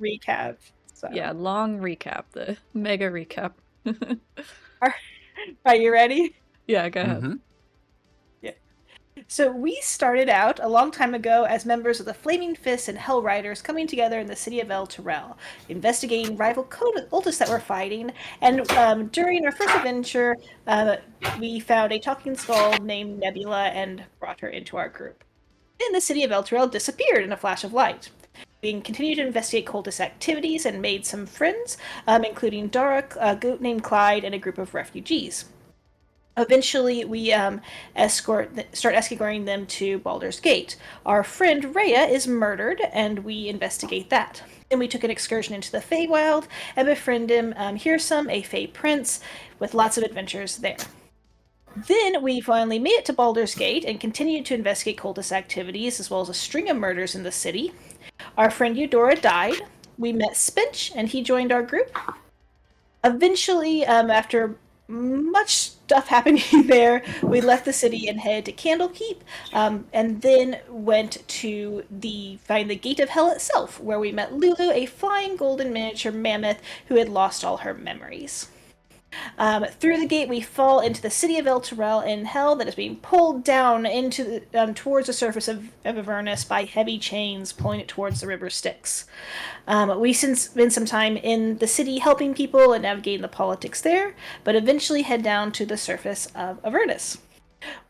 recap. So. Yeah, long recap, the mega recap. Are you ready? Yeah, go ahead. Mm-hmm. Yeah. So we started out a long time ago as members of the Flaming Fists and Hell Riders coming together in the city of Elturel, investigating rival cultists that were fighting. And during our first adventure, we found a talking skull named Nebula and brought her into our group. Then the city of Elturel disappeared in a flash of light. We continued to investigate cultist activities and made some friends, including Dara, a goat named Clyde, and a group of refugees. Eventually, we start escorting them to Baldur's Gate. Our friend Rhea is murdered, and we investigate that. Then we took an excursion into the Feywild and befriend him, Hearsome, a Fey prince, with lots of adventures there. Then we finally made it to Baldur's Gate and continued to investigate cultist activities as well as a string of murders in the city. Our friend Eudora died. We met Spinch, and he joined our group. Eventually, after much stuff happening there, we left the city and headed to Candlekeep, and then went to find the Gate of Hell itself, where we met Lulu, a flying golden miniature mammoth who had lost all her memories. Through the gate, we fall into the city of Elturel in hell that is being pulled down into towards the surface of Avernus by heavy chains, pulling it towards the river Styx. We since spent some time in the city helping people and navigating the politics there, but eventually head down to the surface of Avernus.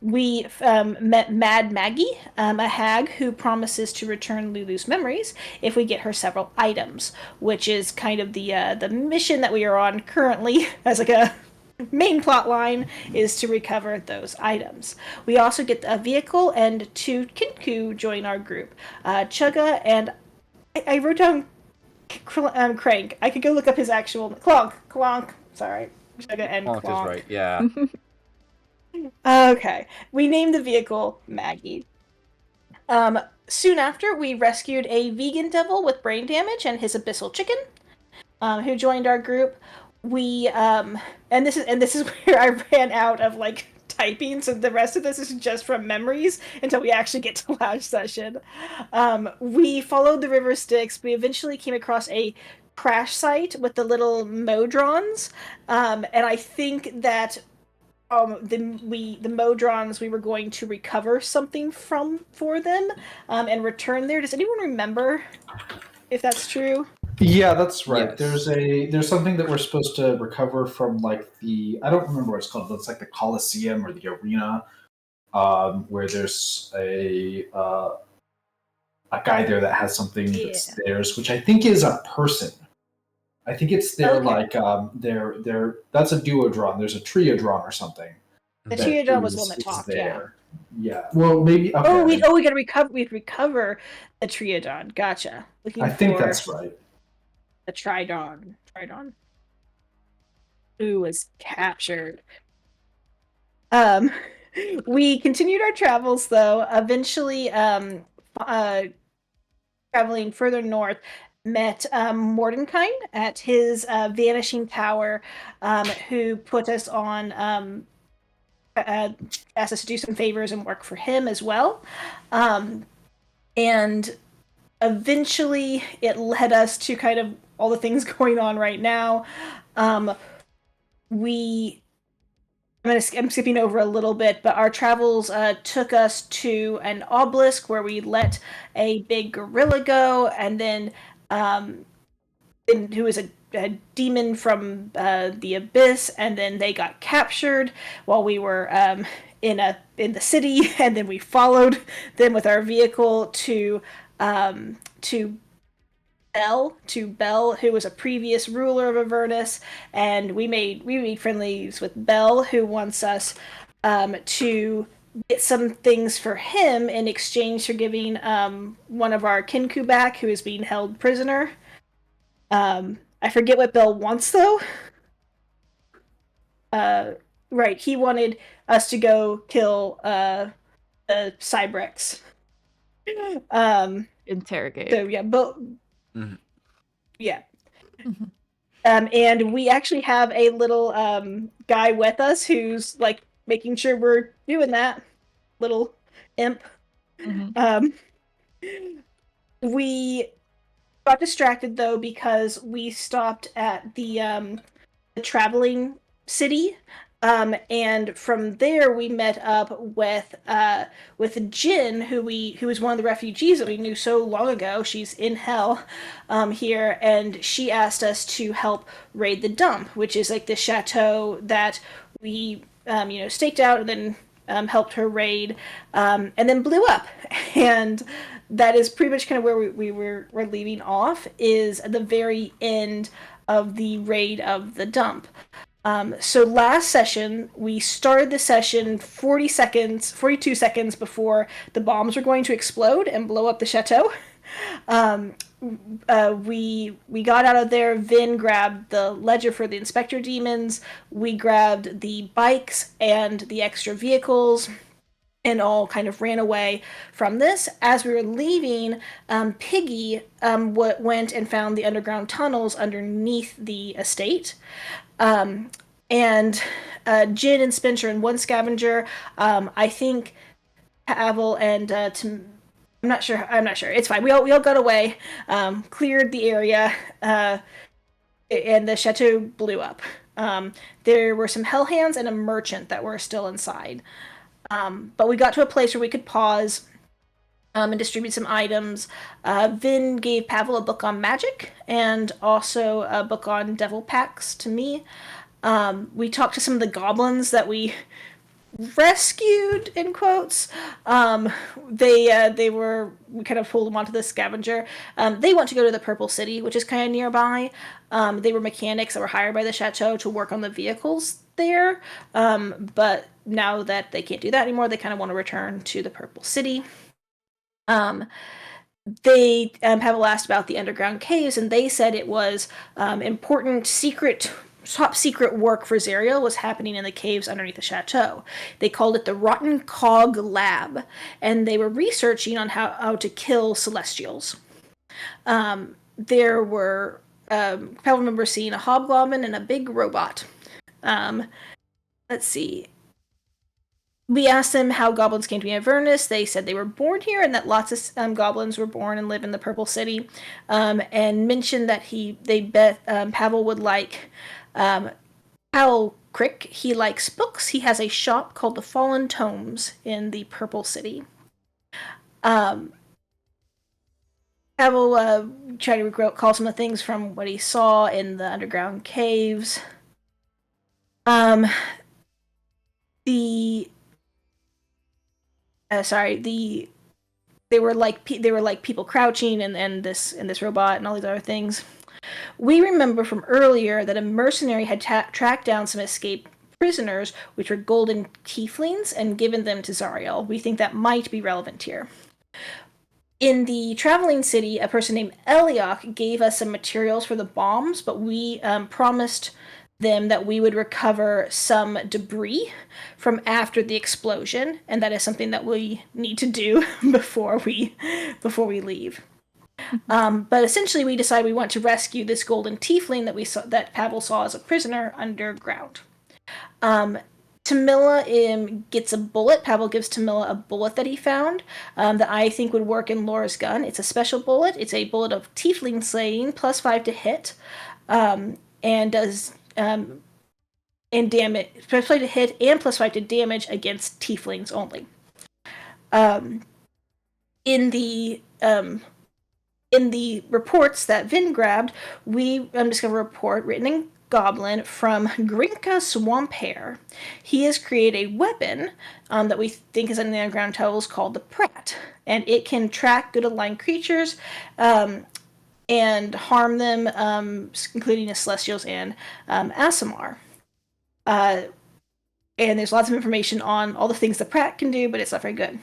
We met Mad Maggie, a hag who promises to return Lulu's memories if we get her several items, which is kind of the mission that we are on currently as like a main plot line, is to recover those items. We also get a vehicle and 2 Kinku join our group. Chugga and I wrote down Crank. I could go look up his actual Clonk. Sorry, Chugga and Clonk. Clonk is right. Yeah. Okay, we named the vehicle Maggie. Soon after, we rescued a vegan devil with brain damage and his abyssal chicken, who joined our group. We and this is where I ran out of like typing, so the rest of this is just from memories until we actually get to last session. We followed the river Styx. We eventually came across a crash site with the little Modrons, and I think that the Modrons, we were going to recover something for them, and return there. Does anyone remember if that's true? Yeah, that's right. Yes. There's something that we're supposed to recover from, like, I don't remember what it's called, but it's like the Colosseum or the arena, where there's a guy there that has something that's theirs, which I think is a person. I think it's their that's a duodron. There's a triodron or something. The triodron was the one that talked. There. Yeah. Well, maybe. Okay. We gotta recover. We recover the triodron. Gotcha. I think that's right. The tridon. Who was captured. We continued our travels though. Eventually, traveling further north, met Mordenkind at his vanishing tower, who put us on, asked us to do some favors and work for him as well. And eventually it led us to kind of all the things going on right now. I'm skipping over a little bit, but our travels took us to an obelisk where we let a big gorilla go, and then who is a demon from the abyss, and then they got captured while we were in the city, and then we followed them with our vehicle to Bell, who was a previous ruler of Avernus, and we made friendlies with Bell, who wants us to get some things for him in exchange for giving one of our Kinku back, who is being held prisoner. I forget what Bell wants though. Right, he wanted us to go kill the Cybrex. Interrogate. So yeah, but Mm-hmm. yeah. Mm-hmm. And we actually have a little guy with us who's like making sure we're doing that. Little imp. Mm-hmm. We Got distracted though because we stopped at the traveling city. And from there we met up with Jin, who was one of the refugees that we knew so long ago. She's in hell here, and she asked us to help raid the dump, which is like the chateau that we staked out and then helped her raid, and then blew up. And that is pretty much kind of where we're leaving off, is at the very end of the raid of the dump. So last session, we started the session 42 seconds before the bombs were going to explode and blow up the chateau. Um, we got out of there. Vin grabbed the ledger for the inspector demons. We grabbed the bikes and the extra vehicles, and all kind of ran away from this. As we were leaving, Piggy went and found the underground tunnels underneath the estate. And Jin and Spencer and one scavenger. I think Pavel and I'm not sure. I'm not sure. It's fine. We all got away, cleared the area, and the chateau blew up. There were some hellhands and a merchant that were still inside. But we got to a place where we could pause and distribute some items. Vin gave Pavel a book on magic and also a book on devil packs to me. We talked to some of the goblins that we rescued, in quotes. We kind of pulled them onto the scavenger. They want to go to the Purple City, which is kind of nearby. They were mechanics that were hired by the chateau to work on the vehicles there. But now that they can't do that anymore, they kind of want to return to the Purple City. They Pavel asked about the underground caves, and they said it was important top secret work for Zariel was happening in the caves underneath the chateau. They called it the Rotten Cog Lab, and they were researching on how to kill Celestials. There were Pavel remembers seeing a hobgoblin and a big robot. Let's see. We asked them how goblins came to be in Avernus. They said they were born here and that lots of goblins were born and live in the Purple City, and mentioned that they bet Pavel would like Pavel Crick. He likes books. He has a shop called the Fallen Tomes in the Purple City. Pavel tried to recall some of the things from what he saw in the underground caves. They were like people crouching and this robot and all these other things. We remember from earlier that a mercenary had tracked down some escaped prisoners, which were golden tieflings, and given them to Zariel. We think that might be relevant here. In the traveling city, a person named Eliok gave us some materials for the bombs, but we promised them that we would recover some debris from after the explosion, and that is something that we need to do before we leave. But essentially, we decided we want to rescue this golden tiefling that Pavel saw as a prisoner underground. Tamila gets a bullet. Pavel gives Tamila a bullet that he found that I think would work in Laura's gun. It's a special bullet. It's a bullet of tiefling slaying, +5 to hit, and does and damage, +5 to hit and +5 to damage against tieflings only. In the reports that Vin grabbed, we discover a report written in Goblin from Grinka Swamphair. He has created a weapon that we think is in the underground tunnels called the P.R.A.T, and it can track good aligned creatures and harm them, including the Celestials and Aasimar. And there's lots of information on all the things the P.R.A.T can do, but it's not very good.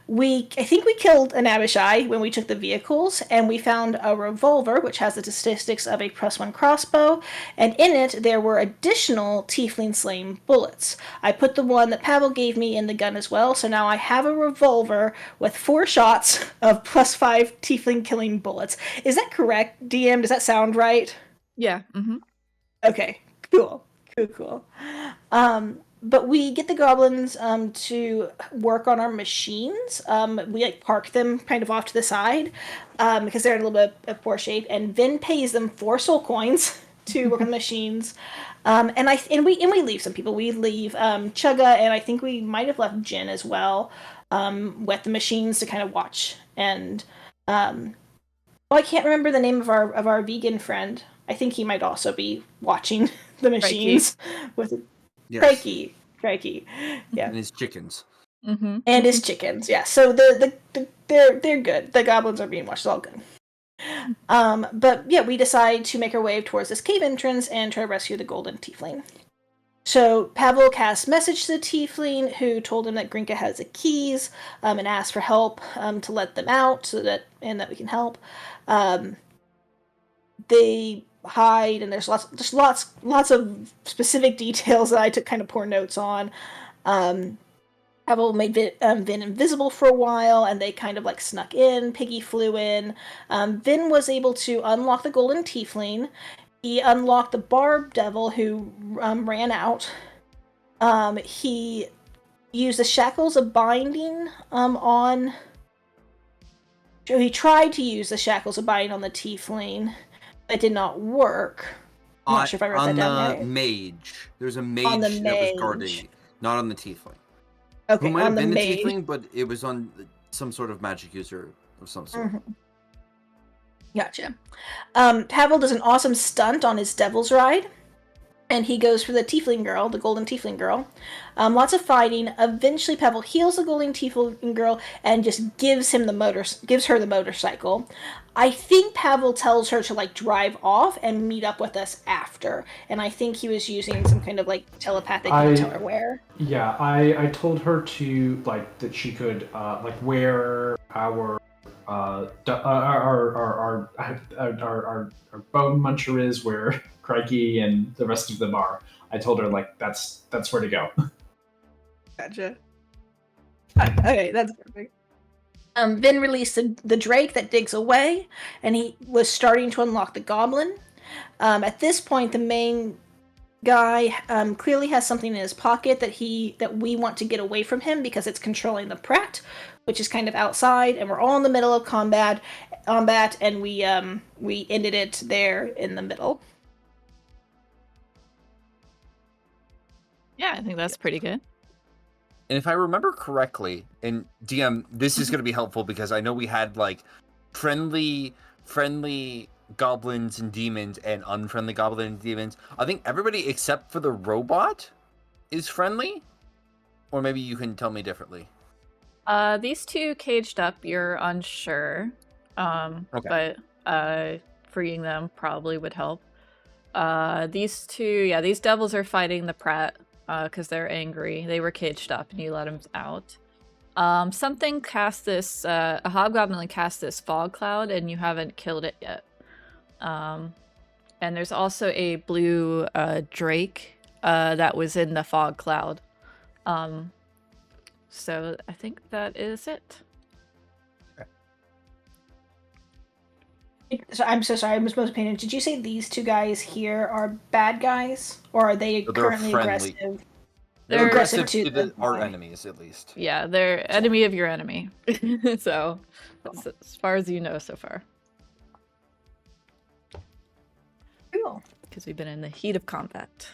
I think we killed an Abishai when we took the vehicles, and we found a revolver, which has the statistics of a +1 crossbow, and in it there were additional tiefling slaying bullets. I put the one that Pavel gave me in the gun as well, so now I have a revolver with 4 shots of +5 tiefling killing bullets. Is that correct, DM? Does that sound right? Yeah. Mm-hmm. Okay, cool. But we get the goblins to work on our machines. We like park them kind of off to the side because they're in a little bit of poor shape, and Vin pays them 4 soul coins to work on the machines. And we leave some people. We leave Chugga, and I think we might have left Jin as well with the machines to kind of watch. And I can't remember the name of our vegan friend. I think he might also be watching the machines with Yes. Crikey, yeah, And his chickens. Mm-hmm. and his chickens. Yeah, so they're good. The goblins are being watched. It's all good. But yeah, we decide to make our way towards this cave entrance and try to rescue the golden tiefling. So Pavel casts message to the tiefling, who told him that Grinka has the keys, and asked for help to let them out, so that we can help. They hide, and there's lots of specific details that I took kind of poor notes on. Pavel made Vin invisible for a while, and they kind of like snuck in. Piggy flew in. Vin was able to unlock the golden tiefling. He unlocked the barb devil, who ran out. He used the shackles of binding on. So he tried to use the shackles of binding on the tiefling. It did not work. I'm not sure if I wrote that down right. On the mage. There's a mage On the that was mage. guarding, not on the tiefling. Okay, Who might have on the been the mage. tiefling, but it was on some sort of magic user of some sort. Mm-hmm. Gotcha. Pavel does an awesome stunt on his devil's ride, and he goes for the tiefling girl, the golden tiefling girl. Lots of fighting. Eventually, Pavel heals the golden tiefling girl and just gives her the motorcycle. I think Pavel tells her to like drive off and meet up with us after, and I think he was using some kind of like telepathic to tell her where. Yeah, I told her to like that she could like where our bone muncher is, where Crikey and the rest of them are. I told her like that's where to go. Gotcha. Okay, that's perfect. Vin released the drake that digs away, and he was starting to unlock the goblin. At this point, the main guy clearly has something in his pocket that we want to get away from him because it's controlling the P.R.A.T, which is kind of outside, and we're all in the middle of combat, and we ended it there in the middle. Yeah, I think that's pretty good. And if I remember correctly, and DM, this is going to be helpful because I know we had like friendly goblins and demons and unfriendly goblins and demons. I think everybody except for the robot is friendly, or maybe you can tell me differently. These two caged up, you're unsure. Okay. But freeing them probably would help. These two, these devils are fighting the P.R.A.T. Because they're angry. They were caged up and you let them out. Something cast this, a hobgoblin cast this fog cloud and you haven't killed it yet. And there's also a blue drake that was in the fog cloud. So I think that is it. So I'm so sorry, I was most painted. Did you say these two guys here are bad guys, or are they currently friendly. aggressive? They're aggressive to our enemies, at least. Yeah, they're enemy of your enemy. So that's as far as you know so far. Cool. Because we've been in the heat of combat.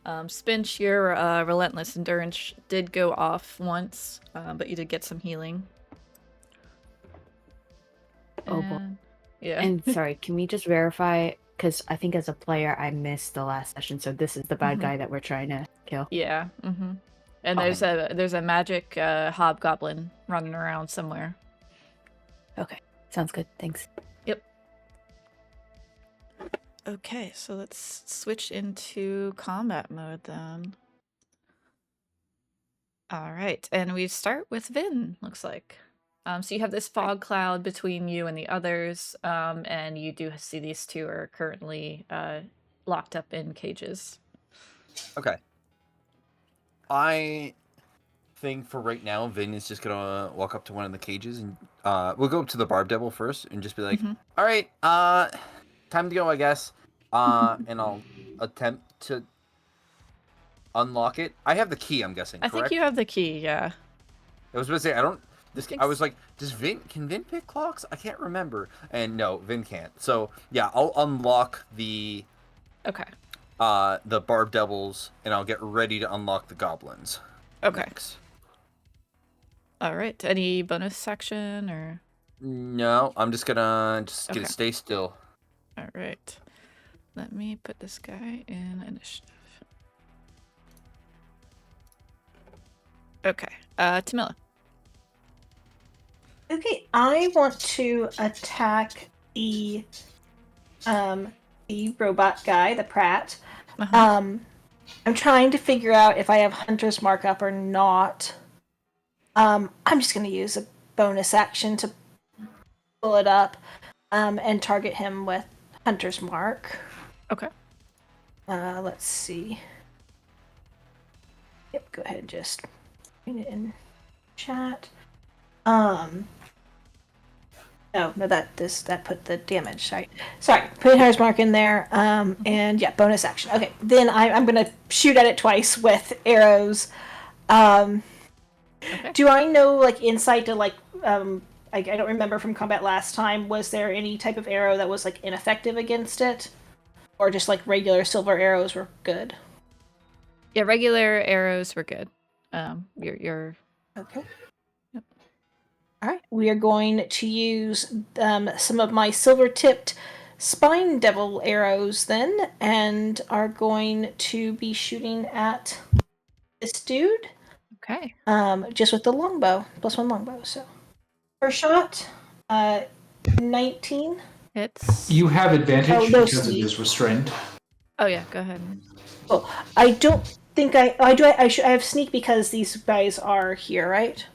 Spinch, your relentless endurance did go off once, but you did get some healing. Oh boy. Yeah. And sorry, can we just verify? Because I think as a player, I missed the last session, so this is the bad guy that we're trying to kill. Yeah. Mm-hmm. And there's a magic hobgoblin running around somewhere. Okay, sounds good. Thanks. Yep. Okay, so let's switch into combat mode then. All right, and we start with Vin, looks like. So you have this fog cloud between you and the others, and you do see these two are currently locked up in cages. Okay. I think for right now, Vin is just gonna walk up to one of the cages and we'll go up to the barb devil first and just be like, all right, time to go, I guess. And I'll attempt to unlock it? I have the key, I'm guessing, I correct? think you have the key, yeah. I was going to say, I don't... think I was so. like, can Vin pick clocks? I can't remember. And no, Vin can't. So, yeah, I'll unlock the Okay. barb devils, and I'll get ready to unlock the goblins. Okay. Next. All right. Any bonus action or? No, I'm just gonna Okay. stay still. All right. Let me put this guy in initiative. Okay. Tamila. Okay, I want to attack the robot guy, the P.R.A.T. Uh-huh. I'm trying to figure out if I have Hunter's Mark up or not. I'm just going to use a bonus action to pull it up and target him with Hunter's Mark. Okay. Let's see. Yep, go ahead and just put it in chat. Oh, no, that put the damage. Sorry. Put Hunter's Mark in there. And yeah, bonus action. Okay, then I'm gonna shoot at it twice with arrows. Okay. Do I know like insight to like I don't remember from combat last time. Was there any type of arrow that was like ineffective against it, or just like regular silver arrows were good? Yeah, regular arrows were good. You're Okay. Yep. All right. We are going to use some of my silver-tipped spine devil arrows then, and are going to be shooting at this dude. okay. Just with the longbow, +1 longbow. So, first shot, 19. Hits. You have advantage Oh, no, because it sneak. is restrained. Oh yeah, go ahead. Oh, I don't think I do. I have sneak because these guys are here, right?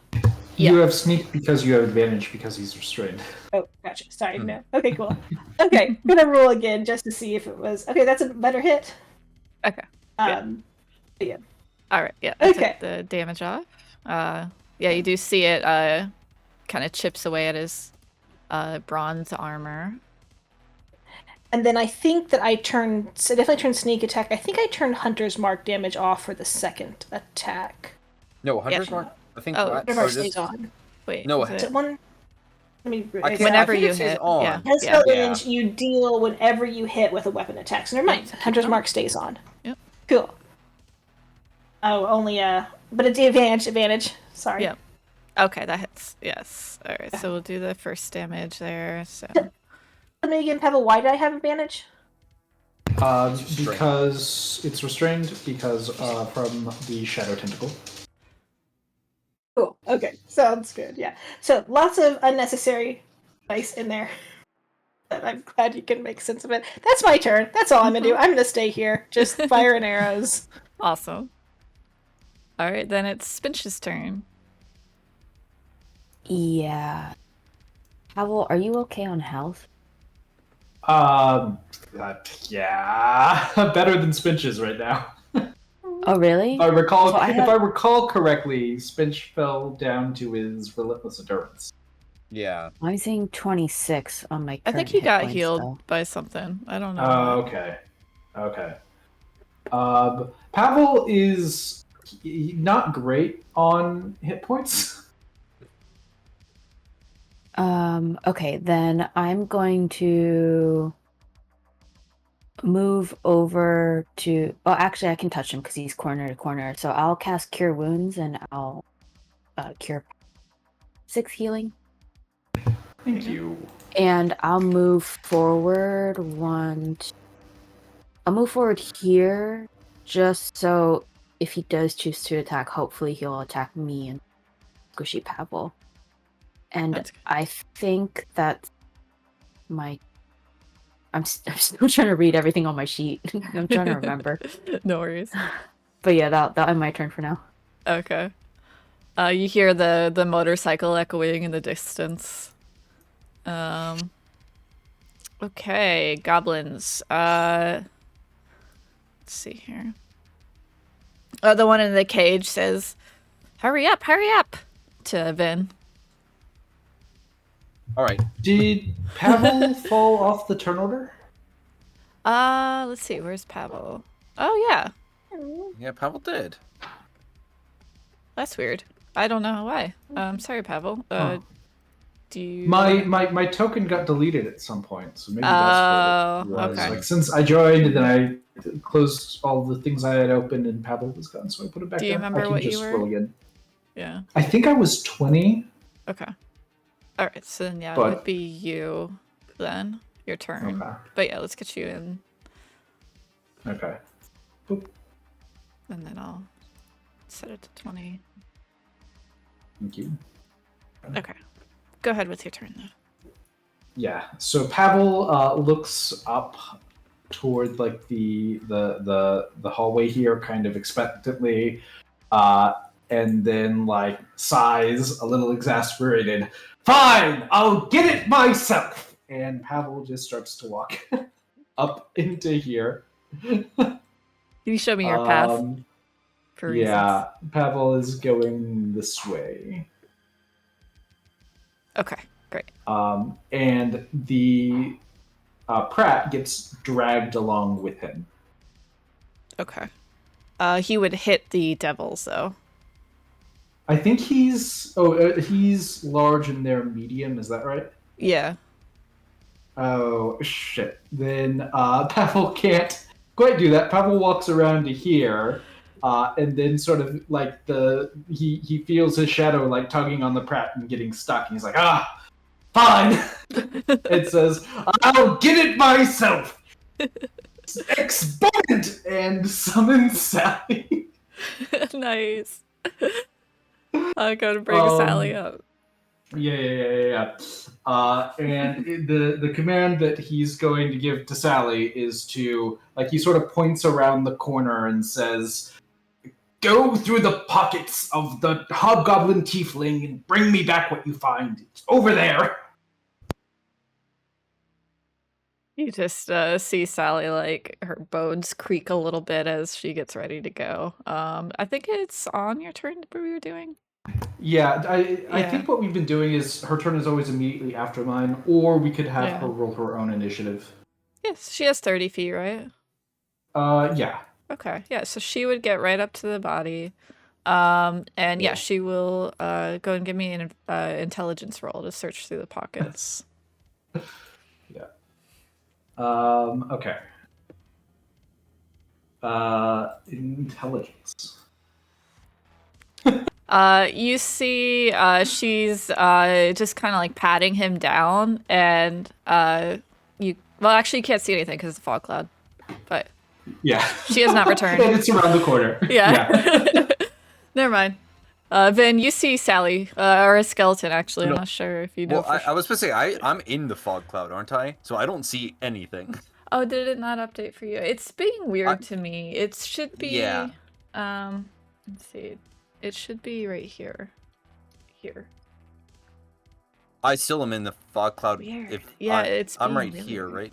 You Yeah. have sneak because you have advantage because he's restrained. Oh, gotcha. Sorry, no. Okay, cool. Okay, I'm gonna roll again just to see if it was okay. That's a better hit. Okay. Yeah. All right. Yeah. I Okay. took the damage off. Yeah, you do see it. Kind of chips away at his bronze armor. And then I think that definitely turned sneak attack. I think I turned Hunter's Mark damage off for the second attack. No, Hunter's Yeah. Mark. I think. Oh, Hunter's Mark stays on. Wait. No, is Is it? it one? Let me. Whenever I think you it says hit, on. yeah. Has Yeah. no range. You deal whenever you hit with a weapon attack. So never mind. Yep, keep Hunter's going. Mark stays on. Yep. Cool. Oh, only but it's the advantage. Sorry. Yep. Okay, that hits. Yes. All right. So we'll do the first damage there. So. Tell me again, Pavel. Why did I have advantage? Because it's restrained because from the shadow tentacle. Cool. Okay. Sounds good. Yeah. So lots of unnecessary dice in there. But I'm glad you can make sense of it. That's my turn. That's all I'm gonna do. I'm gonna stay here. Just firing arrows. Awesome. All right, then it's Spinch's turn. Yeah. Pavel, are you okay on health? Yeah, better than Spinch's right now. Oh, really? If I recall, So if I recall correctly, Spinch fell down to his relentless endurance. Yeah. I'm seeing 26 on my current I think he hit got points, healed though. by something. I don't know. Okay. Pavel is not great on hit points. Okay, then I'm going to move over to... Oh, actually, I can touch him because he's corner to corner. So I'll cast Cure Wounds and I'll cure 6 healing. Thank you. And I'll move forward I'll move forward here just so if he does choose to attack, hopefully he'll attack me and Squishy Pavel. And That's good. I think that I'm still trying to read everything on my sheet. I'm trying to remember. No worries. But yeah, that'll be my turn for now. Okay. You hear the motorcycle echoing in the distance. Okay, goblins. Let's see here. The one in the cage says, hurry up to Vin. All right. Did Pavel fall off the turn order? Let's see, where's Pavel? Oh yeah. Yeah, Pavel did. That's weird. I don't know why. Sorry, Pavel. Huh. Do you... My token got deleted at some point, so maybe that's what it was. Okay. Like since I joined and then I closed all the things I had opened and Pavel was gone, so I put it back Do you in. remember I can what you just were? roll again. Yeah. I think I was 20. Okay. All right. So then, yeah, it But- would be you then. Your turn. Okay. But yeah, let's get you in, Okay. and then I'll set it to 20. Thank you. Okay. Go ahead with your turn though. Yeah. So Pavel looks up toward like the hallway here, kind of expectantly, and then like sighs a little exasperated. Fine, I'll get it myself. And Pavel just starts to walk up into here. Can you show me your path? For reasons. Yeah, Pavel is going this way. Okay. Great. And the P.R.A.T gets dragged along with him. Okay. He would hit the devils though. I think he's large and they're medium. Is that right? Yeah. Oh shit! Then Pavel can't quite do that. Pavel walks around to here, and then sort of like he feels his shadow like tugging on the P.R.A.T and getting stuck. And he's like, fine. It says, I'll get it myself. Exponent and summon Sally. Nice. I gotta bring Sally up. Yeah. And the command that he's going to give to Sally is to, like, he sort of points around the corner and says, go through the pockets of the hobgoblin tiefling and bring me back what you find. It's over there. You just see Sally, like, her bones creak a little bit as she gets ready to go. I think it's on your turn, what we were doing. Yeah, I think what we've been doing is her turn is always immediately after mine, or we could have her roll her own initiative. Yes, she has 30 feet, right? Yeah. Okay, yeah, so she would get right up to the body. And yeah, she will go and give me an intelligence roll to search through the pockets. Yeah. Okay. Intelligence. You see she's just kind of like patting him down, and well, actually you can't see anything because it's a fog cloud, but yeah, she has not returned. And it's around the corner. Yeah. Never mind. Then you see Sally, or a skeleton actually. I'm not sure if you know. Well, I was supposed to say I'm in the fog cloud, aren't I? So I don't see anything. Oh, did it not update for you? It's being weird to me. It should be. Yeah. Let's see. It should be right here. Here. I still am in the fog cloud. Weird. If Yeah, it's I'm being right really here, weird. right?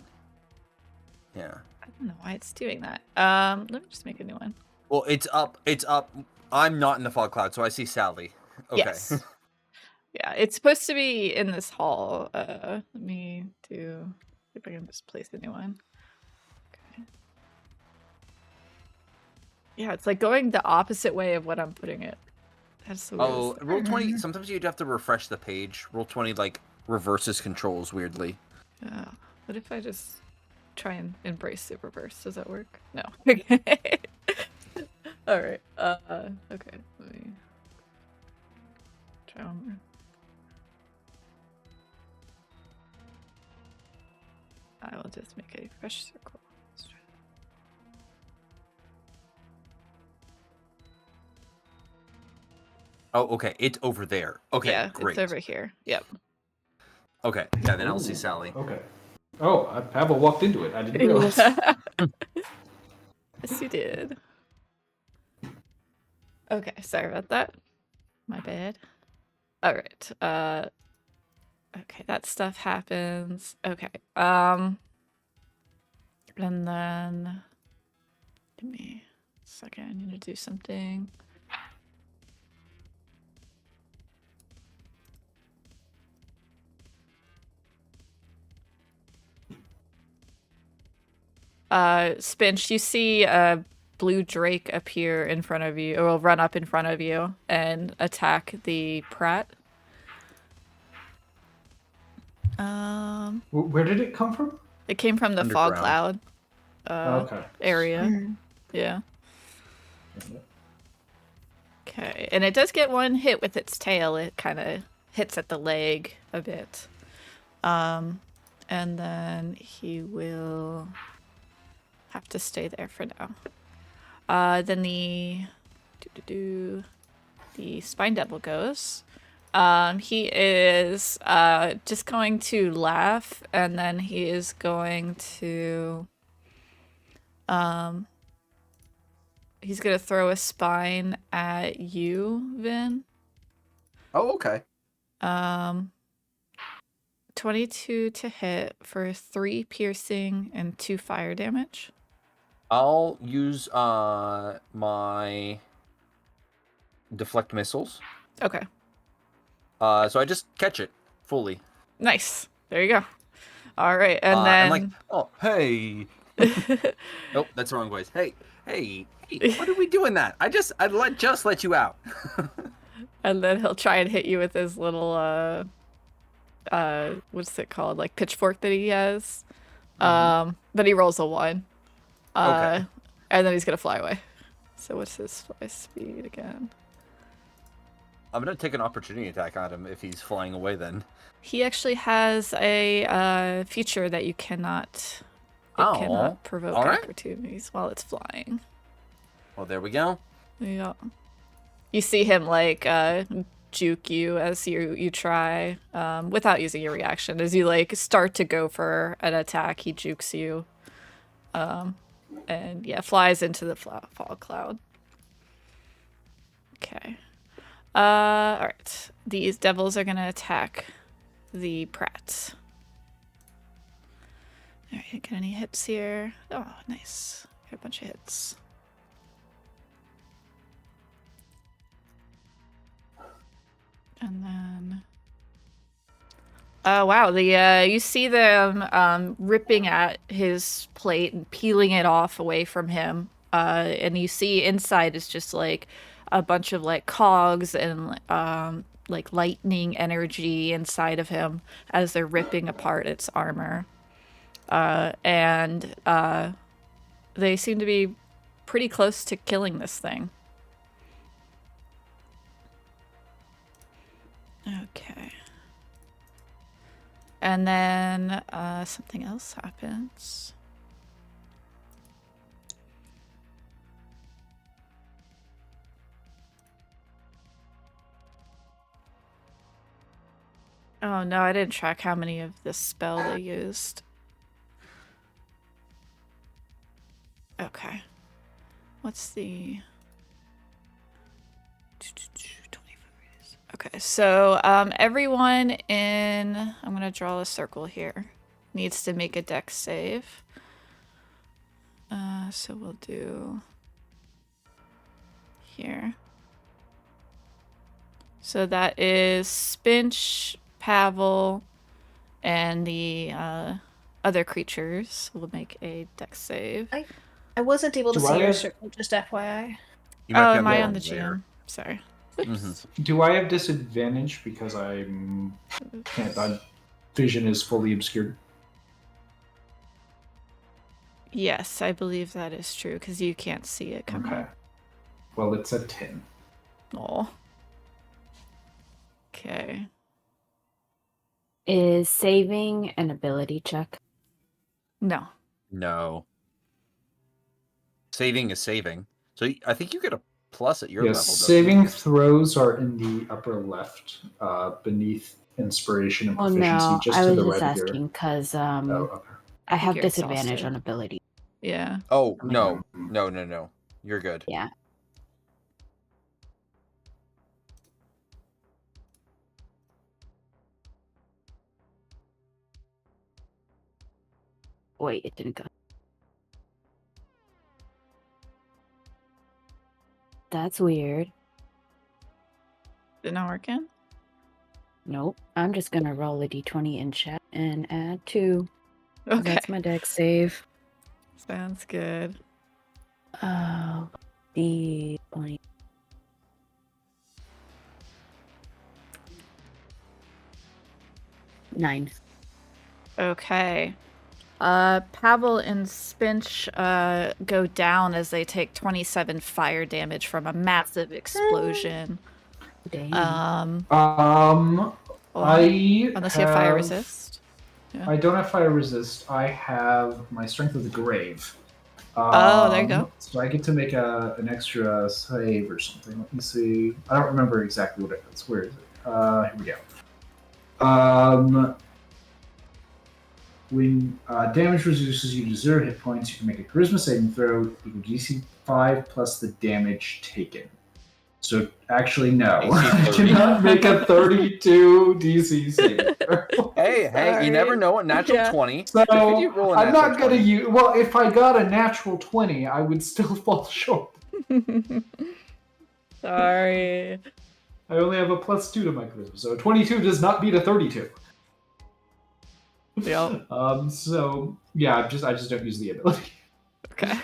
Yeah. I don't know why it's doing that. Let me just make a new one. Well, it's up. It's up. I'm not in the fog cloud, so I see Sally. Okay. Yes. Yeah, it's supposed to be in this hall. Let me see if I can just place a new one. Okay. Yeah, it's like going the opposite way of what I'm putting it. That's the weirdest. Roll 20. Sometimes you'd have to refresh the page. Roll 20 like reverses controls weirdly. Yeah. What if I just try and embrace the reverse? Does that work? No. Okay. All right. Okay. Let me try one more. I will just make a fresh circle. Oh, okay. It's over there. Okay, Yeah, great. it's over here. Yep. Okay, yeah, then I'll see Sally. Okay. Oh, Pavel walked into it. I didn't realize. Yes, you did. Okay, sorry about that. My bad. All right. Okay, that stuff happens. Okay. And then give me a second. I need to do something. Spinch, you see blue drake appear in front of you, or will run up in front of you and attack the P.R.A.T. Where did it come from? It came from the fog Underground. cloud Okay. area. Mm. Yeah. Okay, and it does get one hit with its tail. It kind of hits at the leg a bit. And then he will have to stay there for now. Then the Spine Devil goes. He is just going to laugh, and then he is going to he's gonna throw a spine at you, Vin. Oh, okay. 22 to hit for 3 piercing and 2 fire damage. I'll use my deflect missiles. Okay. So I just catch it fully. Nice. There you go. All right, and then I'm like, oh, hey. Nope, that's the wrong voice. Hey, what are we doing that? I just let you out. and then he'll try and hit you with his little what's it called? Like pitchfork that he has. But he rolls a 1. Okay. And then he's gonna fly away. So what's his fly speed again? I'm gonna take an opportunity attack on him if he's flying away then. He actually has a feature that you cannot provoke opportunities while it's flying. Well, there we go. Yeah. You see him like juke you as you try without using your reaction. As you like start to go for an attack, he jukes you. And yeah, flies into the fog cloud. Okay. Alright. These devils are gonna attack the P.R.A.T. Alright, get any hits here? Oh, nice. Got a bunch of hits. And then... Oh, wow. You see them ripping at his plate and peeling it off away from him. And you see inside is just like a bunch of like cogs and like lightning energy inside of him as they're ripping apart its armor. And they seem to be pretty close to killing this thing. Okay. And then something else happens. Oh no, I didn't track how many of this spell they used. Okay. What's the... 24 radius. Okay, so everyone in... I'm going to draw a circle here. Needs to make a dex save. So we'll do... here. So that is Spinch, Pavel, and the other creatures will make a dex save. I wasn't able to Do see I your have- circle, just FYI. You might Oh, be am I the on the wrong layer. GM? Sorry. Do I have disadvantage because my vision is fully obscured? Yes, I believe that is true, because you can't see it coming. Okay. Well, it's a 10. Oh. Okay. Is saving an ability check? No. No. Saving is saving. So I think you get a plus at your Yes, level. don't saving you? throws are in the upper left, beneath inspiration and Oh proficiency, no, just I to was the just right of your... asking because Oh, okay. I have you're disadvantage exhausted. on ability. Yeah. Oh, no. No. You're good. Yeah. Wait, it didn't go. That's weird. Did not work in? Nope. I'm just gonna roll a d20 in chat and add 2. Okay. That's my dex save. Sounds good. D20. Nine. Okay. Pavel and Spinch go down as they take 27 fire damage from a massive explosion. Damn. I Unless you have fire resist. Yeah. I don't have fire resist. I have my strength of the grave. There you go. So I get to make an extra save or something. Let me see. I don't remember exactly what it is. Where is it? Here we go. When damage reduces you to 0 hit points, you can make a charisma saving throw equal DC 5 plus the damage taken. So actually, no. I cannot make a 32 DC saving throw. Hey, you never know. A natural 20. So You roll a I'm natural not going to 20. use... Well, if I got a natural 20, I would still fall short. Sorry. I only have a +2 to my charisma, so 22 does not beat a 32. Yep. So yeah, I just don't use the ability. Okay.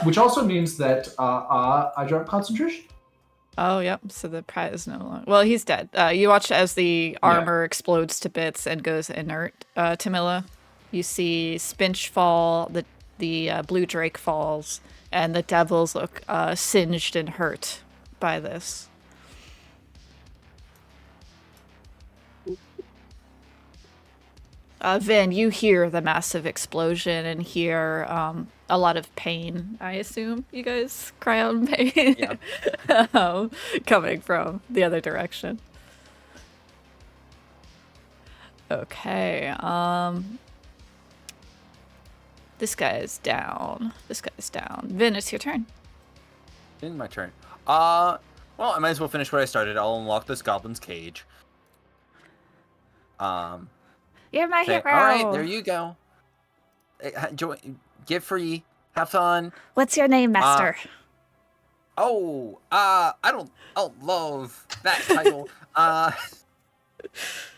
Which also means that I drop concentration. Oh, yep. So the P.R.A.T is no longer... Well, he's dead. You watch as the armor explodes to bits and goes inert. Tamila, you see Spinch fall, the blue drake falls, and the devils look singed and hurt by this. Vin, you hear the massive explosion and hear a lot of pain, I assume. You guys cry out in pain? Yeah. Coming from the other direction. Okay, this guy is down. This guy's down. Vin, it's your turn. In my turn. Well, I might as well finish what I started. I'll unlock this goblin's cage. You're my hero! Alright, there you go. Get free. Have fun. What's your name, master? I don't love that title.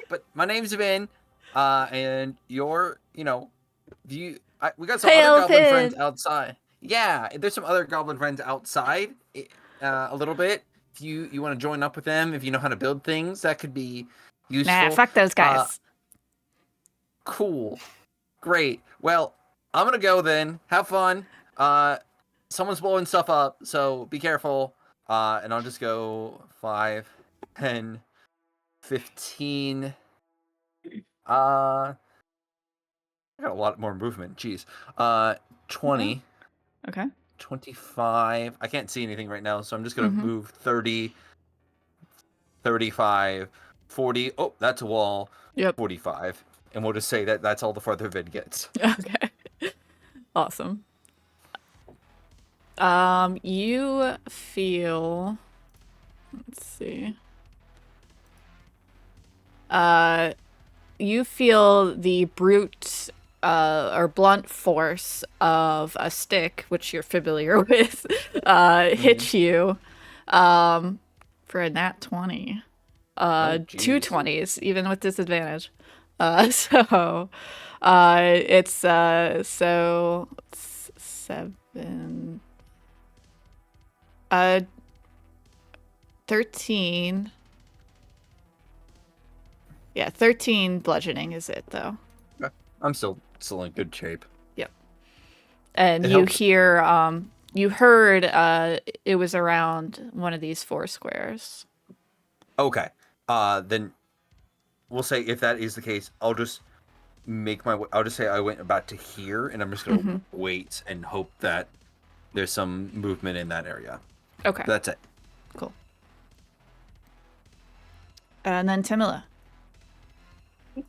But my name's Vin, and you're, we got some other goblin friends outside. Yeah, there's some other goblin friends outside, a little bit. If you want to join up with them, if you know how to build things, that could be useful. Nah, fuck those guys. Cool. Great. Well, I'm gonna go then. Have fun. Someone's blowing stuff up, so be careful. And I'll just go 5, 10, 15. I got a lot more movement. Jeez. 20. Okay. 25. I can't see anything right now, so I'm just gonna move 30, 35, 40. Oh, that's a wall. Yep. 45. And we'll just say that that's all the farther Vin gets. Okay. Awesome. You feel... Let's see. You feel the brute or blunt force of a stick, which you're familiar with, hit you for a nat 20. Two 20s, even with disadvantage. So it's 7 13. Yeah, 13 bludgeoning is it though. I'm still in good shape. Yep. And It you helps. hear you heard it was around one of these 4 squares. Okay. Then we'll say if that is the case, I'll just say I went about to here, and I'm just gonna wait and hope that there's some movement in that area. Okay. That's it. Cool. And then Tamila.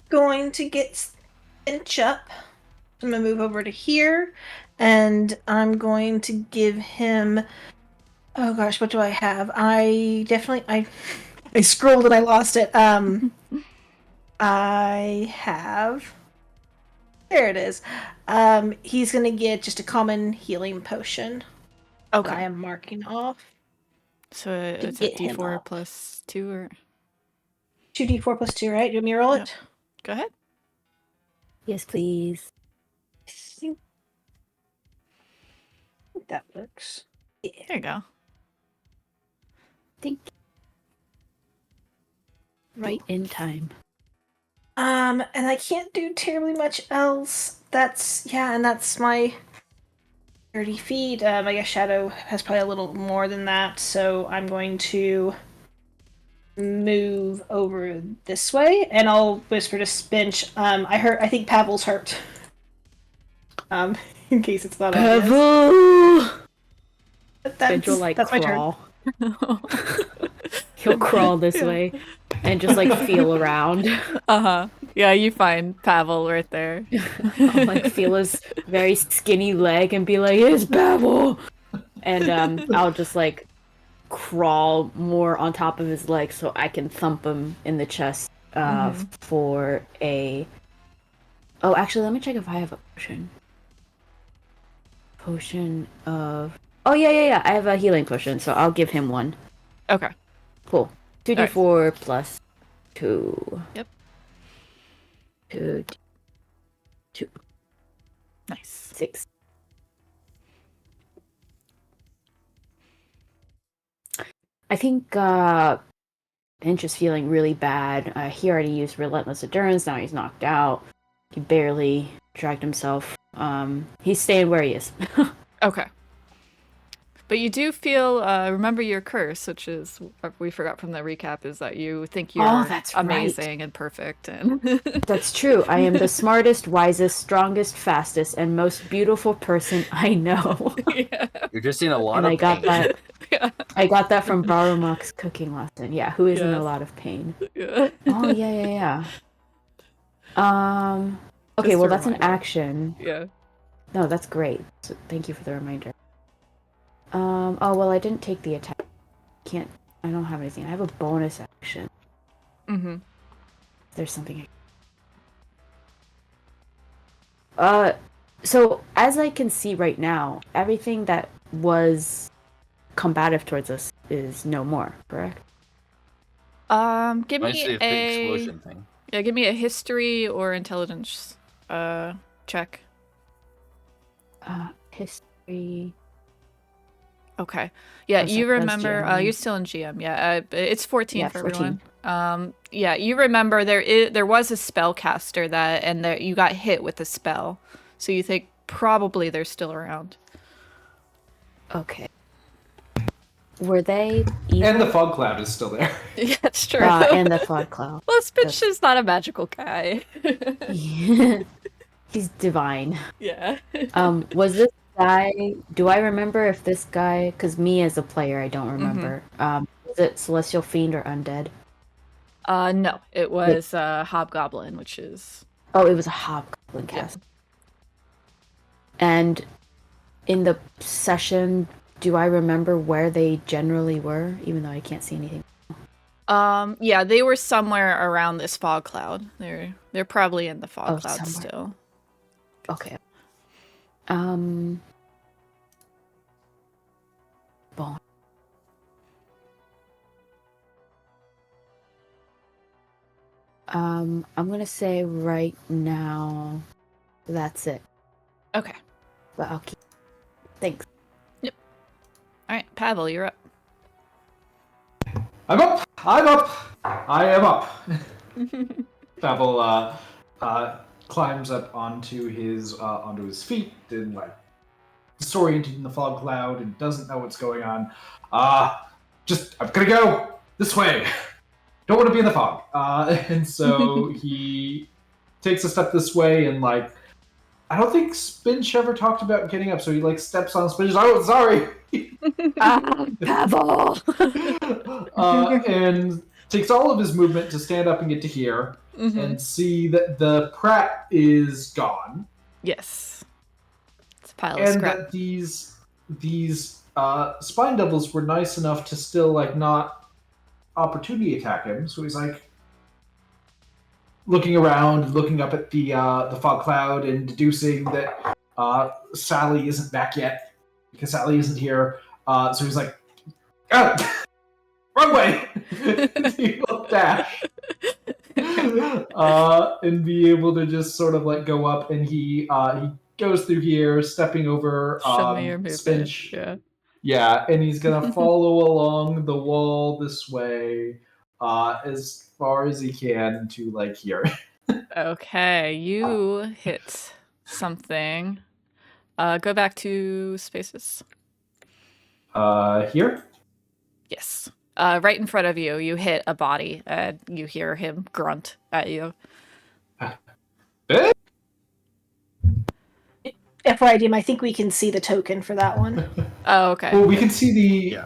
Going to get Spinch up. I'm gonna move over to here, and I'm going to give him. Oh gosh, what do I have? I scrolled and I lost it. I have. There it is. He's gonna get just a common healing potion. Okay. I am marking off. So it's a D4 plus 2 or 2d4 plus 2, right? You want me to roll it? Go ahead. Yes, please. that works. There you go. Think right in time. And I can't do terribly much else. That's my 30 feet. I guess Shadow has probably a little more than that, so I'm going to move over this way, and I'll whisper to Spinch. I think Pavel's hurt. In case it's not obvious. Pavel! Spinch will like that's crawl. He'll crawl this way and just like feel around. Yeah, you find Pavel right there. I'll like feel his very skinny leg and be like, "It's Pavel!" And I'll just like crawl more on top of his leg so I can thump him in the chest for a... Oh, actually, let me check if I have a potion. Potion of... Oh, yeah. I have a healing potion, so I'll give him one. Okay. Cool. 2d4 right. Plus 2. Yep. 2. Nice. 6. I think Pinch is feeling really bad. He already used Relentless Endurance, now he's knocked out. He barely dragged himself. He's staying where he is. Okay. But you do feel, remember your curse, which is, we forgot from the recap, is that you think you're amazing and perfect. And That's true. I am the smartest, wisest, strongest, fastest, and most beautiful person I know. Yeah. You're just in a lot and of I got pain. that. Yeah. I got that from Barumok's cooking lesson. Yeah, who is in a lot of pain. Yeah. Oh, yeah. Okay, well, that's an action. Yeah. No, that's great. So thank you for the reminder. Oh, well, I didn't take the attack. I don't have anything. I have a bonus action. Mm-hmm. There's something. So as I can see right now, everything that was combative towards us is no more, correct? Give me explosion thing. Yeah, give me a history or intelligence check. History. Okay. Yeah, you remember GM. you're still in GM. Yeah, it's 14 for 14. everyone. Yeah, you remember there was a spellcaster that you got hit with a spell. So you think probably they're still around. Okay. Were they evil? And the fog cloud is still there. Yeah, that's true. And the fog cloud. Well, Spitch is not a magical guy. He's divine. Yeah. Was this guy... Do I remember if this guy... Because me as a player, I don't remember. Was it Celestial Fiend or Undead? No. It was Hobgoblin, which is... Oh, it was a Hobgoblin cast. Yeah. And in the session... Do I remember where they generally were, even though I can't see anything? Yeah, they were somewhere around this fog cloud. They're probably in the fog cloud somewhere. still. Okay. Bon. I'm gonna say right now, that's it. Okay. But I'll keep. Thanks. All right, Pavel, you're up. I'm up! I am up! Pavel climbs up onto his feet and like disoriented in the fog cloud and doesn't know what's going on. I'm gonna go this way. Don't want to be in the fog. And so he takes a step this way and like I don't think Spinch ever talked about getting up, so he like steps on Spinch. Oh, sorry. Pavel. And takes all of his movement to stand up and get to here and see that the P.R.A.T is gone. Yes. It's a pile of scrap. And that these spine devils were nice enough to still like not opportunity attack him. So he's like looking around, looking up at the fog cloud and deducing that Sally isn't back yet because Sally isn't here. So he's like, run away! He will dash. And be able to just sort of like go up, and he goes through here, stepping over Show me your movement. Spinch. Yeah. Yeah, and he's gonna follow along the wall this way, as far as he can to like here. Okay, you hit something. Go back to spaces. Here. Yes. Right in front of you, you hit a body, and you hear him grunt at you. FYI, I think we can see the token for that one. Oh, okay. Well, we can see the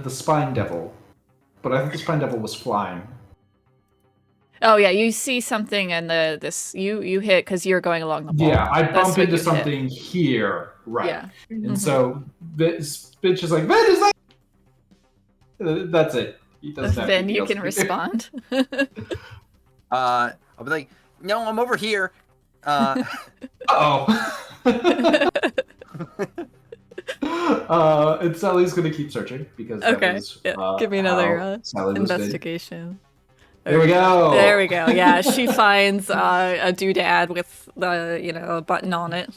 spine devil, but I think the spine devil was flying. Oh yeah, you see something, and you hit because you're going along the wall. Yeah, I That's bump what into you something here, right? Yeah. And so this bitch is like, "Vin, is that?" That's it. He doesn't have Then anything you else can to do. respond. I'll be like, no, I'm over here. Uh-oh. And Sally's gonna keep searching because that Okay. was, Yeah. Give me another how Sally was made. investigation. There we go. There we go. Yeah, she finds a doodad with a button on it.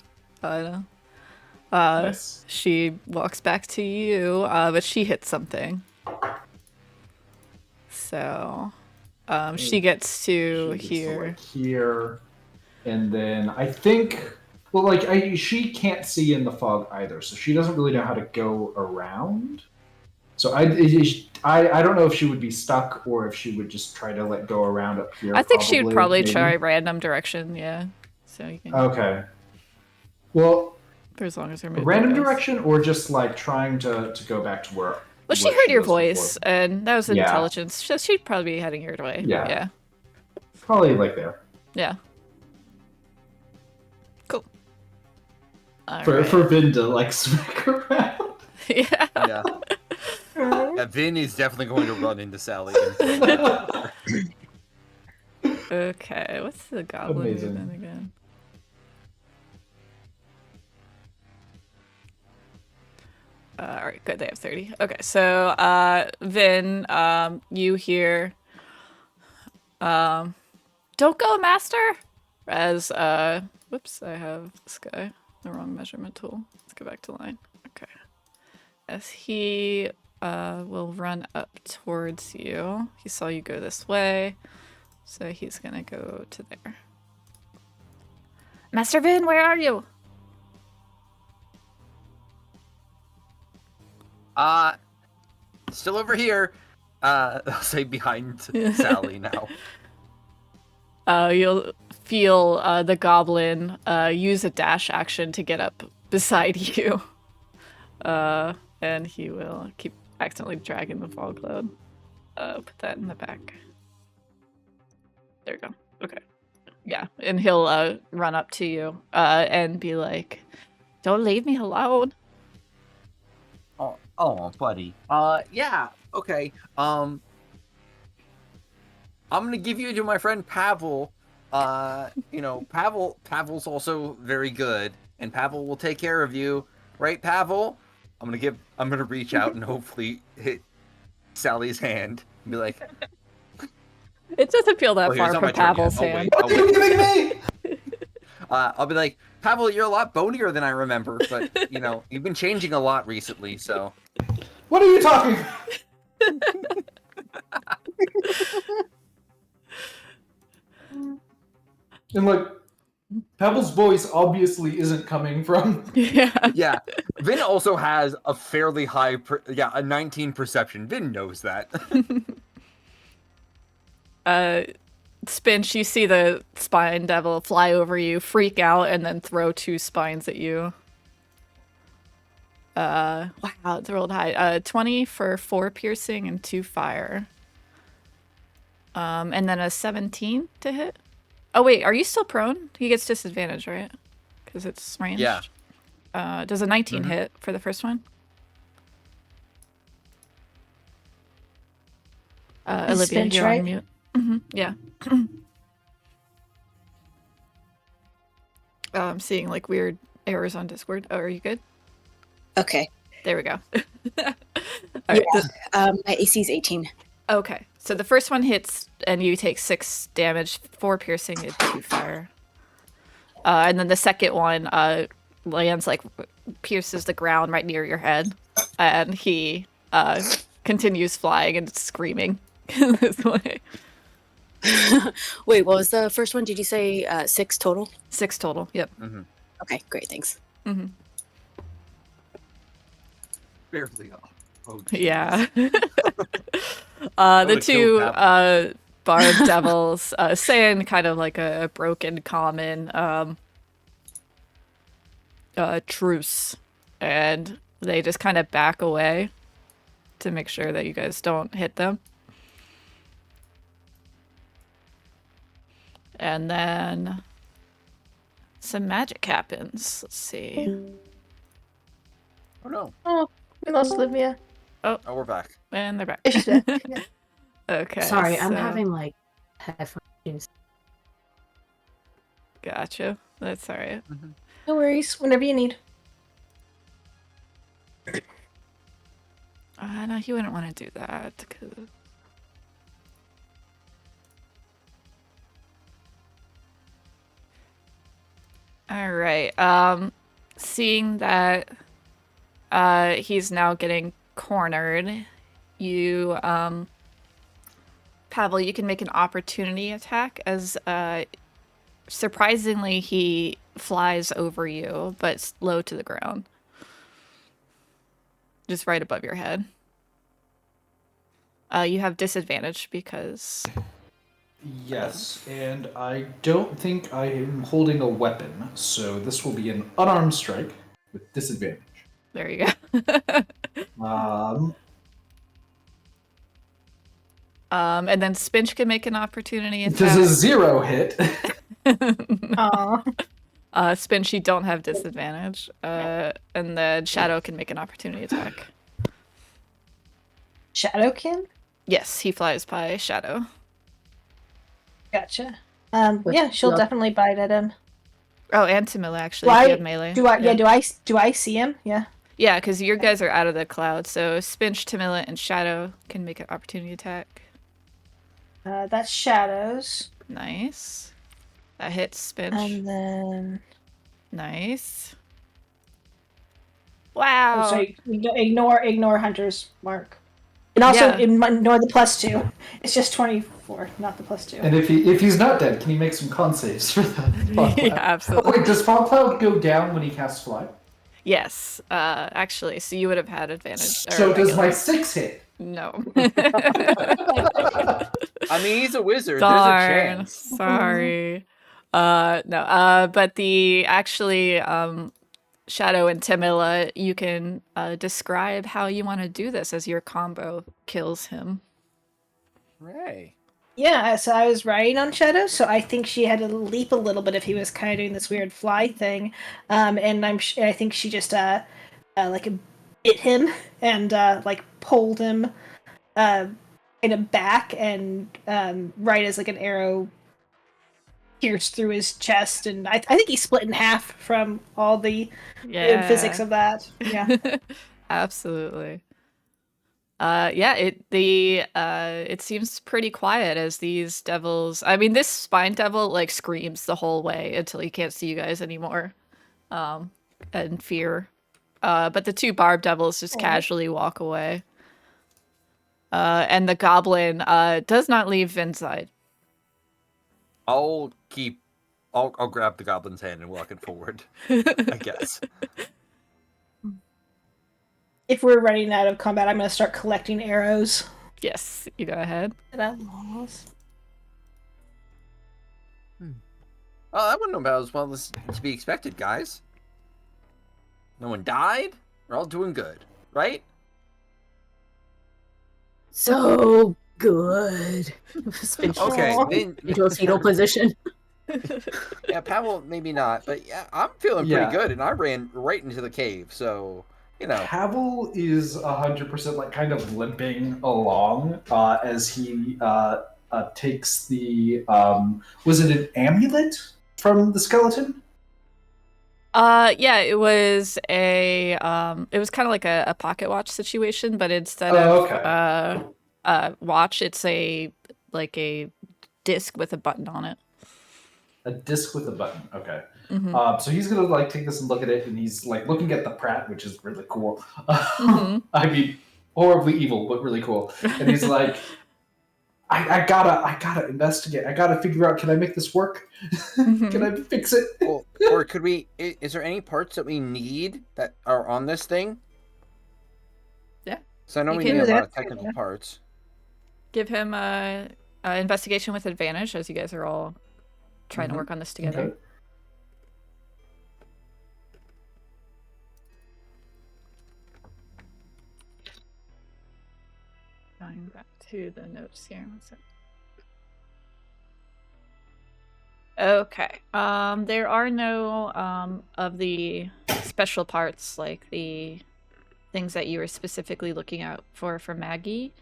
Nice. She walks back to you, but she hits something. So, she gets to She gets here. like here, and then I think, well, like she can't see in the fog either, so she doesn't really know how to go around. So I don't know if she would be stuck or if she would just try to like go around up here. I think she would probably maybe. try random direction. Yeah. So you can. Okay. Well, For as long as her a movement random goes. direction or just like trying to go back to where. Well, she where heard your was voice, before. and that was Yeah. intelligence. So she'd probably be heading your way. Yeah. Yeah. Probably like there. Yeah. Cool. For Vin to like smack around. Yeah. Yeah. Yeah, Vin is definitely going to run into Sally. Okay, what's the goblin Amazing. movement again? Alright, good, they have 30. Okay, so, Vin, you hear, don't go, master! As, whoops, I have this guy, the wrong measurement tool. Let's go back to line. Okay. As he, will run up towards you. He saw you go this way, so he's gonna go to there. Master Vin, where are you? Still over here. I'll say behind Sally now. You'll feel the goblin use a dash action to get up beside you. And he will keep accidentally dragging the fog cloud. Put that in the back. There you go. Okay. Yeah, and he'll run up to you and be like, "Don't leave me alone." Oh, buddy. Yeah. Okay. I'm gonna give you to my friend Pavel. Pavel's also very good, and Pavel will take care of you, right, Pavel? I'm gonna reach out and hopefully hit Sally's hand and be like, It doesn't feel that Oh, far it's not from my turn yet. Pavel's Oh, hand. wait. What are you giving me? I'll be like, Pavel, you're a lot bonier than I remember, but you've been changing a lot recently, so. What are you talking? And like, Pavel's voice obviously isn't coming from. Yeah. Yeah, Vin also has a fairly high, a 19 perception. Vin knows that. Spinch, you see the spine devil fly over you, freak out, and then throw 2 spines at you. Wow, it's rolled high. 20 for 4 piercing and 2 fire. And then a 17 to hit. Oh wait, are you still prone? He gets disadvantage, right? Because it's ranged. Yeah. Does a 19 hit for the first one? Olivia, Spinch, you're right? on mute. Yeah. I'm seeing like weird errors on Discord. Oh, are you good? Okay. There we go. All right, My AC is 18. okay, so the first one hits and you take 6 damage, 4 piercing, and 2 fire. And then the second one lands, like, pierces the ground right near your head. And he continues flying and screaming this way. Wait, what was the first one? Did you say 6 total? 6 total, yep. Mm-hmm. Okay, great, thanks. Mm-hmm. Barely off. Oh, Yeah. I The would've two killed that barb devils saying kind of like a broken common truce, and they just kind of back away to make sure that you guys don't hit them. And then some magic happens. Let's see. Oh no. Oh, we lost Olivia. Oh, we're back. And they're back. She's back. Yeah. Okay. Sorry, I'm so- having like headphone issues. Gotcha. That's alright. No worries. Whenever you need. No, you wouldn't want to do that. 'Cause... Alright. Seeing that he's now getting cornered, you Pavel, you can make an opportunity attack as surprisingly he flies over you, but low to the ground. Just right above your head. You have disadvantage because... Yes, and I don't think I am holding a weapon, so this will be an unarmed strike with disadvantage. There you go. And then Spinch can make an opportunity attack. Does a 0 hit? Aw. Spinch, you don't have disadvantage. And then Shadow can make an opportunity attack. Shadowkin? Yes, he flies by Shadow. Gotcha. With Yeah, she'll luck. definitely bite at him. Oh, and Tamila, actually, Do if I- you have melee. Do I? Yeah. Do I see him? Yeah. Yeah, because your guys are out of the cloud, so Spinch, Tamila, and Shadow can make an opportunity attack. That's shadows, Nice. That hits Spinch. and then Nice. Wow. oh, sorry, ignore Hunter's mark, and also Yeah. ignore the +2. It's just 24, not the +2. And if he's not dead, can he make some con saves for that? Fog Yeah, Cloud? absolutely. Oh, wait, does Fog Cloud go down when he casts Fly? Yes, actually, so you would have had advantage. So or does my regular. 6 hit? No. I mean, he's a wizard. Darn. There's a chance. Sorry. No. But the actually, Shadow and Tamila, you can describe how you want to do this as your combo kills him. Hooray. Yeah, so I was riding on Shadow, so I think she had to leap a little bit if he was kind of doing this weird fly thing, and I think she just like bit him and like pulled him kind of back, and right as like an arrow pierced through his chest, and I think he split in half from all the physics of that. Yeah. Absolutely. It seems pretty quiet as these devils. I mean, this spine devil like screams the whole way until he can't see you guys anymore, and fear. But the two barb devils just casually walk away. And the goblin does not leave inside. I'll grab the goblin's hand and walk it forward, I guess. If we're running out of combat, I'm going to start collecting arrows Yes, you go ahead. that I lost. Oh, that wouldn't about as well as to be expected, guys. No one died. We're all doing good, right? So good. Spinch Okay, Aw. then into a fetal position. yeah, Pavel maybe not, but yeah, I'm feeling Yeah. pretty good, and I ran right into the cave, so you know. Pavel is 100% like kind of limping along as he takes the was it an amulet from the skeleton? Yeah, it was a it was kind of like a pocket watch situation, but instead of watch, it's a disc with a button on it. A disc with a button. Okay. So he's gonna like take this and look at it, and he's like looking at the P.R.A.T, which is really cool. I mean, horribly evil, but really cool. And he's like, I gotta investigate. I gotta figure out, can I make this work? Can I fix it? Or could we? Is there any parts that we need that are on this thing? Yeah. So I know You we can need a do lot of that. technical parts. Give him a investigation with advantage, as you guys are all trying to work on this together. Okay. Going back to the notes here. One sec. Okay. There are no of the special parts, like the things that you were specifically looking out for Maggie.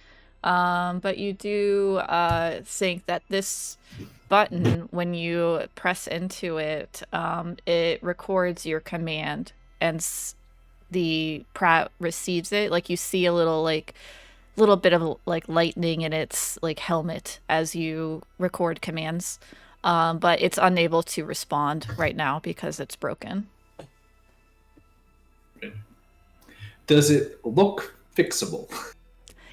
But you do think that this button, when you press into it, it records your command, and the P.R.A.T receives it. Like, you see a little bit of like lightning in its like helmet as you record commands, but it's unable to respond right now because it's broken. Does it look fixable?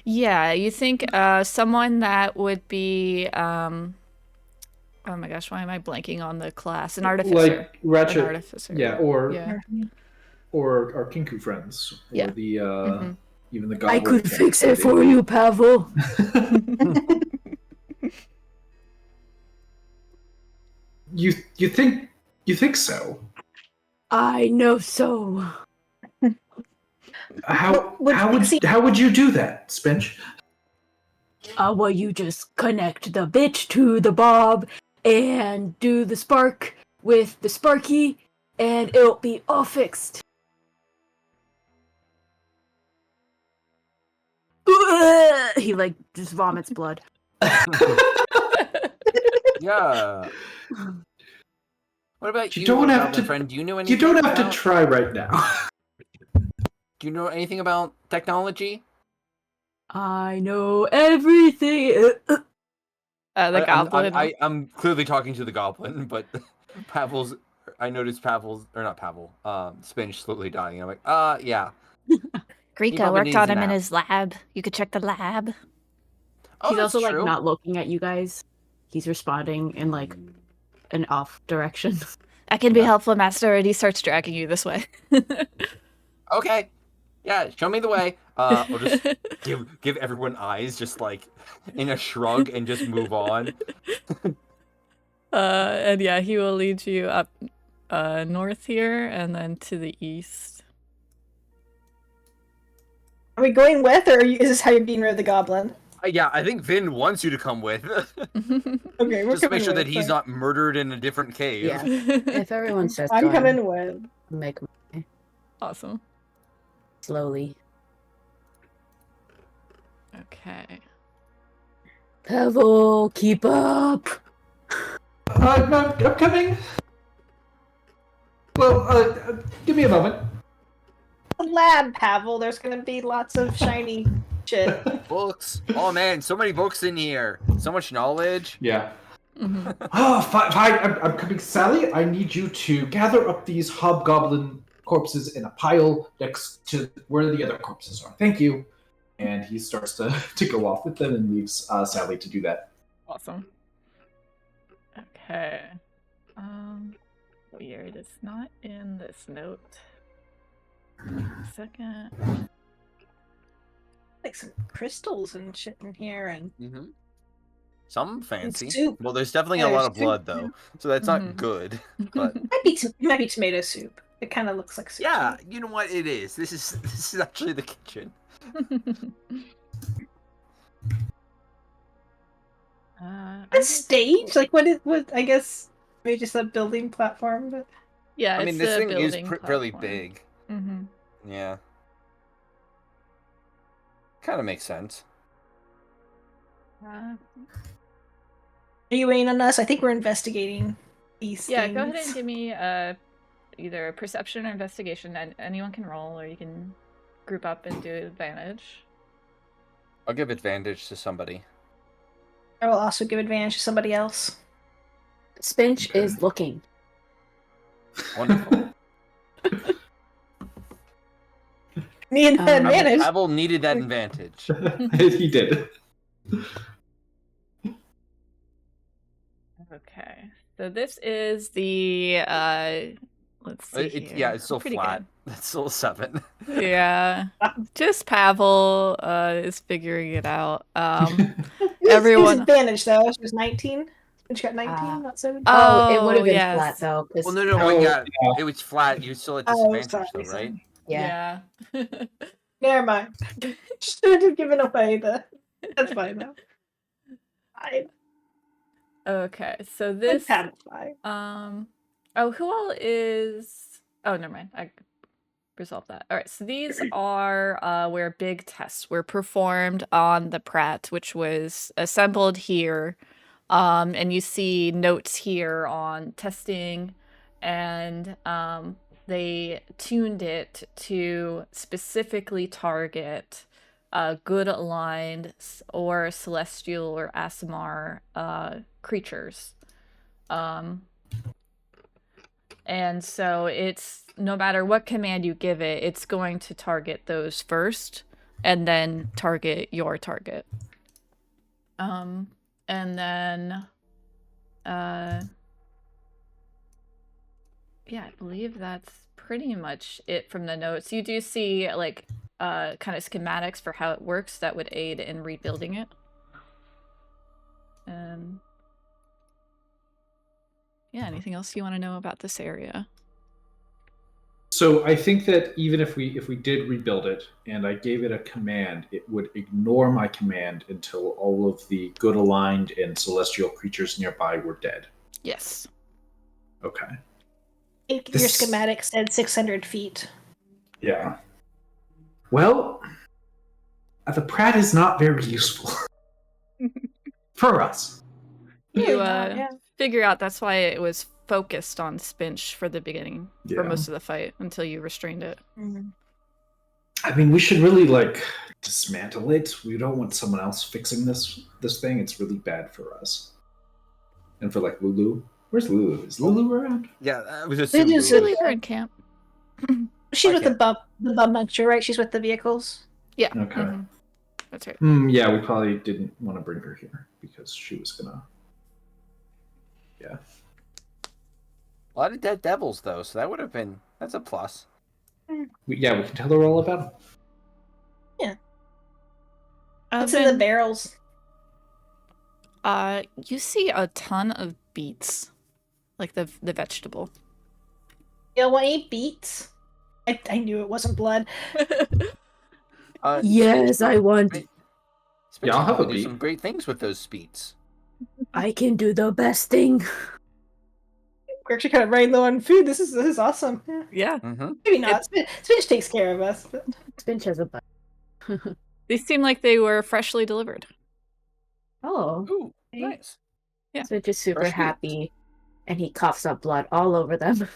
Yeah, you think someone that would be oh my gosh, why am I blanking on the class? An artificer. Like Ratchet, An artificer. yeah, or our Kinku friends, or Yeah. the even the I goblin. could fix it for you, Pavel. You think so? I know so. How would you do that, Spinch? Well, you just connect the bitch to the bob and do the spark with the sparky, and it'll be all fixed. He like just vomits blood. Yeah. What about you, don't have goblin to, friend? Do you know anything? You don't have about... to try right now. Do you know anything about technology? I know everything. The goblin. I'm clearly talking to the goblin, but Pavel's. I noticed Pavel's, or not Pavel. Spinch slowly dying. I'm like, yeah. Grika worked on him in his lab. You could check the lab. Oh, He's also true. like not looking at you guys. He's responding in like an off direction. I can be helpful, master, and he starts dragging you this way. Okay. Yeah, show me the way. We'll just give everyone eyes, just like in a shrug, and just move on. And yeah, he will lead you up north here, and then to the east. Are we going with, or is this how you're getting rid of the goblin? Yeah, I think Vin wants you to come with. Okay, we're just to make coming sure with, that he's not murdered in a different cave. Yeah. If everyone says I'm go, coming with. make my Awesome. slowly. Okay. Pavel, keep up. No, I'm coming. Well, give me a moment. Lab, Pavel. There's gonna be lots of shiny shit. Books. Oh man, so many books in here. So much knowledge. Yeah. Mm-hmm. Oh, fine. I'm coming. Sally, I need you to gather up these hobgoblin corpses in a pile next to where the other corpses are. Thank you. And he starts to go off with them and leaves Sally to do that. Awesome. Okay. Weird. It's not in this note. Second. Like some crystals and shit in here, and Some fancy. soup. Well, there's definitely a lot of blood though, so that's not good. But it might be tomato soup. It kind of looks like soup. yeah, you know what? It is. This is actually the kitchen. A stage? Like what? I guess maybe just a building platform. But Yeah, I mean, it's this a thing is building fairly platform. big. Mm-hmm. Yeah. Kind of makes sense. are you waiting on us? I think we're investigating these. Yeah, things. go ahead and give me either a perception or investigation, and anyone can roll, or you can group up and do advantage. I'll give advantage to somebody. I will also give advantage to somebody else. Spinch is looking. Wonderful. Need the advantage. Pavel needed that advantage. He did. Okay. So this is the let's see here. Yeah, it's still Pretty flat. It's still a 7. good. Yeah. Just Pavel is figuring it out. Everyone- advantage though. She was 19. She got 19, not 7. Oh, it would have been yes. flat though. 'Cause Well, no, Oh, yeah, yeah. it was flat. You still at Oh, disadvantage, sorry, though, right? Yeah. Yeah. Never mind. Should have given away the. That's fine though. Fine. Okay. So this Fine. oh, who all is oh, never mind. I resolved that. All right. So these are where big tests were performed on the P.R.A.T, which was assembled here. And you see notes here on testing, and they tuned it to specifically target good aligned or celestial or Asimar creatures. And so it's no matter what command you give it, it's going to target those first and then target your target. And then, yeah, I believe that's pretty much it from the notes. You do see, like, kind of schematics for how it works that would aid in rebuilding it. Yeah, anything else you want to know about this area? So I think that even if we did rebuild it and I gave it a command, it would ignore my command until all of the good aligned and celestial creatures nearby were dead. Yes. Okay. Your schematic said 600 feet. Yeah. Well, the P.R.A.T is not very useful for us. You Yeah. figure out that's why it was focused on Spinch for the beginning, for Yeah. most of the fight, until you restrained it. Mm-hmm. I mean, we should really dismantle it. We don't want someone else fixing this thing. It's really bad for us. And for Lulu. Where's Lulu? Is Lulu around? Yeah, I was assuming. Lulu's Lulu. really We're in camp. She's with Okay. the bum muncher, right? She's with the vehicles. Yeah. Okay. Mhm. That's right. Yeah, we probably didn't want to bring her here because she was gonna. Yeah. A lot of dead devils, though, so that would have been... That's a plus. We can tell her all about them. What's in the barrels? You see a ton of beets, like the vegetable. You want any beets? I knew it wasn't blood. Yes, I want. Spinch I'll have a do beet. some great things with those speeds. I can do the best thing. We're actually kind of running low on food. This is awesome. Yeah. Yeah. Mm-hmm. Maybe not. Spinach takes care of us. But... Spinch has a butt. These seem like they were freshly delivered. Oh. Ooh, nice. Yeah. Spinch is super Fresh happy, and he coughs up blood all over them.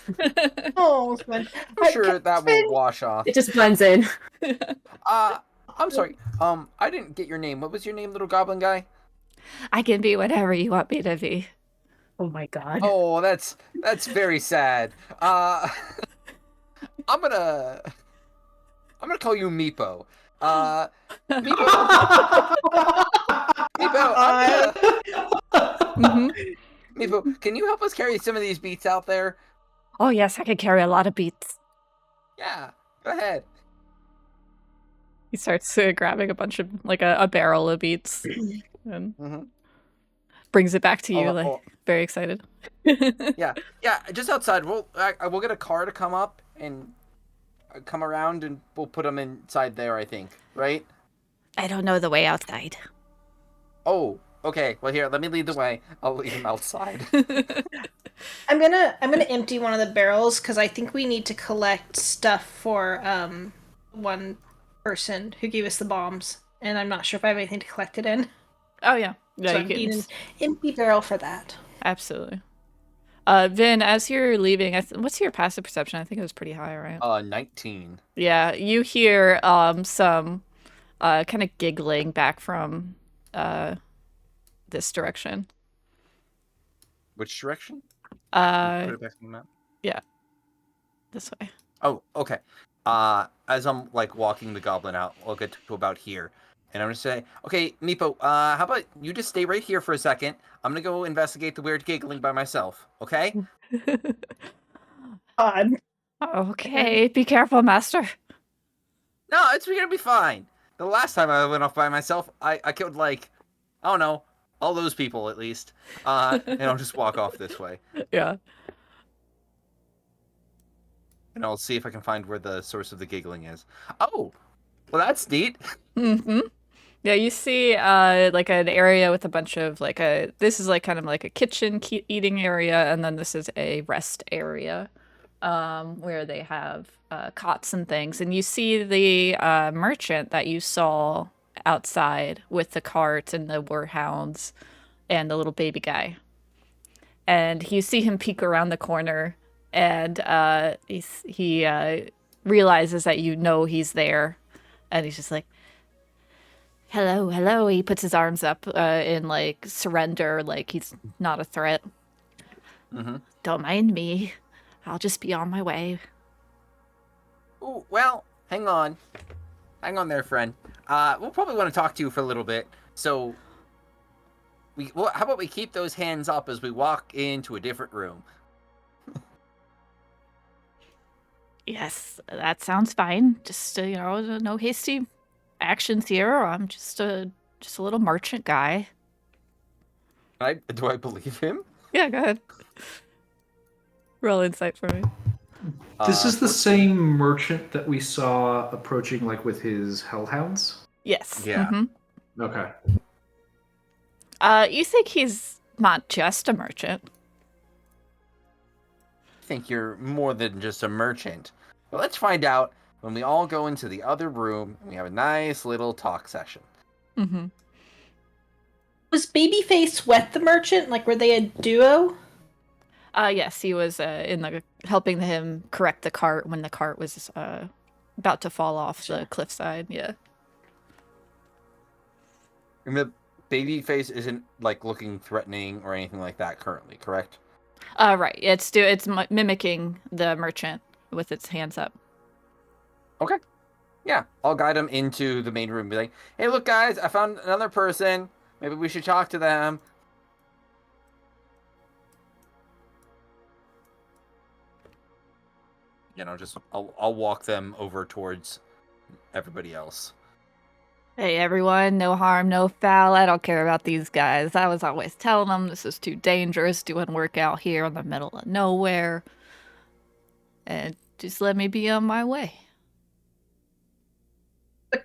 Oh, fun. I'm sure that will wash off. It just blends in. I'm sorry. I didn't get your name. What was your name, little goblin guy? I can be whatever you want me to be. Oh my god. Oh, that's very sad. I'm gonna call you Meepo. Meepo. Meepo, can you help us carry some of these beets out there? Oh yes, I can carry a lot of beets. Yeah, go ahead. He starts grabbing a bunch of, like a barrel of beets, and brings it back to you, very excited. Yeah, just outside. We'll get a car to come up and come around, and we'll put them inside there, I think, right? I don't know the way outside. Oh, okay. Well, here, let me lead the way. I'll leave them outside. I'm gonna empty one of the barrels because I think we need to collect stuff for one person who gave us the bombs, and I'm not sure if I have anything to collect it in. Oh yeah, So I need an empty barrel for that. Absolutely. Vin, as you're leaving, what's your passive perception? I think it was pretty high, right? 19. Yeah, you hear some kind of giggling back from this direction. Which direction? Uh, Put it back on the map. yeah. this way. Oh, okay. As I'm like walking the goblin out, I'll get to about here, and I'm gonna say, okay, Meepo, how about you just stay right here for a second? I'm gonna go investigate the weird giggling by myself. Okay? Odd. Okay, be careful, master. No, it's gonna be fine. The last time I went off by myself, I killed like, I don't know, all those people at least. And I'll just walk off this way, Yeah. and I'll see if I can find where the source of the giggling is. Oh, well, that's neat. Mm-hmm. Yeah, you see like an area with a bunch of like this is like kind of like a kitchen eating area, and then this is a rest area where they have cots and things. And you see the merchant that you saw outside with the cart and the warhounds and the little baby guy. And you see him peek around the corner, and he realizes that you know he's there, and he's just like, hello, hello. He puts his arms up in like surrender, like he's not a threat. Mm-hmm. Don't mind me. I'll just be on my way. Ooh, well, hang on there, friend. We'll probably want to talk to you for a little bit. So, how about we keep those hands up as we walk into a different room? Yes, that sounds fine. Just no hasty actions here. I'm just a little merchant guy. Do I believe him? Yeah, go ahead. Roll insight for me. This is the same merchant that we saw approaching, like with his hellhounds. Yes. Yeah. Mm-hmm. Okay. You think he's not just a merchant? I think you're more than just a merchant. But let's find out when we all go into the other room and we have a nice little talk session. Mm-hmm. Was Babyface Wet the merchant? Like, were they a duo? Yes, he was helping him correct the cart when the cart was about to fall off the cliffside. Yeah. And the baby face isn't like looking threatening or anything like that currently, correct? Right. It's mimicking the merchant with its hands up. Okay. Yeah, I'll guide him into the main room and be like, hey, look, guys, I found another person. Maybe we should talk to them. I'll walk them over towards everybody else. Hey, everyone, no harm, no foul. I don't care about these guys. I was always telling them this is too dangerous doing work out here in the middle of nowhere. And just let me be on my way.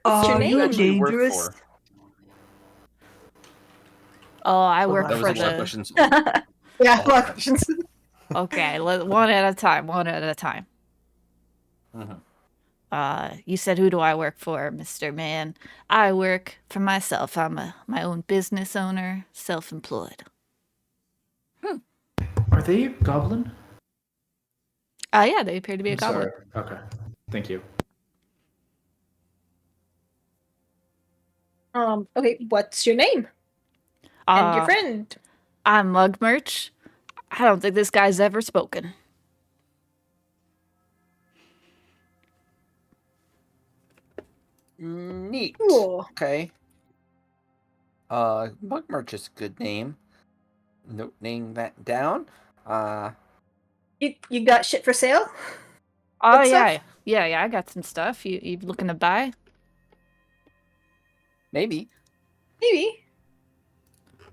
What's your Who you name? actually work dangerous? for? Oh, I work That for was a lot of the... questions. Yeah, a lot of questions. Okay, one at a time, one at a time. Mm-hmm. You said, who do I work for, Mr. Man? I work for myself. I'm my own business owner, self-employed. Are they a goblin? Yeah, they appear to be a I'm goblin. sorry. Okay. Thank you. Okay, what's your name? And your friend? I'm Mug Merch. I don't think this guy's ever spoken. Neat. Cool. Okay. Mug Merch is a good name. Noting that down. You got shit for sale? Oh, Good yeah. stuff? Yeah, I got some stuff. You looking to buy? Maybe. Maybe.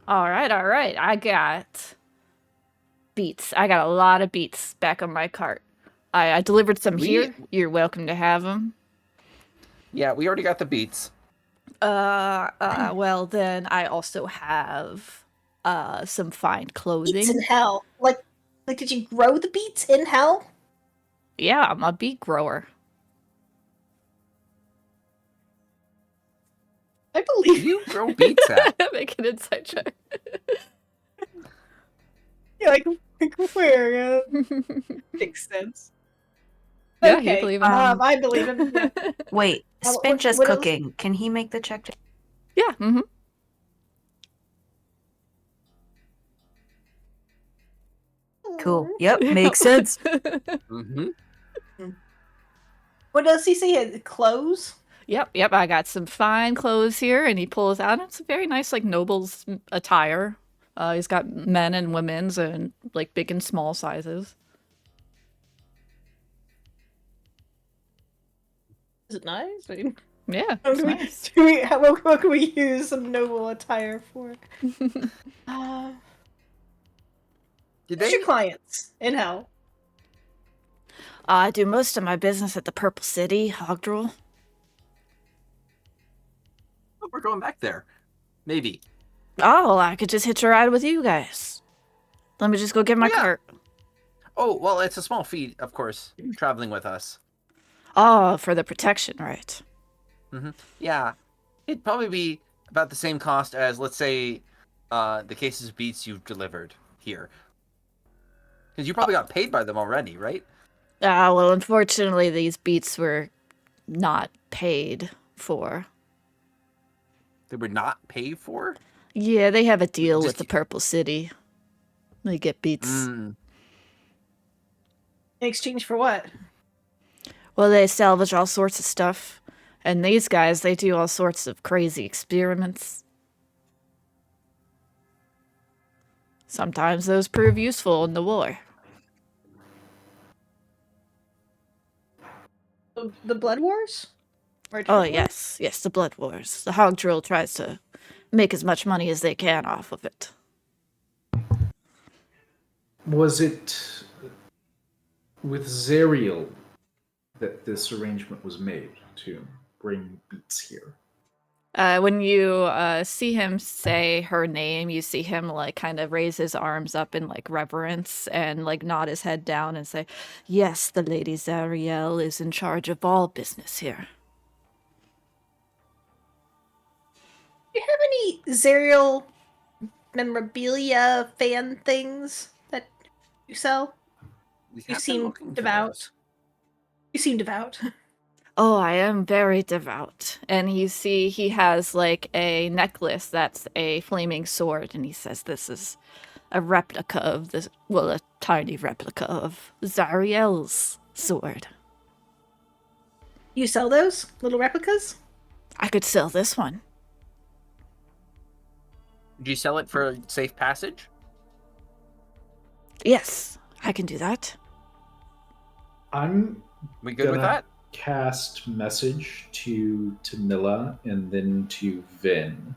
All right. I got beets. I got a lot of beets back on my cart. I delivered some here. You're welcome to have them. Yeah, we already got the beats. Well, then I also have some fine clothing. Beets in hell. Like, did you grow the beets in hell? Yeah, I'm a beet grower. I believe You grow beets at. Make an insight check. Yeah, like where? Makes sense. Yeah, Okay, you believe him. I believe him. Yeah. Wait, Spinch is what else? cooking. Can he make the check? Yeah. Mm-hmm. Cool. Yep, makes sense. Mm-hmm. What does he say? Clothes? Yep, I got some fine clothes here, and he pulls out. It's a very nice, like, noble's attire. He's got men and women's and, like, big and small sizes. Is it nice? I mean, Yeah, what it's can nice. what can we use some noble attire for? Did Who's they? your clients in hell? I do most of my business at the Purple City, Hogdrel. Oh, we're going back there. Maybe. Oh, I could just hitch a ride with you guys. Let me just go get my Yeah. cart. Oh, well, it's a small fee, of course, traveling with us. Oh, for the protection, right? Yeah. It'd probably be about the same cost as, let's say, the cases of beats you've delivered here. Because you probably got paid by them already, right? Well, unfortunately, these beats were not paid for. They were not paid for? Yeah, they have a deal Just with the Purple City. They get beats. In exchange for what? Well, they salvage all sorts of stuff. And these guys, they do all sorts of crazy experiments. Sometimes those prove useful in the war. The Blood Wars? Or Oh, different wars? yes, the Blood Wars. The Hog Drill tries to make as much money as they can off of it. Was it with Zariel that this arrangement was made to bring beats here? When you see him say her name, you see him like kind of raise his arms up in like reverence and like nod his head down and say, "Yes, the Lady Zariel is in charge of all business here." Do you have any Zariel memorabilia fan things that you sell? You seem devout. You seem devout. Oh, I am very devout. And you see he has like a necklace that's a flaming sword, and he says this is a replica of this, well, a tiny replica of Zariel's sword. You sell those little replicas? I could sell this one. Do you sell it for safe passage? Yes, I can do that. I'm We good with gonna that? cast message to Mila and then to Vin.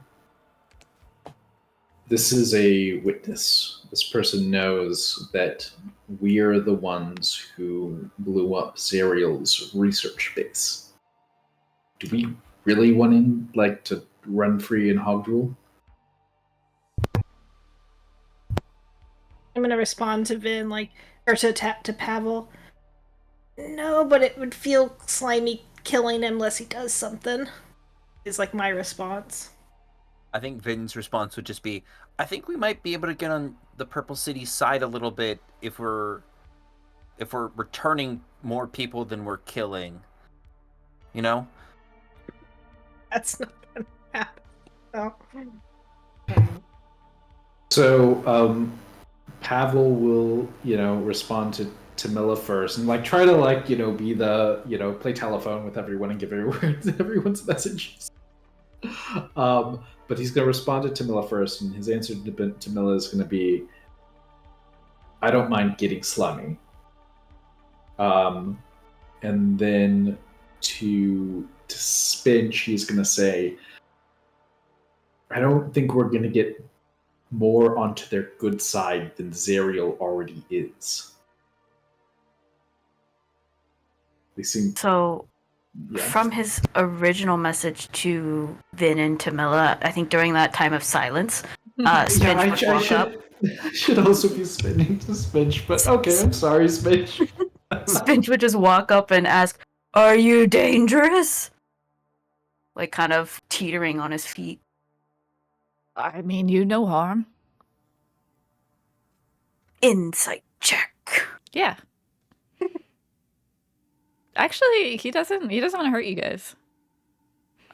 This is a witness. This person knows that we're the ones who blew up Zariel's research base. Do we really want him to run free in Hogdrel? I'm gonna respond to Vin or to Pavel. No, but it would feel slimy killing him unless he does something. Is like my response. I think Vin's response would just be, I think we might be able to get on the Purple City side a little bit if we're returning more people than we're killing. You know? That's not gonna happen. No. So Pavel will, respond to Mila first and try to be the play telephone with everyone and give everyone's messages. But he's gonna respond to Mila first, and his answer to Mila is gonna be, "I don't mind getting slummy." And then to Spin, she's gonna say, "I don't think we're gonna get more onto their good side than Zariel already is." They seem So, yeah. from his original message to Vin and Tamila, I think during that time of silence, Spinch would walk up. I should also be spinning to Spinch, but okay, I'm sorry, Spinch. Spinch would just walk up and ask, "Are you dangerous?" Like kind of teetering on his feet. I mean, you no harm. Insight check. Yeah. Actually, he doesn't want to hurt you guys.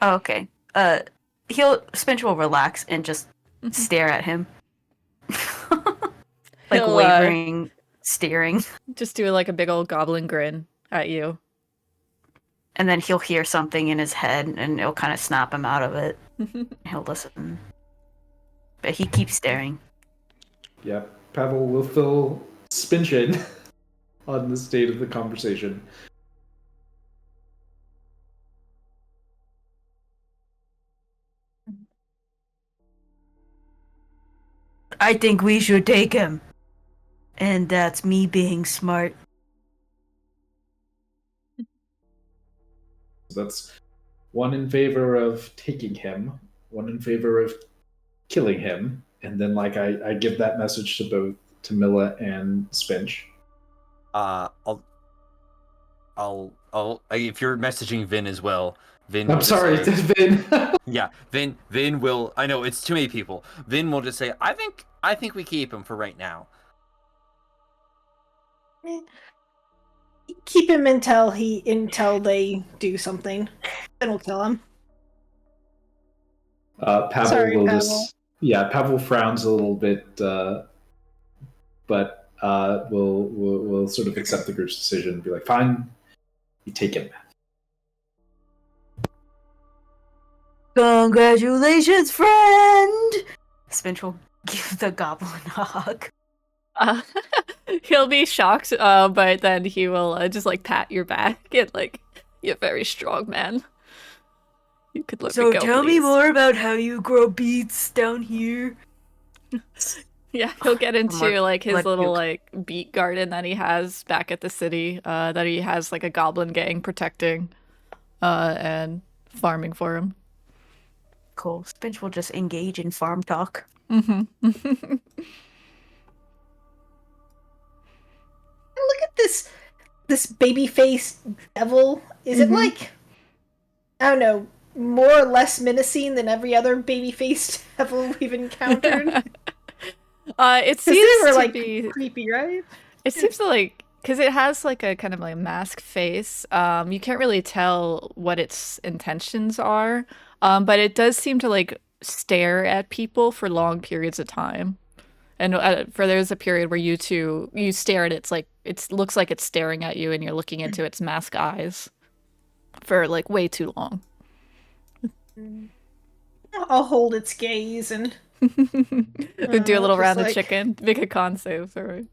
Oh, okay. Spinch will relax and just stare at him. He'll, wavering, staring. Just do like a big old goblin grin at you. And then he'll hear something in his head, and it'll kind of snap him out of it. He'll listen. But he keeps staring. Yep. Pavel will fill Spinch in on the state of the conversation. I think we should take him. And that's me being smart. That's one in favor of taking him, one in favor of killing him, and then I give that message to both Tamila and Spinch. I'll if you're messaging Vin as well, Vin. I'm will just sorry, say- Vin. Yeah, Vin will. I know it's too many people. Vin will just say, I think we keep him for right now. Keep him until they do something. Then we'll kill him. Pavel Sorry, will Pavel. just Pavel frowns a little bit, but will sort of accept the group's decision and be like, fine, you take him. Congratulations, friend! Spinch will give the goblin a hug. He'll be shocked, but then he will just like pat your back and like, you're a very strong man. You could let So me go, tell me please." more about how you grow beets down here. Yeah, he'll get into like his blood little puke. like beet garden that he has back at the city. That he has like a goblin gang protecting, and farming for him. Cool. Spinch will just engage in farm talk. Mm-hmm. Look at this baby-faced devil. Is it like, I don't know, more or less menacing than every other baby-faced devil we've encountered? It Because seems they were to like be. creepy, right? It seems to like because it has like a kind of like mask face. You can't really tell what its intentions are. But it does seem to like stare at people for long periods of time. And for there's a period where you stare at it, it's like it looks like it's staring at you, and you're looking into its mask eyes for like way too long. I'll hold its gaze and We do a little just round of like- chicken, make a con save. Sorry.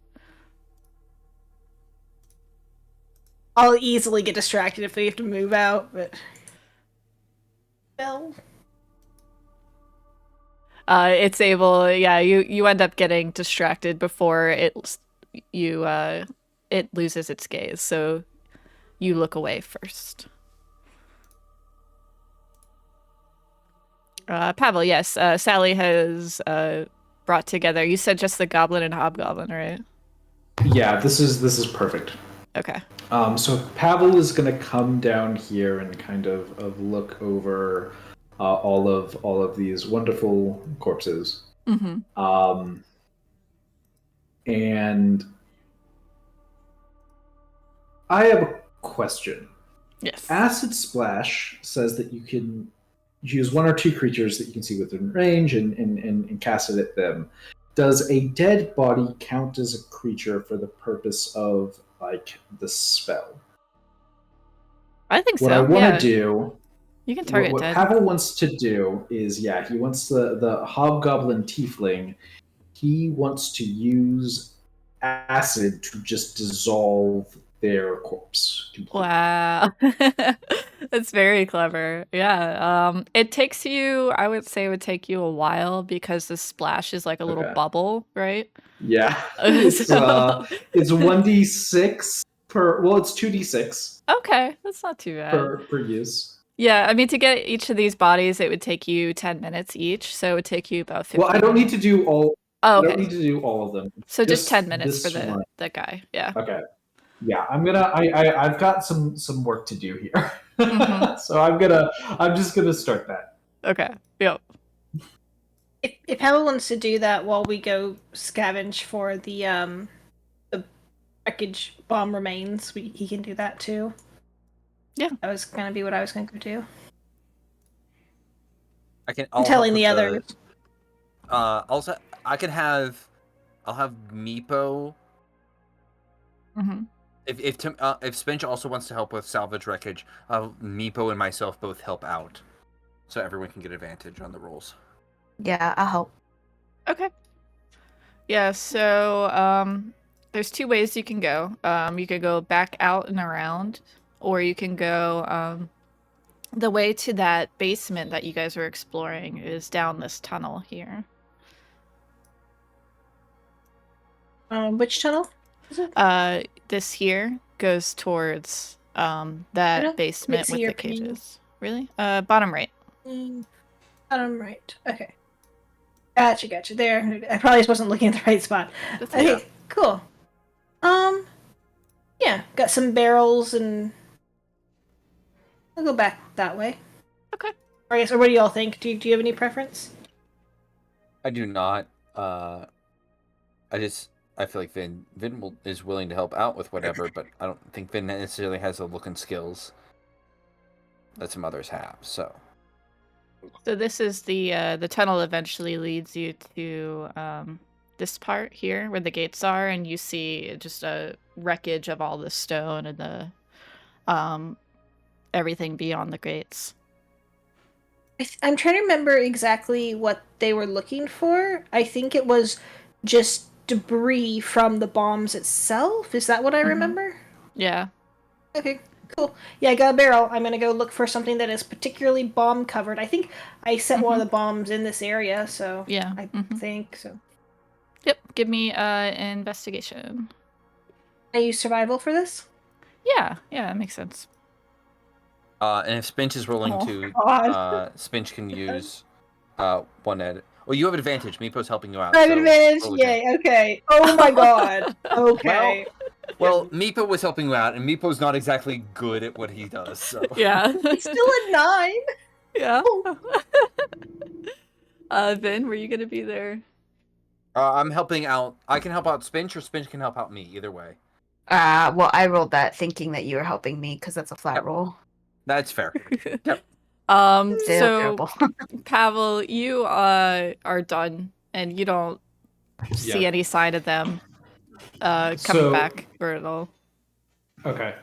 I'll easily get distracted if we have to move out, but well, It's able, yeah. You end up getting distracted before it loses its gaze, so you look away first. Pavel, yes. Sally has brought together. You said just the goblin and hobgoblin, right? Yeah, this is perfect. Okay. So Pavel is going to come down here and kind of look over all of these wonderful corpses. Mm-hmm. And I have a question. Yes. Acid Splash says that you can choose one or two creatures that you can see within range and cast it at them. Does a dead body count as a creature for the purpose of like the spell? I think so. What I want yeah. to do, You can target what dead. Pavel wants to do is, he wants the hobgoblin tiefling. He wants to use acid to just dissolve their corpse completely. Wow. That's very clever. Yeah. It takes you, I would say it would take you a while because the splash is like a little Okay. bubble, right? Yeah, it's 1d6 per. Well, it's 2d6 Okay, that's not too bad. per use. Yeah, I mean, to get each of these bodies, it would take you 10 minutes each, so it would take you about 15 Well, I don't need to do all. Oh, I don't okay. need to do all of them. So just 10 minutes this for one. the guy. Yeah. Okay. Yeah, I'm gonna. I've got some work to do here, Mhm. so I'm just gonna start that. Okay. Yep. if Pavel wants to do that while we go scavenge for the wreckage bomb remains, he can do that too. Yeah. That was gonna be what I was gonna go do. I'll telling help the with others. Also, I'll have Meepo Mm-hmm. If Spinch also wants to help with salvage wreckage, Meepo and myself both help out, so everyone can get advantage on the rolls. Yeah, I'll help. Okay. Yeah, so there's two ways you can go. You could go back out and around, or you can go the way to that basement that you guys were exploring is down this tunnel here. Which tunnel is it? This here goes towards that basement see with your the ping. cages. Really? Bottom right. Bottom right. Okay. Gotcha. There. I probably just wasn't looking at the right spot. That's Okay, Yeah. cool. Yeah, got some barrels and I'll go back that way. Okay. Or I guess, or what do y'all think? Do you have any preference? I do not. I feel like Vin is willing to help out with whatever, but I don't think Vin necessarily has the look and skills that some others have. So So this is the tunnel eventually leads you to this part here where the gates are, and you see just a wreckage of all the stone and the everything beyond the gates. I'm trying to remember exactly what they were looking for. I think it was just debris from the bombs itself. Is that what I remember? Yeah. Okay, cool. Yeah, I got a barrel. I'm gonna go look for something that is particularly bomb covered. I think I set one of the bombs in this area, so Yeah. I think so. Yep. Give me investigation. I use survival for this. Yeah, that makes sense. and if Spinch is rolling to, God. Spinch can use one ed. Well, you have advantage. Meepo's helping you out. I have so advantage. roll again. Yay. Okay. Oh my god. Okay. Well, Meepo was helping you out, and Meepo's not exactly good at what he does. So Yeah. It's still a 9. Yeah. Vin, were you gonna be there? I'm helping out. I can help out Spinch, or Spinch can help out me. Either way. Well, I rolled that thinking that you were helping me because that's a flat roll. That's fair. Yep. Still So terrible. Pavel, you are done, and you don't see any sign of them coming back or at all. Okay.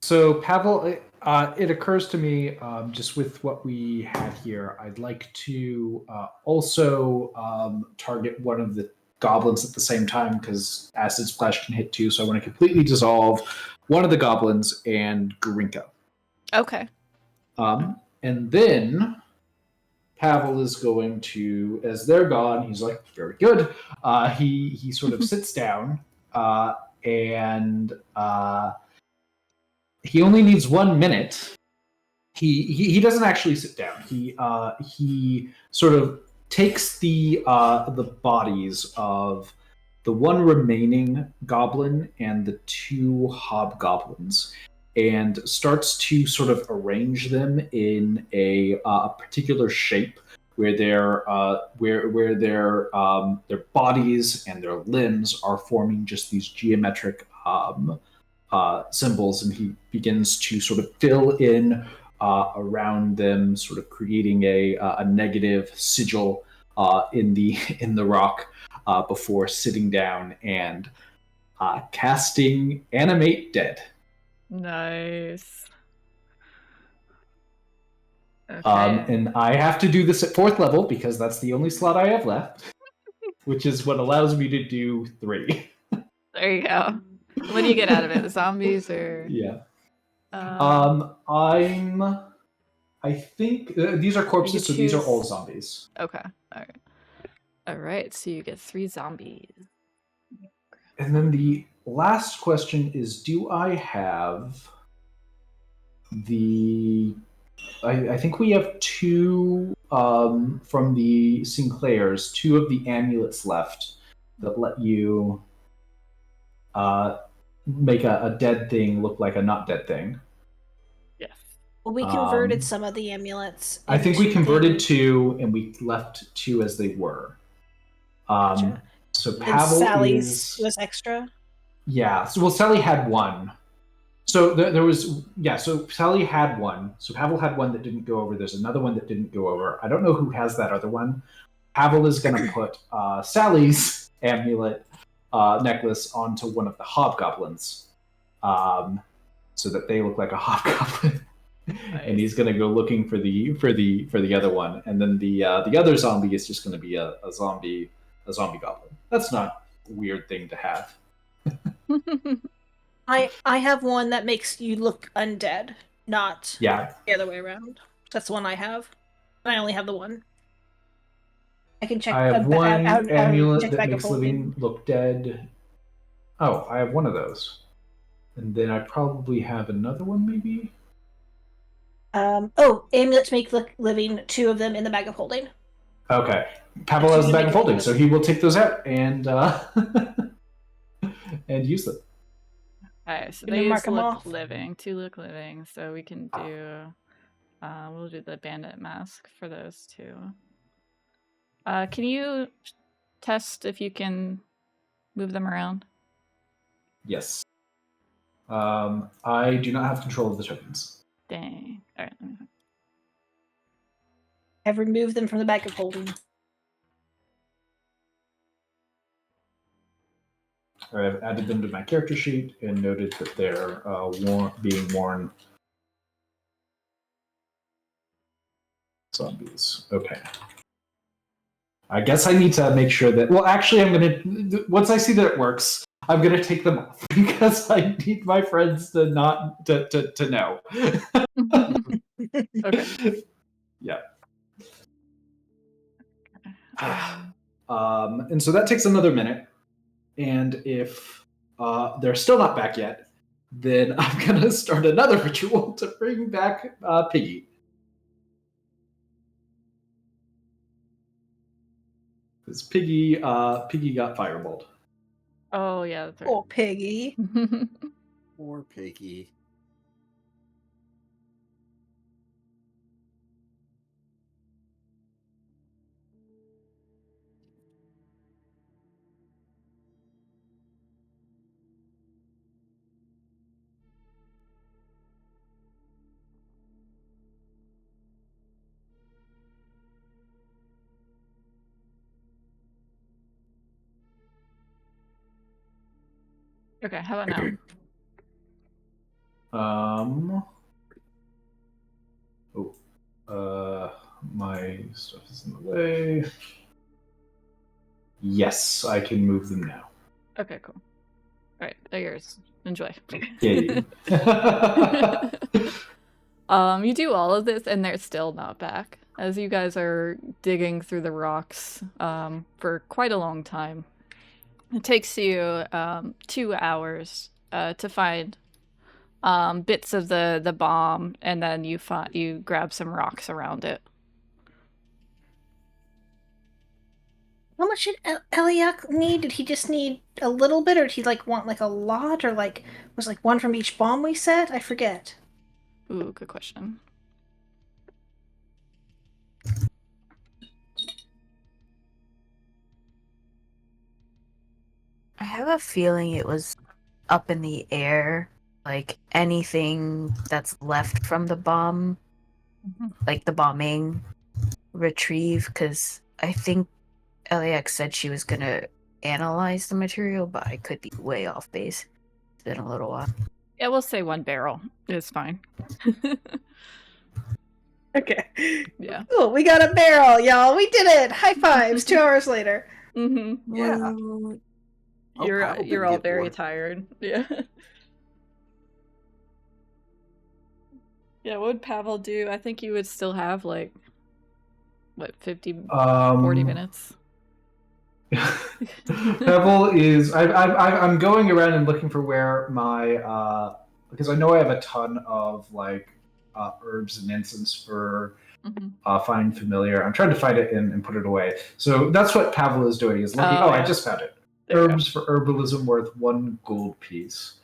So, Pavel, it occurs to me, just with what we had here, I'd like to also target one of the goblins at the same time, because Acid Splash can hit too, so I want to completely dissolve one of the goblins and Grinko. Okay. And then Pavel is going to, as they're gone, he's like, very good. He sort of sits down and he only needs 1 minute. He doesn't actually sit down. He sort of takes the bodies of the one remaining goblin and the 2 hobgoblins and starts to sort of arrange them in a particular shape where their bodies and their limbs are forming just these geometric symbols, and he begins to sort of fill in around them, sort of creating a negative sigil in the rock before sitting down and casting Animate Dead. Nice. Okay. And I have to do this at 4th level because that's the only slot I have left, which is what allows me to do 3. There you go. What do you get out of it? Zombies or? Yeah. I think these are corpses, so these are all zombies. Okay. All right. So you get 3 zombies. And then the last question is, do I have the... I think we have 2 from the Sinclairs, 2 of the amulets left that let you make a dead thing look like a not dead thing. Yes. Well, we converted some of the amulets. I think we converted things. 2, and we left 2 as they were. Gotcha. So And Pavel Sally's was extra. Yeah. So, well, Sally had 1. So there was... Yeah, so Sally had 1. So Pavel had 1 that didn't go over. There's another one that didn't go over. I don't know who has that other one. Pavel is going to put Sally's amulet necklace onto one of the hobgoblins. so that they look like a hobgoblin. And he's gonna go looking for the other one, and then the other zombie is just gonna be a zombie goblin. That's not a weird thing to have. I have one that makes you look undead, not Yeah, the other way around. That's the one I have. I only have the one. I can check I have one out amulet check that back makes of holding. living look dead. Oh, I have one of those, and then I probably have another one, maybe. Amulets make living, 2 of them in the bag of holding. Okay, Pavel has the bag of holding, so he will take those out and and use them. Alright, so Gonna mark these 'em look off. living. 2 look living, so we can do... we'll do the bandit mask for those 2. Can you test if you can move them around? Yes. I do not have control of the tokens. Dang. Alright. I've removed them from the bag of holding. I've added them to my character sheet and noted that they're being worn. Zombies. Okay. I guess I need to make sure that. Well, actually, I'm gonna. Once I see that it works, I'm gonna take them off because I need my friends to not to know. Okay. Yeah. And so that takes another minute. And if they're still not back yet, then I'm gonna start another ritual to bring back Piggy. Because Piggy got fireballed. Oh, yeah, that's right. Oh, Piggy. Poor Piggy. Okay, how about now? My stuff is in the way. Yes, I can move them now. Okay, cool. Alright, they're yours. Enjoy. Yay. You do all of this and they're still not back. As you guys are digging through the rocks for quite a long time. It takes you 2 hours to find bits of the bomb, and then you grab some rocks around it. How much did Eliak need? Did he just need a little bit, or did he want a lot, or was one from each bomb we set? I forget. Ooh, good question. I have a feeling it was up in the air. Like anything that's left from the bomb, like the bombing, retrieve, because I think LAX said she was gonna analyze the material, but I could be way off base. It's been a little while. Yeah, we'll say 1 barrel. It's fine. Okay. Yeah. Cool, we got a barrel, y'all. We did it! High fives! 2 hours later. Mm-hmm. Yeah. You're all very tired. Yeah. Yeah, what would Pavel do? I think you would still have 40 minutes. Pavel is. I'm going around and looking for where my because I know I have a ton of herbs and incense for find familiar. I'm trying to find it and put it away. So that's what Pavel is doing. Is looking. Oh, I yeah. just found it. There you Herbs for herbalism worth 1 gold piece.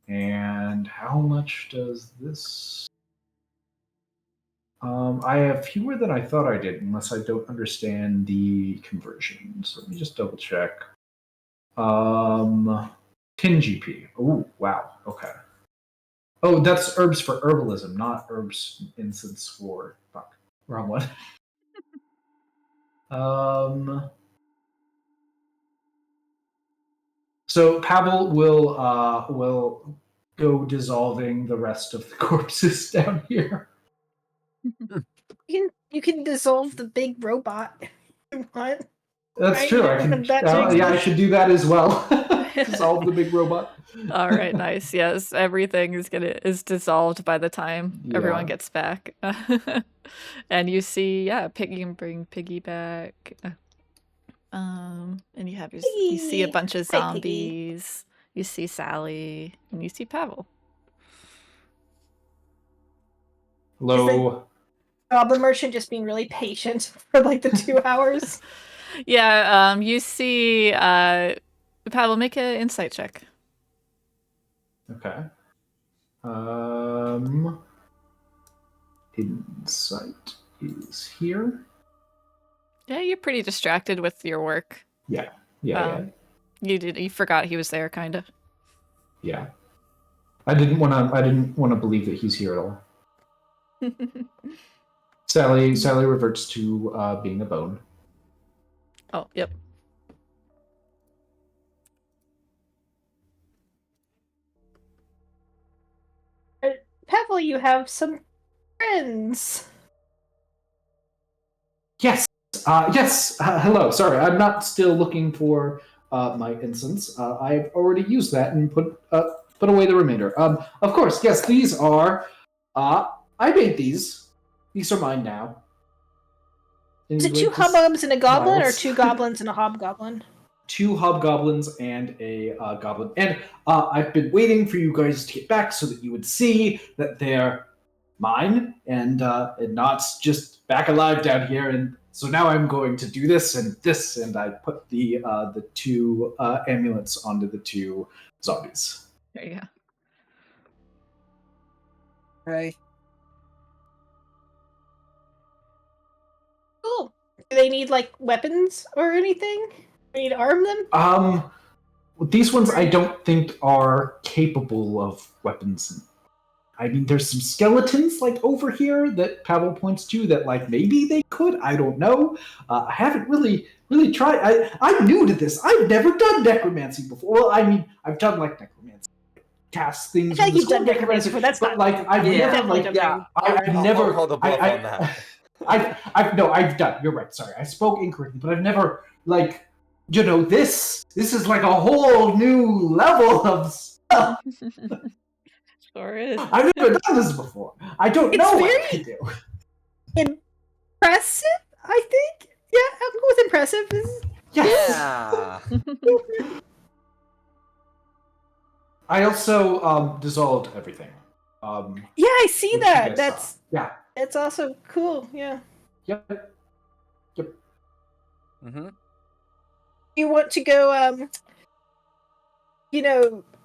And how much does this? I have fewer than I thought I did, unless I don't understand the conversions. Let me just double check. 10 GP. Oh, wow. Okay. Oh, that's herbs for herbalism, not herbs incense for. Fuck. Wrong one. So Pavel will go dissolving the rest of the corpses down here. You can dissolve the big robot if you want. That's Right, true. you I don't can. want that to Yeah, I exist. should do that as well. Dissolve the big robot. All right, nice. Yes, everything is dissolved by the time everyone Yeah. gets back. And you see, yeah, Piggy can bring Piggy back. And you see a Piggy! bunch of Hi, Piggy. zombies. You see Sally, and you see Pavel. Hello. Goblin merchant just being really patient for like the 2 hours. Yeah, you see Pavel, make an insight check. Okay. Insight is here. Yeah, you're pretty distracted with your work. Yeah. You forgot he was there, kind of. Yeah. I didn't want to believe that he's here at all. Sally reverts to being a bone. Oh, yep. Pavel, you have some friends. Yes. Yes. Hello. Sorry, I'm not still looking for my incense. I've already used that and put away the remainder. Of course. Yes. These are. I made these. These are mine now. Is it 2 hobgoblins and a goblin, or Miles. 2 goblins and a hobgoblin? 2 hobgoblins and a goblin. And I've been waiting for you guys to get back so that you would see that they're mine and not just back alive down here. And so now I'm going to do this, and I put the 2 amulets onto the 2 zombies. There you go. Right. Cool. Do they need like weapons or anything? Do we need to arm them? These ones I don't think are capable of weapons. I mean, there's some skeletons like over here that Pavel points to that like maybe they could. I don't know. I haven't really tried. I'm new to this. I've never done necromancy before. Well, I mean, I've done like necromancy, cast things. I feel like with you've done the necromancy before. That's but not. like I've Yeah. never like Yeah, I've I'll never call the bluff on that. I've done. You're right. Sorry, I spoke incorrectly, but I've never like this is like a whole new level of stuff. Sure is. I've never done this before. I don't It's know what very- I do. Impressive, I think. Yeah, I'll go with impressive. Yes. Yeah. I also dissolved everything. Yeah, I see which you that. guys saw. That's also cool. Yeah. Yep. Mm-hmm. You want to go?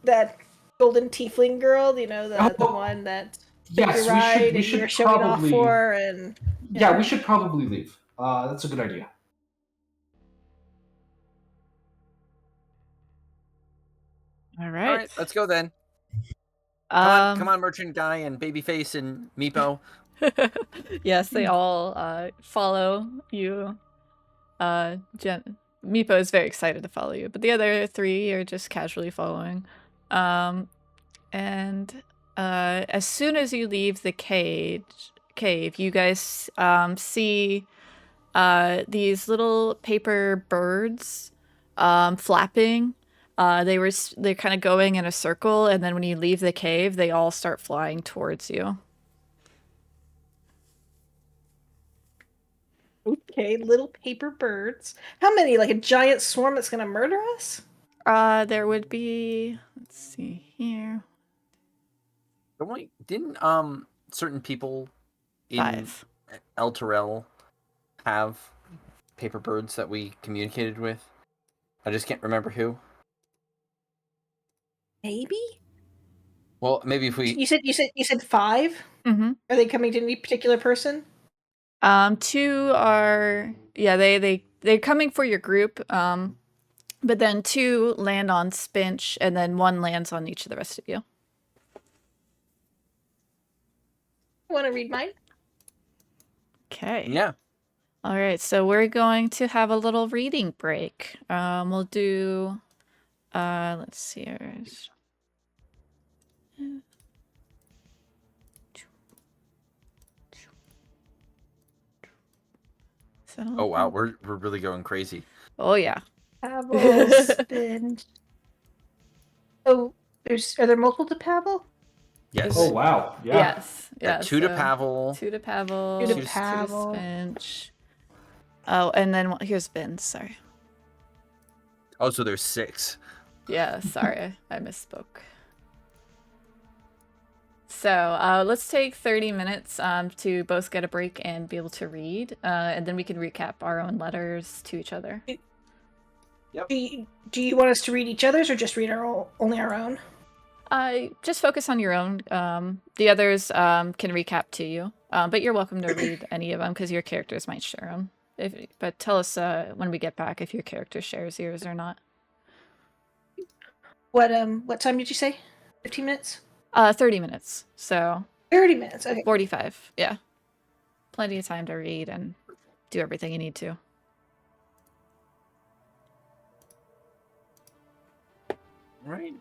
That golden tiefling girl. The one that Yes, you ride we and should you're showing probably. off for, and Yeah, we should probably leave. That's a good idea. All All right. right, let's go then. Come on, merchant guy and babyface and Meepo. Yes, they all follow you. Meepo is very excited to follow you, but the other 3 are just casually following. And as soon as you leave the cave, you guys see these little paper birds flapping. They're kind of going in a circle, and then when you leave the cave, they all start flying towards you. okay, little paper birds. How many? Like a giant swarm that's gonna murder us? There would be. Let's see here. Didn't certain people in 5. Elturel have paper birds that we communicated with? I just can't remember who. Maybe. Well, maybe if we. You said 5. Mm-hmm. Are they coming to any particular person? 2 are they're coming for your group. But then 2 land on Spinch, and then 1 lands on each of the rest of you. Want to read mine? Okay. Yeah. All right. So we're going to have a little reading break. We'll do. Let's see. Oh wow, we're really going crazy. Oh yeah. Pavel, spin. Oh, are there multiple to Pavel? Yes. Oh wow. Yeah. Yes. Yeah. Two to so Pavel. 2 to Pavel. 2 Two to to Pavel. Spinch. Oh, and then here's Vince. Sorry. Oh, so there's 6. Yeah, sorry, I misspoke. So let's take 30 minutes to both get a break and be able to read, and then we can recap our own letters to each other. Yep. Do you want us to read each other's or just read only our own? Just focus on your own. The others can recap to you, but you're welcome to read any of them because your characters might share them. But tell us when we get back if your character shares yours or not. What time did you say? 15 minutes? 30 minutes. So 30 minutes. Okay. 45. Yeah. Plenty of time to read and do everything you need to. Right.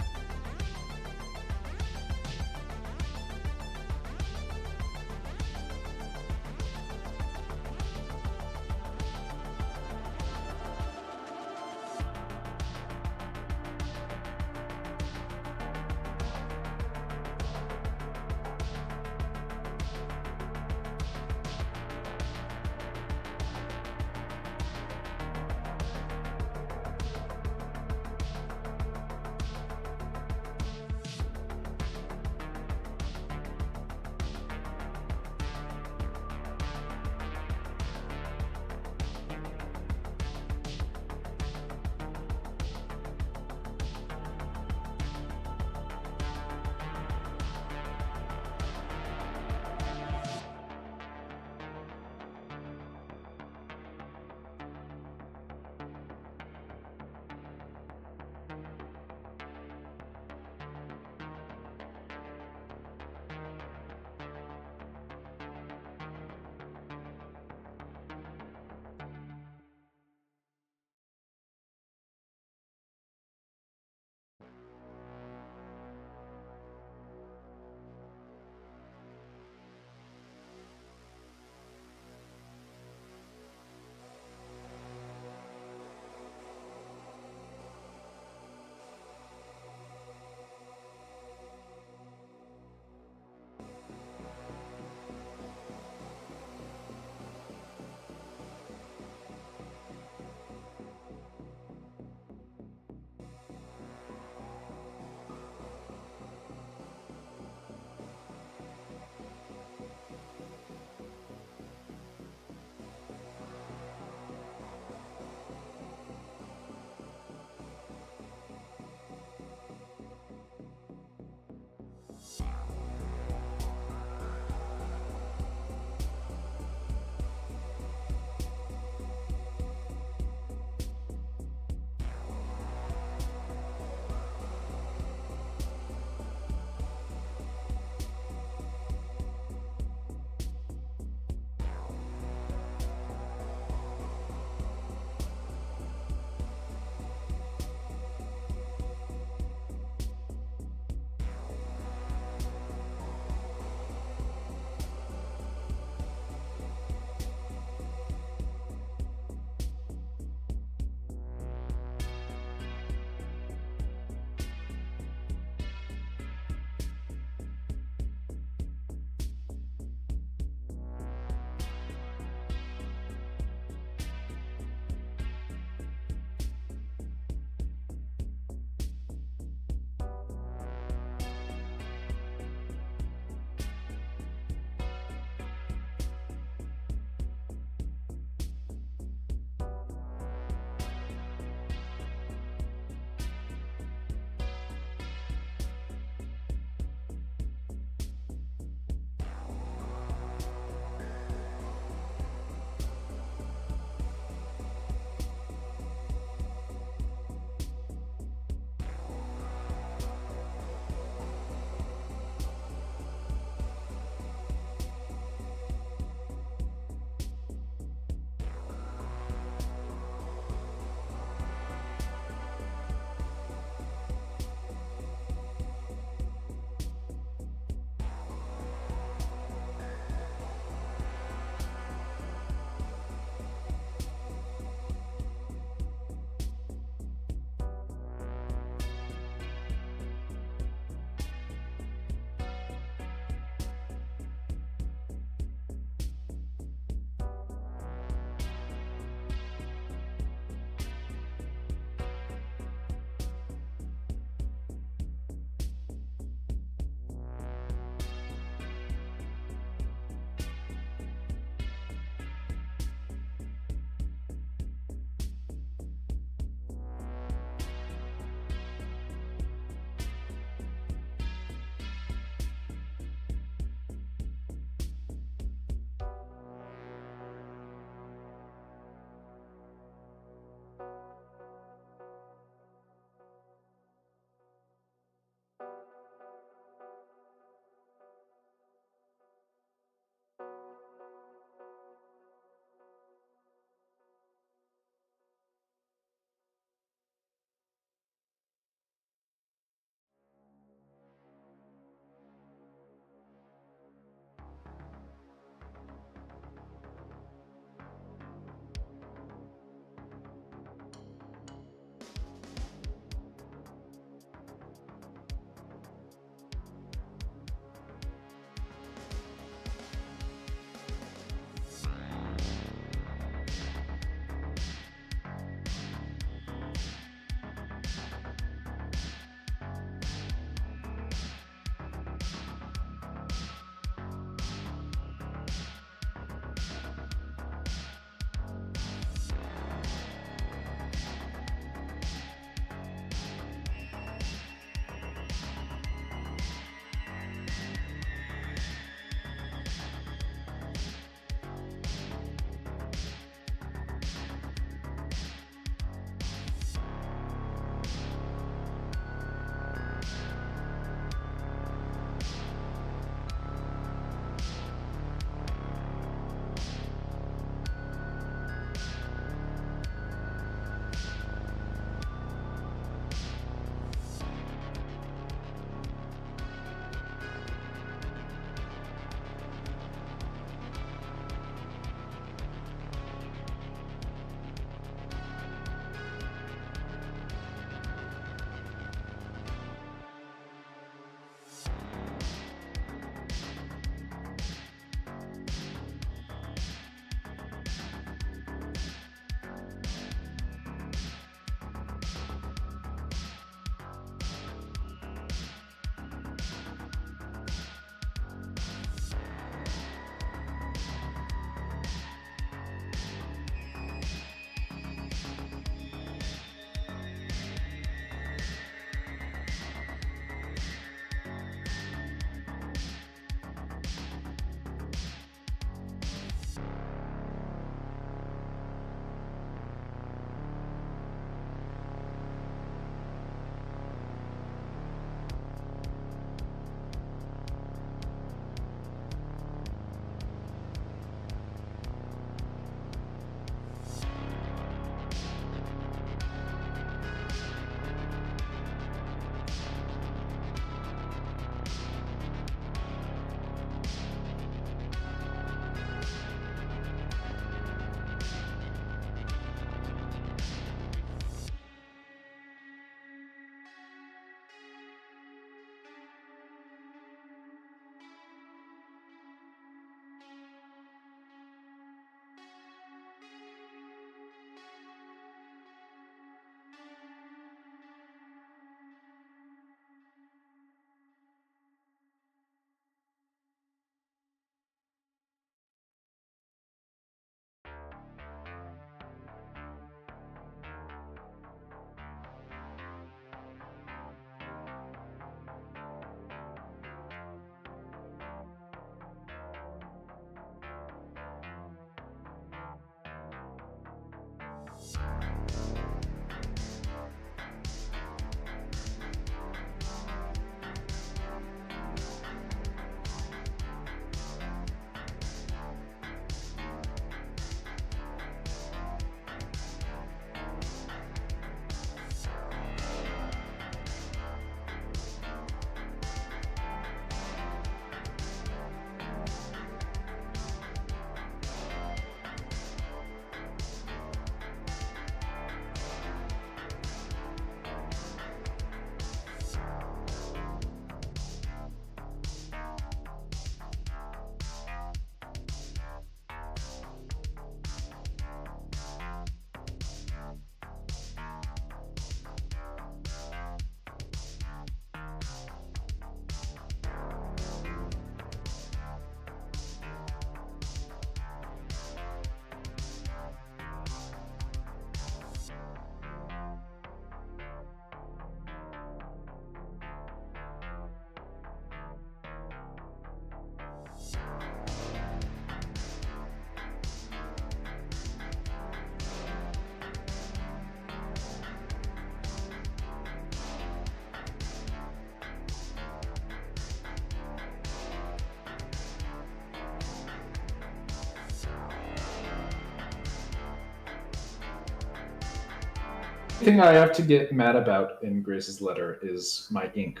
thing I have to get mad about in Grace's letter is my ink.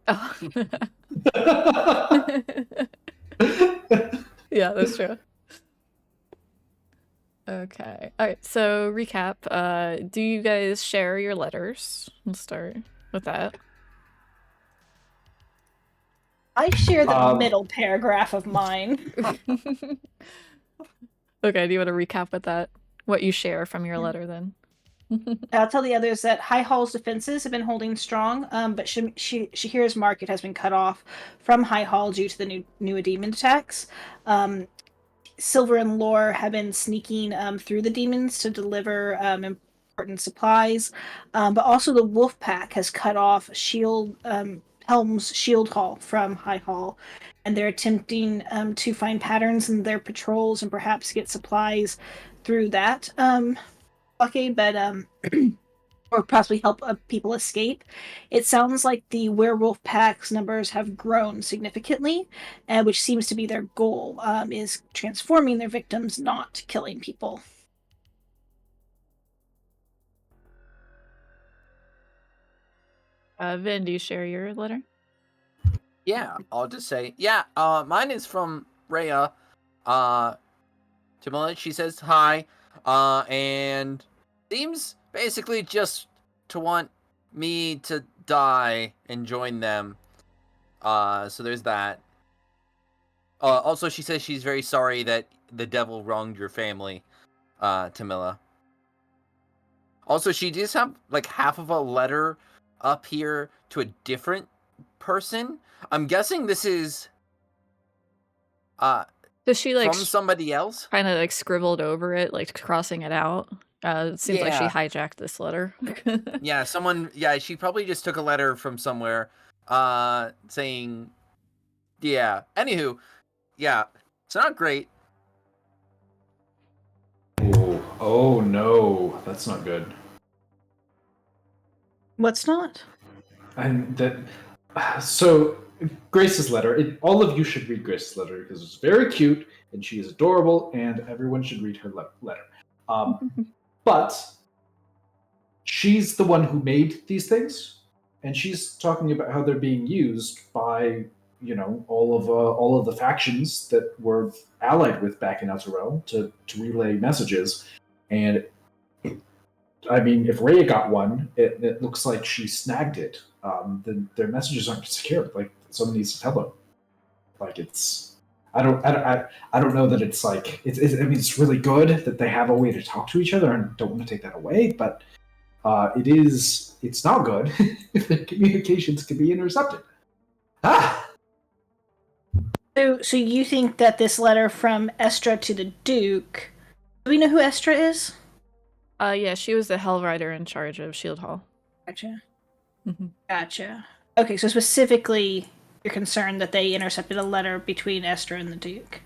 Oh. Yeah, that's true. Okay. All right. So recap. Do you guys share your letters? We'll start with that. I share the middle paragraph of mine. Okay. Do you want to recap with that? What you share from your letter, then? I'll tell the others that High Hall's defenses have been holding strong, but Shahir's market has been cut off from High Hall due to the new demon attacks. Silver and Lore have been sneaking through the demons to deliver important supplies, but also the Wolf Pack has cut off Helm's Shield Hall from High Hall, and they're attempting to find patterns in their patrols and perhaps get supplies through that blockade, but or possibly help people escape. It sounds like the werewolf pack's numbers have grown significantly, which seems to be their goal, is transforming their victims, not killing people. Vin, do you share your letter? Yeah, I'll just say, mine is from Rhea. Jamila, she says hi, and seems basically just to want me to die and join them. So there's that. Also, she says she's very sorry that the devil wronged your family, Tamila. Also, she does have like half of a letter up here to a different person. I'm guessing this is Does she like from somebody else? kind of like scribbled over it, like crossing it out? It seems like she hijacked this letter. Yeah, she probably just took a letter from somewhere saying, yeah. Anywho, yeah, it's not great. Oh no, that's not good. What's not? And that, so Grace's letter. All of you should read Grace's letter because it's very cute and she is adorable, and everyone should read her letter. But she's the one who made these things, and she's talking about how they're being used by all of the factions that were allied with back in Elturel to relay messages. And I mean, if Rhea got one, it looks like she snagged it. Then their messages aren't secure. Like, someone needs to tell them. Like, it's I don't know that it's like I mean, it's really good that they have a way to talk to each other, and don't want to take that away, but it's not good if the communications can be intercepted. So you think that this letter from Estra to the Duke? Do we know who Estra is? Yeah, she was the Hell Rider in charge of Shield Hall. Gotcha. Mm-hmm. Gotcha. Okay, so specifically, you're concerned that they intercepted a letter between Estra and the Duke.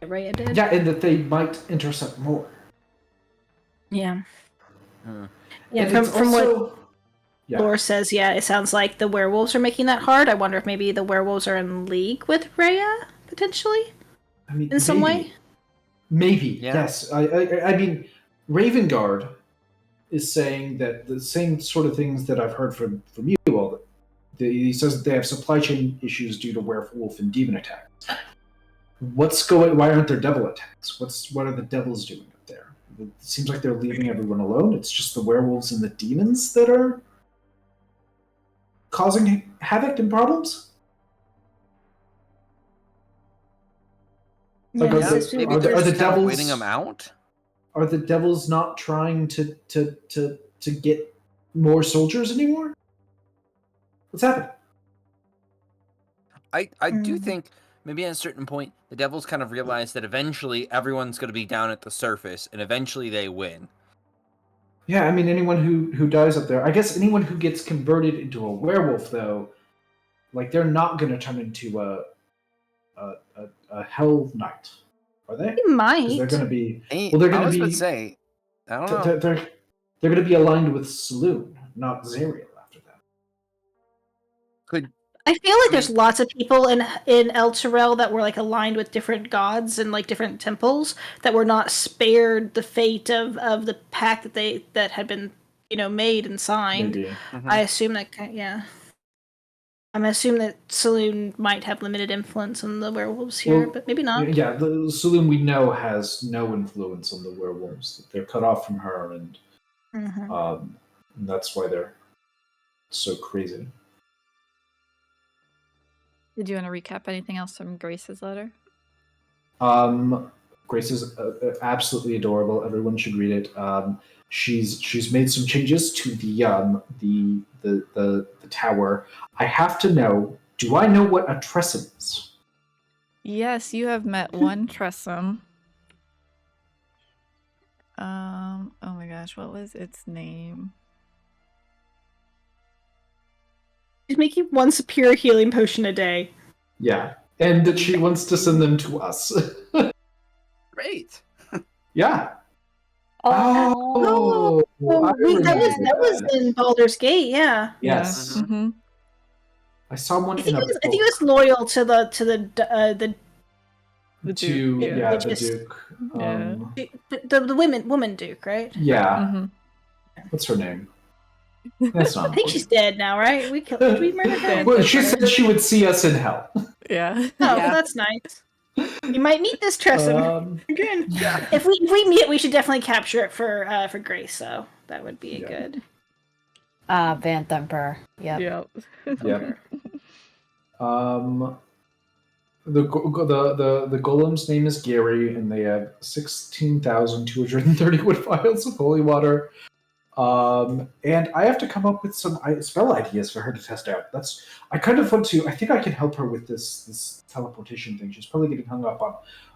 Rhea did? Yeah, and that they might intercept more. Yeah. And from what Lore says, it sounds like the werewolves are making that hard. I wonder if maybe the werewolves are in league with Rhea, potentially? I mean, in some way? Maybe, yes. I mean, Ravengard is saying that the same sort of things that I've heard from you all. He says that they have supply chain issues due to werewolf and demon attacks. Why aren't there devil attacks? What are the devils doing up there? It seems like they're leaving everyone alone. It's just the werewolves and the demons that are causing havoc and problems. Maybe are the devils waiting them out? Are the devils not trying to get more soldiers anymore? What's happening? I do think maybe at a certain point the devils kind of realize that eventually everyone's going to be down at the surface, and eventually they win. Yeah, I mean, anyone who dies up there. I guess anyone who gets converted into a werewolf, though, like, they're not going to turn into a Hell Knight, are they? They might. They're going to be. Well, they're going to be. Say, I don't know. They're going to be aligned with Saloon, not Zariel after that. I feel like there's lots of people in Elturel that were like aligned with different gods and like different temples that were not spared the fate of the pact that had been made and signed. Maybe. I assume that yeah. I'm assuming that Saloon might have limited influence on the werewolves here, Well, but maybe not. Yeah, the Saloon we know has no influence on the werewolves. They're cut off from her, and that's why they're so crazy. Did you want to recap anything else from Grace's letter? Grace is absolutely adorable. Everyone should read it. She's made some changes to the tower. I have to know. Do I know what a tressum is? Yes, you have met one Tressum. Oh my gosh, what was its name? She's making one superior healing potion a day. Yeah, and that she wants to send them to us. Great. Yeah. Oh, I that was in Baldur's Gate, yeah. Yes. Yeah. Mm-hmm. I saw one I think in a it was loyal to the The to Duke, yeah, yeah. the Duke. the woman Duke, right? Yeah. Mm-hmm. What's her name? That's not I think she's dead now, right? Did we murder her? Well, she said she would see us in hell. Yeah. Oh, well, that's nice. You might meet this Tressum again. Yeah. If we meet it, we should definitely capture it for Grace. So that would be a good. Van Thumper. Yep. Yep. Yep. The golem's name is Gary, and they have 16,230 wood vials of holy water. And I have to come up with some spell ideas for her to test out. I kind of want to. I think I can help her with this teleportation thing. She's probably getting hung up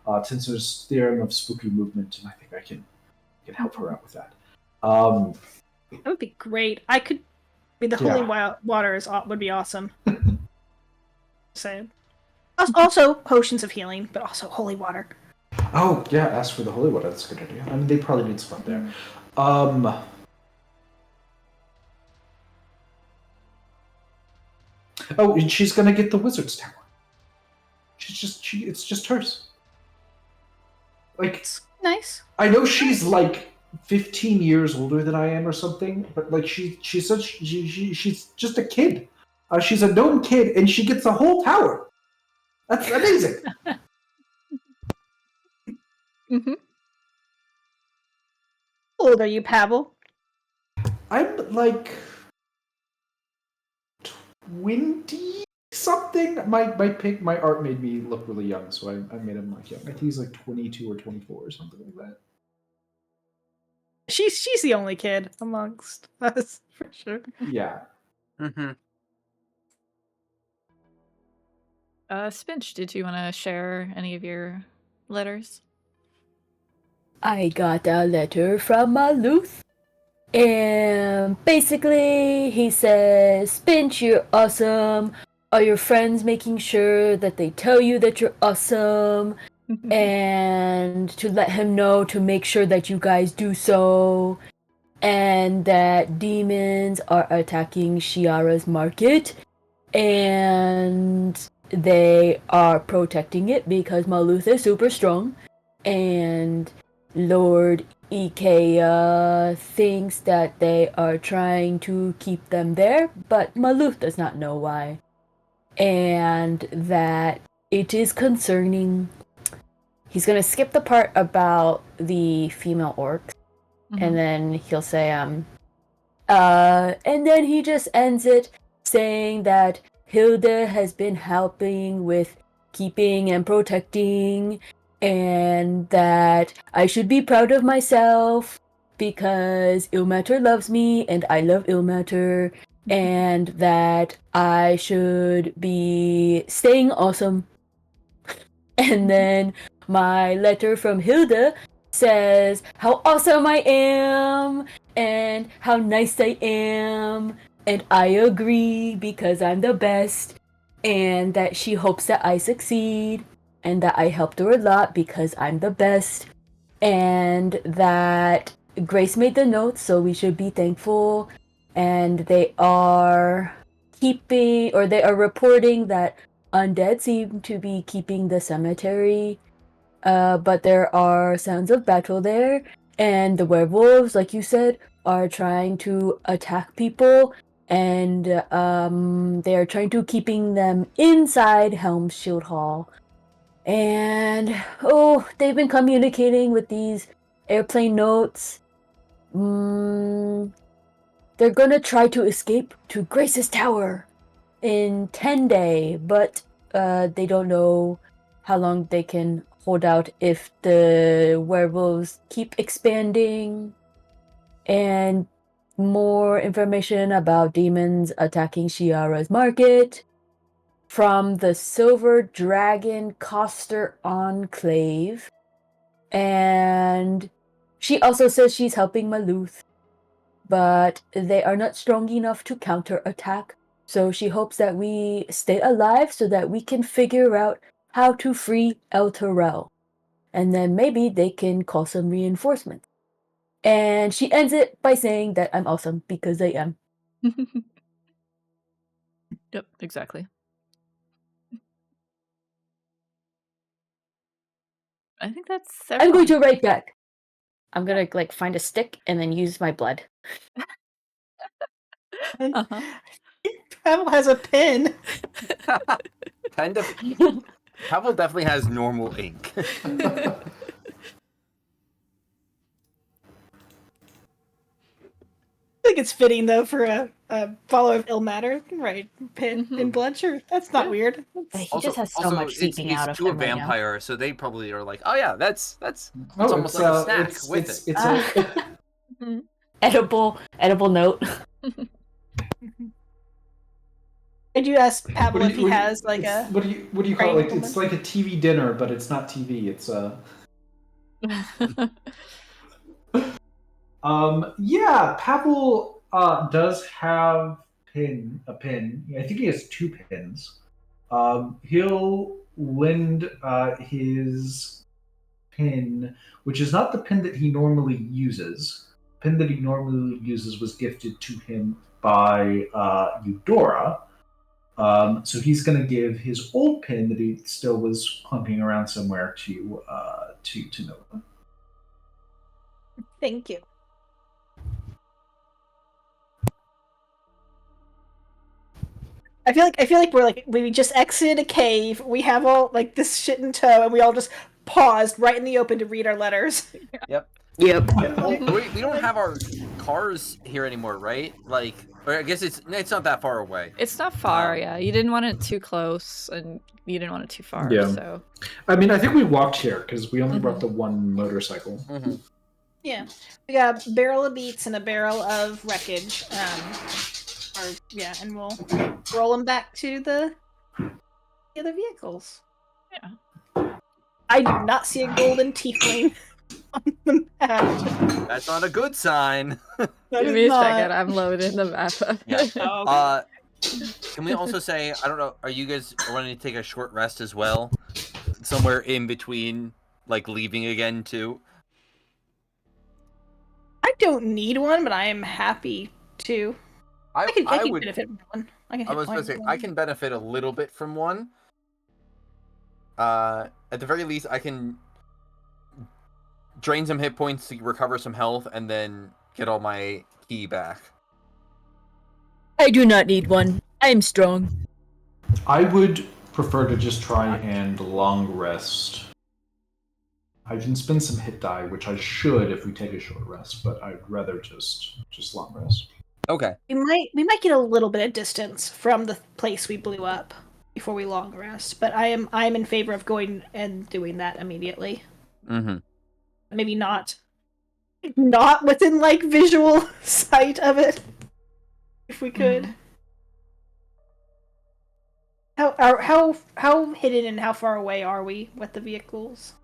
on Tensor's theorem of spooky movement, and I think I can help her out with that. That would be great. I could. The holy water would be awesome. So, also potions of healing, but also holy water. Oh yeah, ask for the holy water. That's a good idea. I mean, they probably need some up there. Oh, and she's gonna get the wizard's tower. It's just hers. Like, It's nice. I know she's like 15 years older than I am or something, but like she's just a kid. She's a gnome kid, and she gets a whole tower. That's amazing. Mm-hmm. How old are you, Pavel? I'm like 20 something. My art made me look really young, so I made him like young. I think he's like 22 or 24 or something like that. She's the only kid amongst us for sure. Yeah. Mm-hmm. Spinch, did you want to share any of your letters? I got a letter from Maluth. And basically, he says, Spinch, you're awesome. Are your friends making sure that they tell you that you're awesome? And to let him know to make sure that you guys do so. And that demons are attacking Shiara's market. And they are protecting it because Maluth is super strong. And Lord Ikea thinks that they are trying to keep them there, but Maluth does not know why. And that it is concerning. He's gonna skip the part about the female orcs, and then he'll say, and then he just ends it saying that Hilda has been helping with keeping and protecting, and that I should be proud of myself because Ilmater loves me and I love Ilmater, and that I should be staying awesome. And then my letter from Hilda says how awesome I am and how nice I am, and I agree because I'm the best, and that she hopes that I succeed, and that I helped her a lot because I'm the best, and that Grace made the notes, so we should be thankful, and they are keeping, or they are reporting that undead seem to be keeping the cemetery. But there are sounds of battle there, and the werewolves, like you said, are trying to attack people, and they are trying to keeping them inside Helm's Shield Hall. And they've been communicating with these airplane notes. They're gonna try to escape to Grace's Tower in 10 days, but they don't know how long they can hold out if the werewolves keep expanding. And more information about demons attacking Shiara's market from the Silver Dragon Coster Enclave. And she also says she's helping Maluth, but they are not strong enough to counterattack. So she hopes that we stay alive so that we can figure out how to free Elturel. And then maybe they can call some reinforcements. And she ends it by saying that I'm awesome because I am. Yep, exactly. I think that's everyone. I'm going to write back. I'm gonna find a stick and then use my blood. Uh-huh. Pavel has a pen. Pavel definitely has normal ink. I think it's fitting though for a follower of ill matter, right? Pen Mhm. and blood, sure. That's not weird. He just has so much seeping it's out of to a him right now. vampire, so they probably are like, oh yeah, that's Oh, almost like a snack it's, with it's, it. It's Edible note. Did you ask Pavel What if do he you- has like a? what do you call it? brain It's like a TV dinner, but it's not TV. It's yeah, Pavel does have a pin. I think he has 2 pins. He'll lend his pin, which is not the pin that he normally uses. The pin that he normally uses was gifted to him by Eudora. So he's going to give his old pin that he still was clunking around somewhere to Nova. Thank you. I feel like we just exited a cave. We have all like this shit in tow, and we all just paused right in the open to read our letters. Yep. Yep. We don't have our cars here anymore, right? Like, or I guess it's not that far away. It's not far, yeah. You didn't want it too close, and you didn't want it too far, Yeah. so... I mean, I think we walked here because we only Mhm. brought the one motorcycle. Mm-hmm. Yeah, we got a barrel of beets and a barrel of wreckage. And we'll roll them back to the other vehicles. Yeah. I do not see a golden tiefling on the map. That's not a good sign. That Give is me a not- second, I'm loading the map up. Yeah. Oh, okay. Can we also say, I don't know, are you guys wanting to take a short rest as well? Somewhere in between, like leaving again too? I don't need one, but I am happy to. I can benefit from one. I was going to say, I can benefit a little bit from one. At the very least, I can drain some hit points to recover some health, and then get all my key back. I do not need one. I am strong. I would prefer to just try and long rest. I can spend some hit die, which I should if we take a short rest, but I'd rather just long rest. Okay. We might get a little bit of distance from the place we blew up before we long rest, but I am in favor of going and doing that immediately. Mm-hmm. Maybe not within like visual sight of it, if we could. How hidden and how far away are we with the vehicles?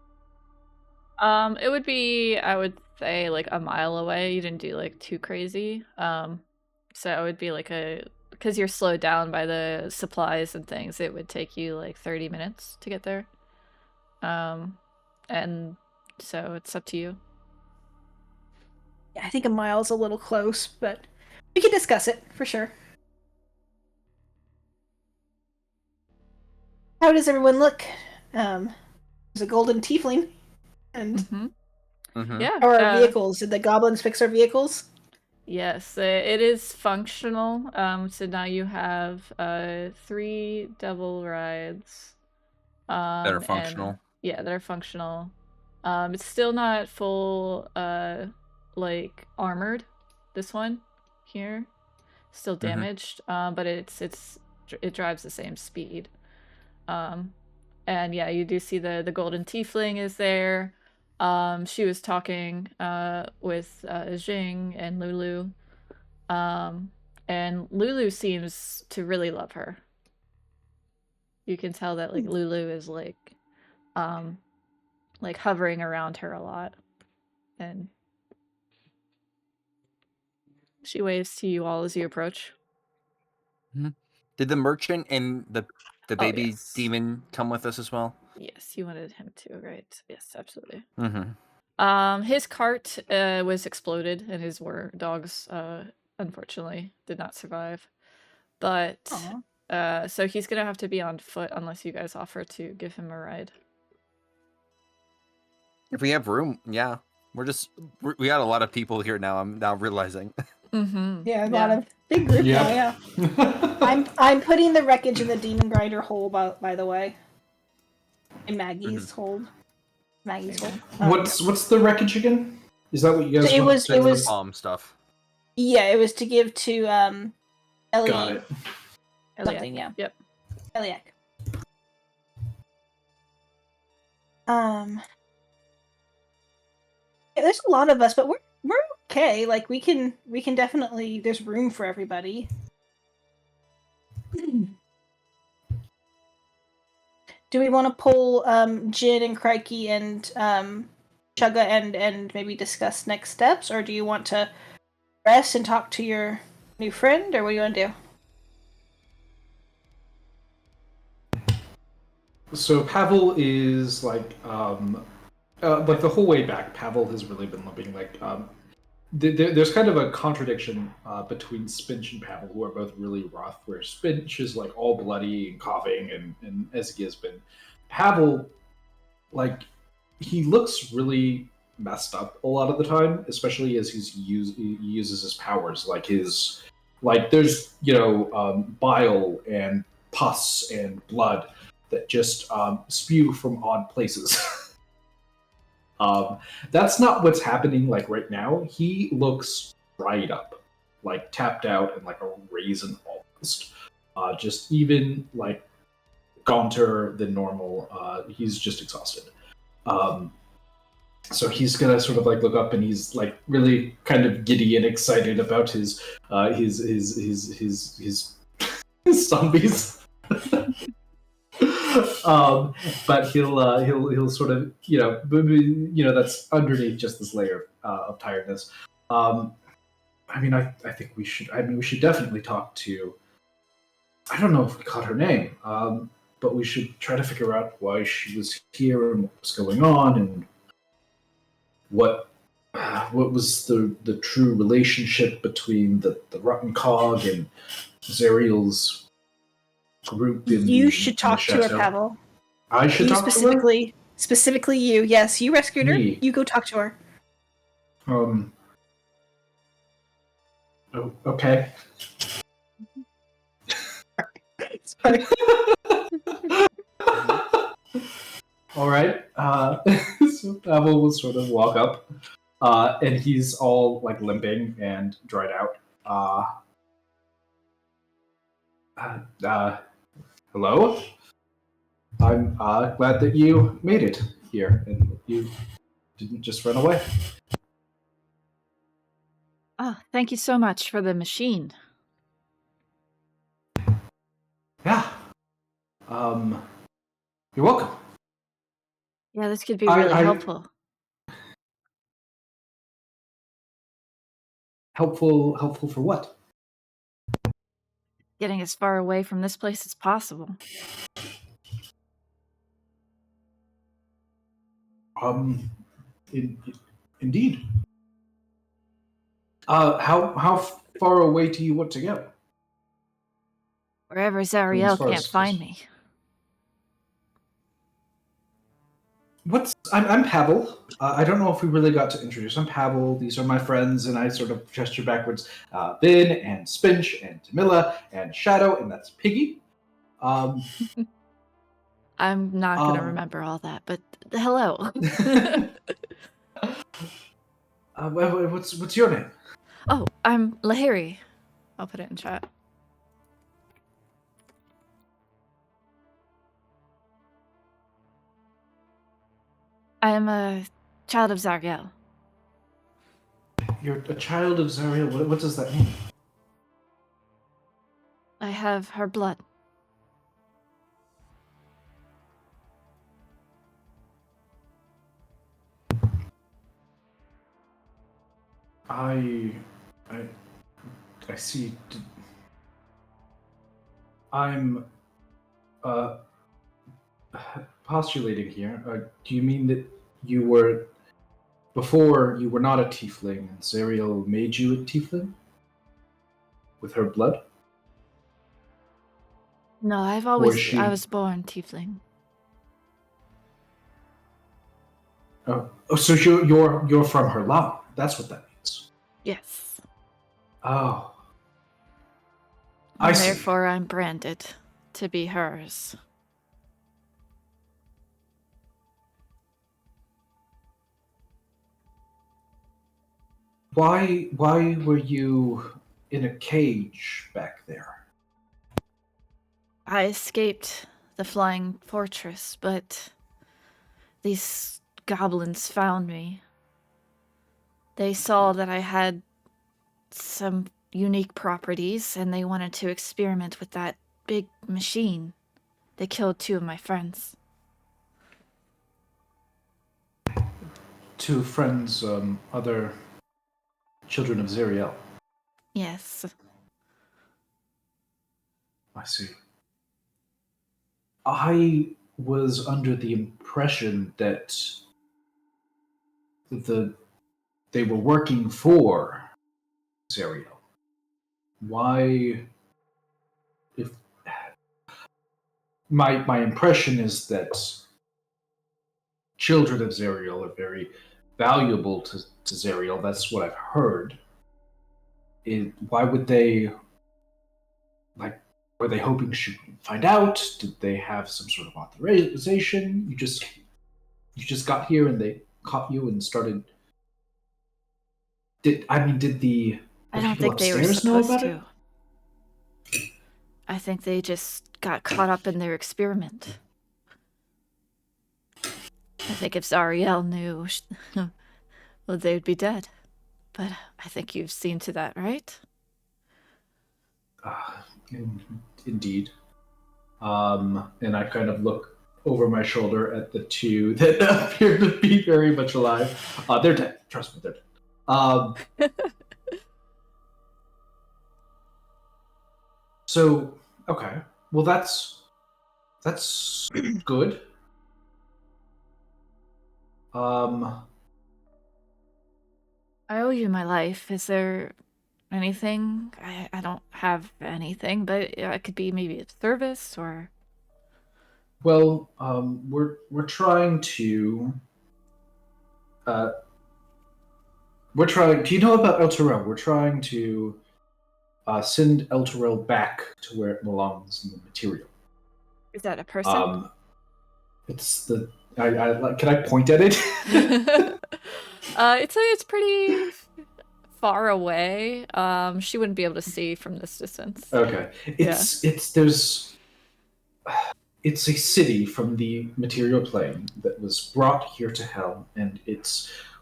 It would be, I would say, like a mile away. You didn't do like too crazy. So it would be like because you're slowed down by the supplies and things, it would take you like 30 minutes to get there. And so it's up to you. Yeah, I think a mile is a little close, but we can discuss it for sure. How does everyone look? There's a golden tiefling, and Mm-hmm. Yeah. how are our vehicles? Did the goblins fix our vehicles? Yes, it is functional. So now you have 3 double rides. That are And functional. yeah, that are functional. It's still not full like armored. This one here, still damaged. But it drives the same speed. And yeah, you do see the golden tiefling is there. She was talking with Jing and Lulu. And Lulu seems to really love her. You can tell that like Lulu is like hovering around her a lot, and she waves to you all as you approach. Did the merchant and the Oh, baby yes. demon come with us as well? Yes, you wanted him to, right? Yes, absolutely. Mm-hmm. His cart was exploded, and his dogs unfortunately did not survive. But so he's gonna have to be on foot unless you guys offer to give him a ride. If we have room, yeah. We got a lot of people here now. I'm now realizing. Yeah, a lot of big group now. Yeah. Yeah. I'm putting the wreckage in the demon grinder hole. By the way, in Maggie's hold. Maggie's hold. What's the wreckage again? Is that what you guys It want was- to it was- bomb stuff. Yeah, it was to give to Ellie. Got it. Something, yeah. Yep. Eliac. Yeah, there's a lot of us, but we're okay. Like we can definitely. There's room for everybody. Do we want to pull Jin and Crikey and Chugga and maybe discuss next steps, or do you want to rest and talk to your new friend, or what do you want to do? So Pavel is like the whole way back, Pavel has really been limping. Like there's kind of a contradiction between Spinch and Pavel, who are both really rough. Where Spinch is like all bloody and coughing, and as he has been, Pavel, like he looks really messed up a lot of the time, especially as he uses his powers. Like there's bile and pus and blood that just spew from odd places. That's not what's happening like right now. He looks dried up, like tapped out and like a raisin almost. Just even like gaunter than normal. He's just exhausted. So he's gonna sort of like look up, and he's like really kind of giddy and excited about his zombies. But he'll sort of that's underneath just this layer of tiredness. I mean, I think we should. I mean, we should definitely talk to. I don't know if we caught her name, but we should try to figure out why she was here and what was going on, and what was the true relationship between the Rotten Cog and Zariel's group. You should talk to her, Pavel. I should talk to her? Specifically you. Yes, you rescued her. Me. You go talk to her. Oh, okay. Sorry. All right. So Pavel will sort of walk up, and he's all like limping and dried out. Hello. I'm glad that you made it here and you didn't just run away. Oh, thank you so much for the machine. Yeah. You're welcome. Yeah, this could be really helpful. Helpful for what? Getting as far away from this place as possible. Indeed. How far away do you want to go? Wherever Zariel can't find me. I'm Pavel. I don't know if we really got to introduce. I'm Pavel. These are my friends, and I sort of gesture backwards. Bin and Spinch and Tamila and Shadow, and that's Piggy. I'm not gonna Um, remember all that, but hello. what's your name? Oh, I'm Lehiri. I'll put it in chat. I am a child of Zariel. You're a child of Zariel. What does that mean? I have her blood. I see. I'm postulating here. Do you mean that you were before you were not a tiefling, and Zariel made you a tiefling with her blood? No, I was born tiefling. Oh, so you're from her line. That's what that means. Yes. Oh. And I see. therefore I'm branded to be hers. Why were you in a cage back there? I escaped the flying fortress, but these goblins found me. They saw that I had some unique properties, and they wanted to experiment with that big machine. They killed 2 of my friends. 2 friends, other children of Zariel. Yes. I see. I was under the impression that they were working for Zariel. Why? If my impression is that children of Zariel are very valuable to Zariel. That's what I've heard. Why would they? Like, were they hoping she'd find out? Did they have some sort of authorization? You just got here and they caught you and started. Did the I don't people think they were upstairs know supposed about to. I think they just got caught up in their experiment. I think if Zariel knew, well, they would be dead. But I think you've seen to that, right? Indeed. And I kind of look over my shoulder at the 2 that appear to be very much alive. They're dead. Trust me, they're dead. So, okay. Well, that's good. I owe you my life. Is there anything? I don't have anything, but it could be maybe a service or... Well, we're trying to. We're trying. Do you know about Elturel? We're trying to send Elturel back to where it belongs in the material. Is that a person? It's the. Can I point at it? It's pretty far away. She wouldn't be able to see from this distance. Okay. It's a city from the material plane that was brought here to hell, and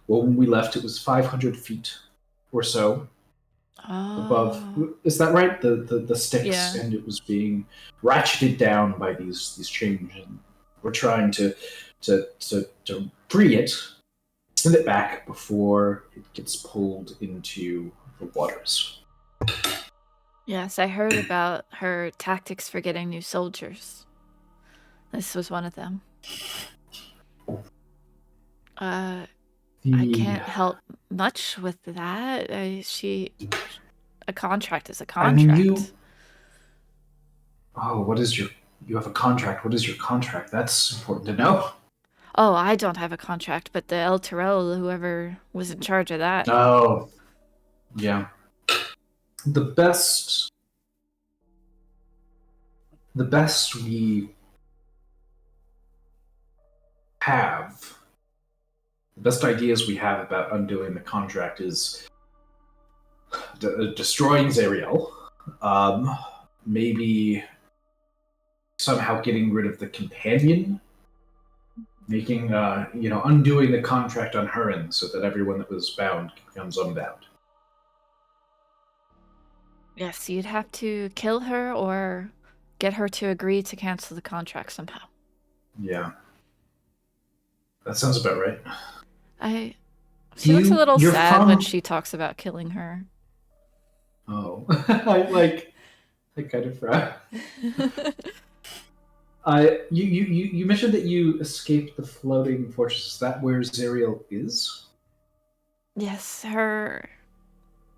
when we left, it was 500 feet or so above. Is that right? The sticks, yeah. And it was being ratcheted down by these chains, and we're trying to free it, send it back before it gets pulled into the waters. Yes, I heard about her tactics for getting new soldiers. This was one of them. I can't help much with that. A contract is a contract. I mean, you have a contract. What is your contract? That's important to know. Oh, I don't have a contract, but the Elturel, whoever was in charge of that. Oh, yeah. The best we have, the best ideas we have about undoing the contract is destroying Zariel, maybe somehow getting rid of the companion, making undoing the contract on her end so that everyone that was bound becomes unbound. Yes, you'd have to kill her or get her to agree to cancel the contract somehow. Yeah, that sounds about right. She looks a little You're sad from... when she talks about killing her. Oh, I kind of forgot. You mentioned that you escaped the floating fortress. Is that where Zariel is? Yes, her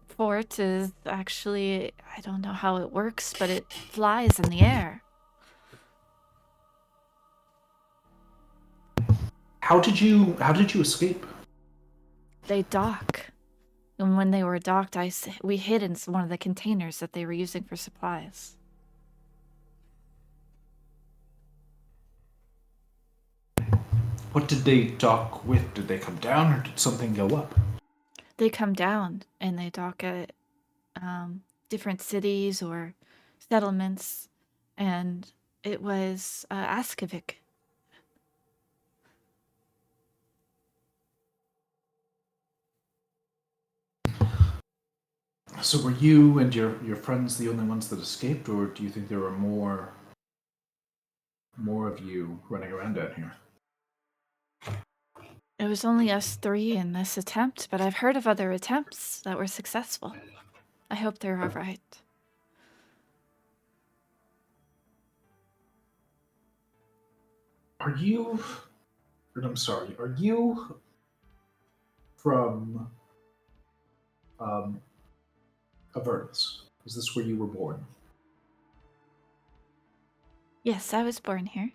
fort is actually, I don't know how it works, but it flies in the air. How did you escape? They dock. And when they were docked, we hid in one of the containers that they were using for supplies. What did they dock with? Did they come down or did something go up? They come down and they dock at different cities or settlements, and it was Askavik. So were you and your friends the only ones that escaped, or do you think there were more of you running around down here? It was only us three in this attempt, but I've heard of other attempts that were successful. I hope they're all right. Are you from Avernus? Is this where you were born? Yes, I was born here.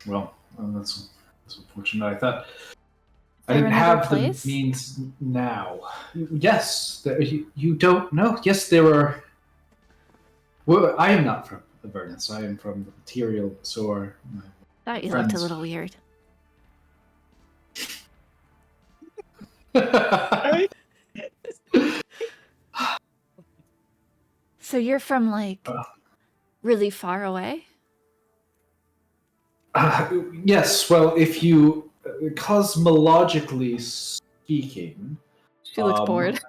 Well, that's unfortunate. I thought I There didn't another have place? the means now. Yes, you don't know. Yes, there are. Well, I am not from Avernus. I am from the material, so are my Thought you friends. looked a little weird. So you're from, like, really far away? Yes, well, if you, cosmologically speaking... She looks bored.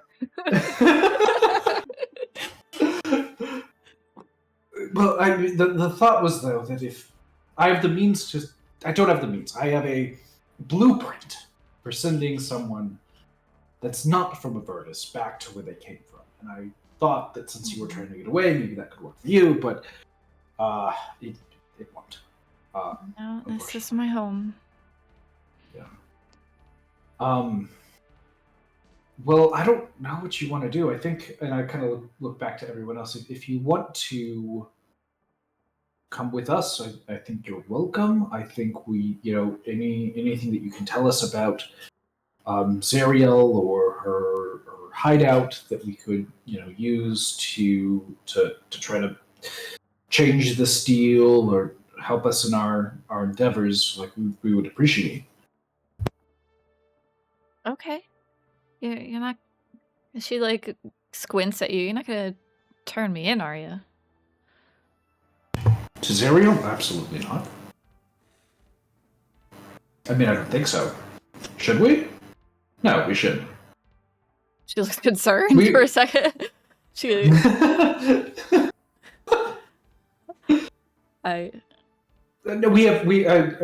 Well, the thought was, though, that if I have the means to... I don't have the means. I have a blueprint for sending someone that's not from Avernus back to where they came from. And I thought that since you were trying to get away, maybe that could work for you, but it won't. No, this is my home. Yeah. Well, I don't know what you want to do. I think, and I kind of look back to everyone else. If you want to come with us, I think you're welcome. I think we, anything that you can tell us about Zariel or her hideout that we could, use to try to change this deal or help us in our endeavors, like we would appreciate. Okay. You're not... She, like, squints at you. You're not gonna turn me in, are you? To Zariel? Absolutely not. I mean, I don't think so. Should we? No, we shouldn't. She looks concerned for a second. She... No, we have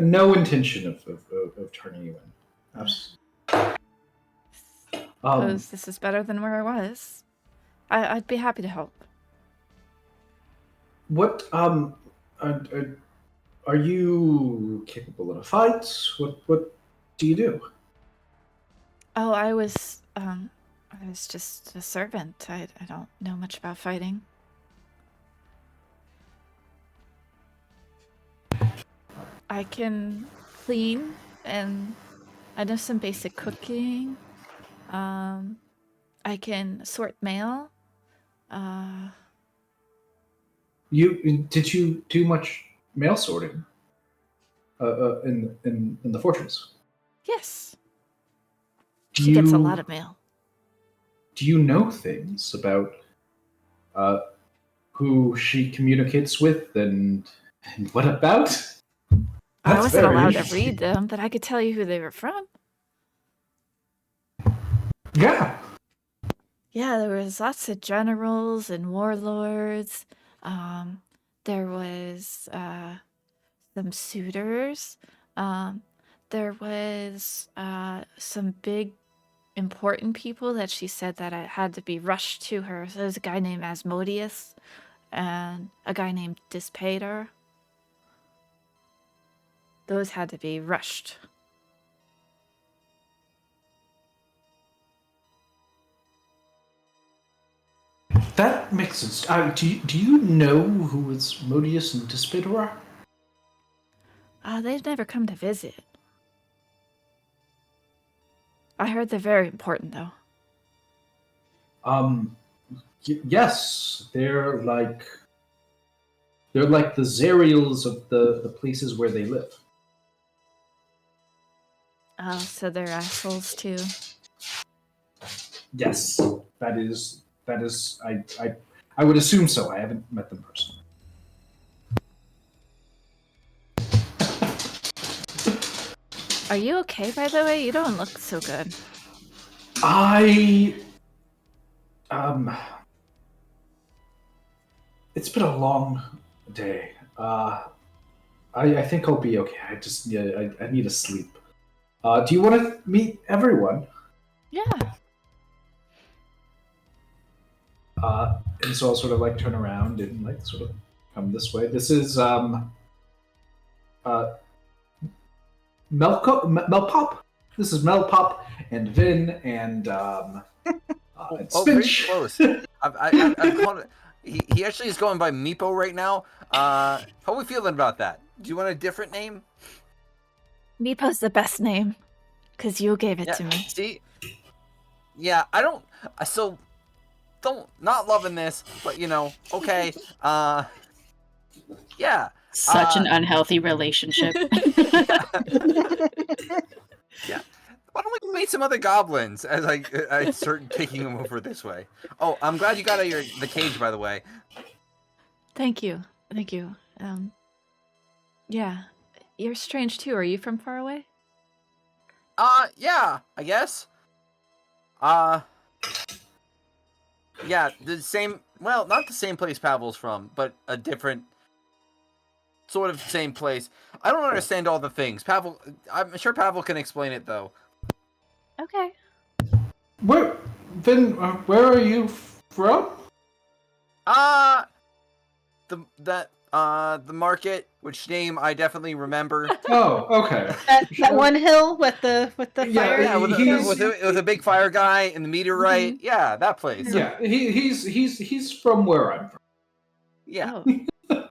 no intention of turning you in. Absolutely. Suppose this is better than where I was. I'd be happy to help. What are you capable in a fight? What do you do? Oh, I was just a servant. I don't know much about fighting. I can clean, and I know some basic cooking. I can sort mail. Did you do much mail sorting in the fortress? Yes, Do she gets a you lot of mail. do you know things about who she communicates with and what about? I That's wasn't very allowed to interesting. read them, but I could tell you who they were from. Yeah. Yeah, there was lots of generals and warlords. There was some suitors. Um, there was some big important people that she said that I had to be rushed to her. So there's a guy named Asmodeus and a guy named Dispater. Those had to be rushed. That makes sense. Do you know who is Modius and Dispater are? They've never come to visit. I heard they're very important, though. Yes, they're like the Zariels of the places where they live. Oh, so they're assholes, too. Yes, that is. I would assume so. I haven't met them personally. Are you okay, by the way? You don't look so good. It's been a long day. I think I'll be okay. I need to sleep. Do you want to meet everyone? Yeah. And so I'll sort of like turn around and like sort of come this way. This is Melpop. This is Melpop and Vin and and Very Spinch. close. I'm calling it. He actually is going by Meepo right now. How are we feeling about that? Do you want a different name? Meepo's the best name, because you gave it to me. See? Yeah, I still don't, not loving this, but okay. Yeah. Such an unhealthy relationship. Yeah. Why don't we meet some other goblins as I start taking them over this way? Oh, I'm glad you got out of the cage, by the way. Thank you. Thank you. Yeah. You're strange, too. Are you from far away? Yeah, I guess. Yeah, the same, well, not the same place Pavel's from, but a different, sort of same place. I don't understand all the things. Pavel, I'm sure Pavel can explain it, though. Okay. Where are you from? The market, which name I definitely remember. Oh, okay. That one hill with the fire. Yeah, with a big fire guy and the meteorite. Mm-hmm. Yeah, that place. Yeah, he's from where I'm from. Yeah. Oh.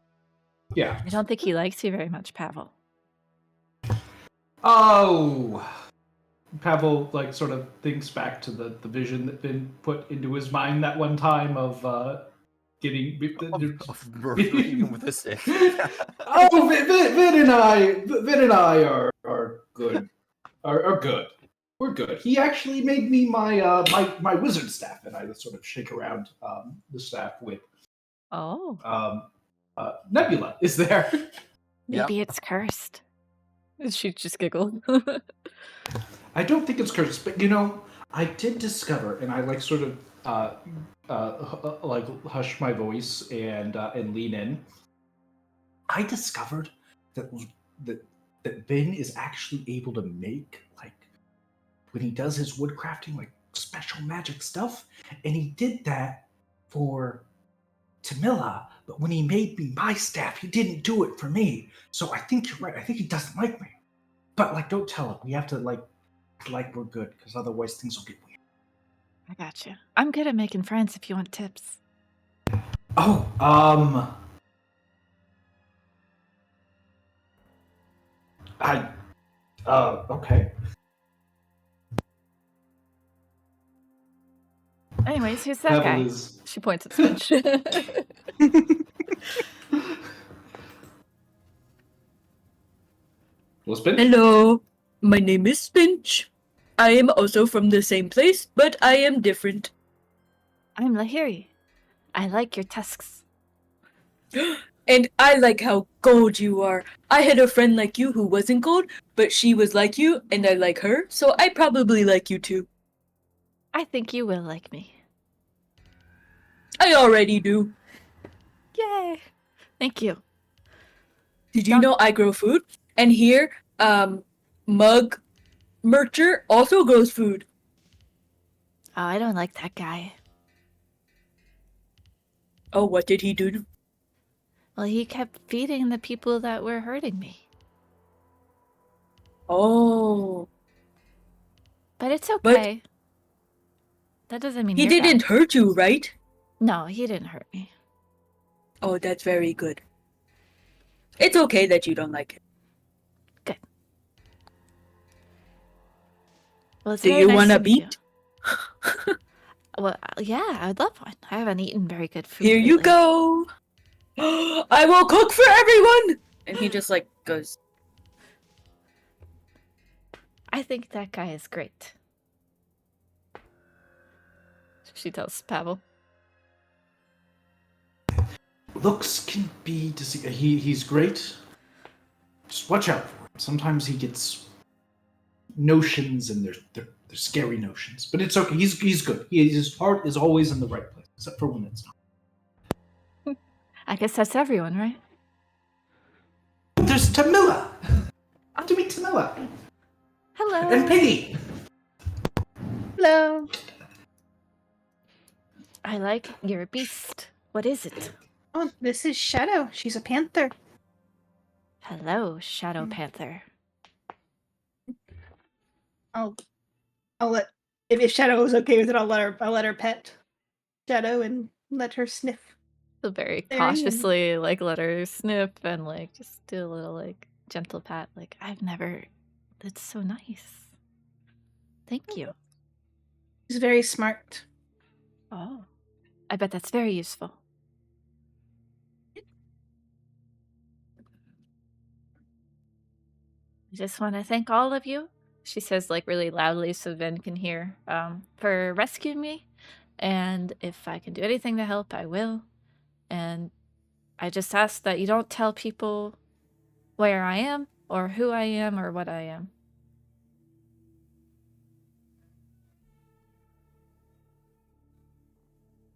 Yeah. I don't think he likes you very much, Pavel. Oh. Pavel like sort of thinks back to the vision that been put into his mind that one time of getting Murdering with a stick. Oh, Vin and I are good. Are good. We're good. He actually made me my my wizard staff, and I sort of shake around the staff with Oh. Nebula is there. Maybe it's cursed. She just giggled. I don't think it's cursed, but I did discover, and I like sort of like hush my voice and lean in. I discovered that Ben is actually able to make, like, when he does his woodcrafting, like special magic stuff, and he did that for Tamila. But when he made me my staff, he didn't do it for me. So I think you're right. I think he doesn't like me. But like, don't tell him. We have to like we're good, because otherwise things will get weird. I gotcha. I'm good at making friends if you want tips. Oh, Okay. Anyways, who's that Pavel guy? is. She points at Spinch. Well, Spinch? Hello, my name is Spinch. I am also from the same place, but I am different. I'm Lehiri. I like your tusks. And I like how gold you are. I had a friend like you who wasn't gold, but she was like you, and I like her, so I probably like you too. I think you will like me. I already do. Yay! Thank you. Did you know I grow food? And here, Mug Mercher also grows food. Oh, I don't like that guy. Oh, what did he do? Well, he kept feeding the people that were hurting me. Oh. But it's okay. That doesn't mean He you're didn't bad. hurt you, right? No, he didn't hurt me. Oh, that's very good. It's okay that you don't like it. Good. Well, it's Do very you nice want to a meet beat? you. Well, yeah, I'd love one. I haven't eaten very good food. Here you lately. go. I will cook for everyone. And he just like goes. I think that guy is great. She tells Pavel. Looks can be deceiving. He's great. Just watch out for him. Sometimes he gets notions, and they're scary notions. But it's okay. He's good. His heart is always in the right place, except for when it's not. I guess that's everyone, right? There's Tamila. I have to meet Tamila. Hello. And Piggy. Hello. I like your beast. What is it? Oh, this is Shadow. She's a panther. Hello, Shadow Panther. I'll let if Shadow is okay with it, I'll let her pet Shadow and let her sniff. So very There he is. cautiously, like, let her sniff and, like, just do a little, like, gentle pat. Like, I've never... That's so nice. Thank you. She's very smart. Oh. I bet that's very useful. I just want to thank all of you, she says, like, really loudly so Vin can hear, for rescuing me. And if I can do anything to help, I will. And I just ask that you don't tell people where I am, or who I am, or what I am.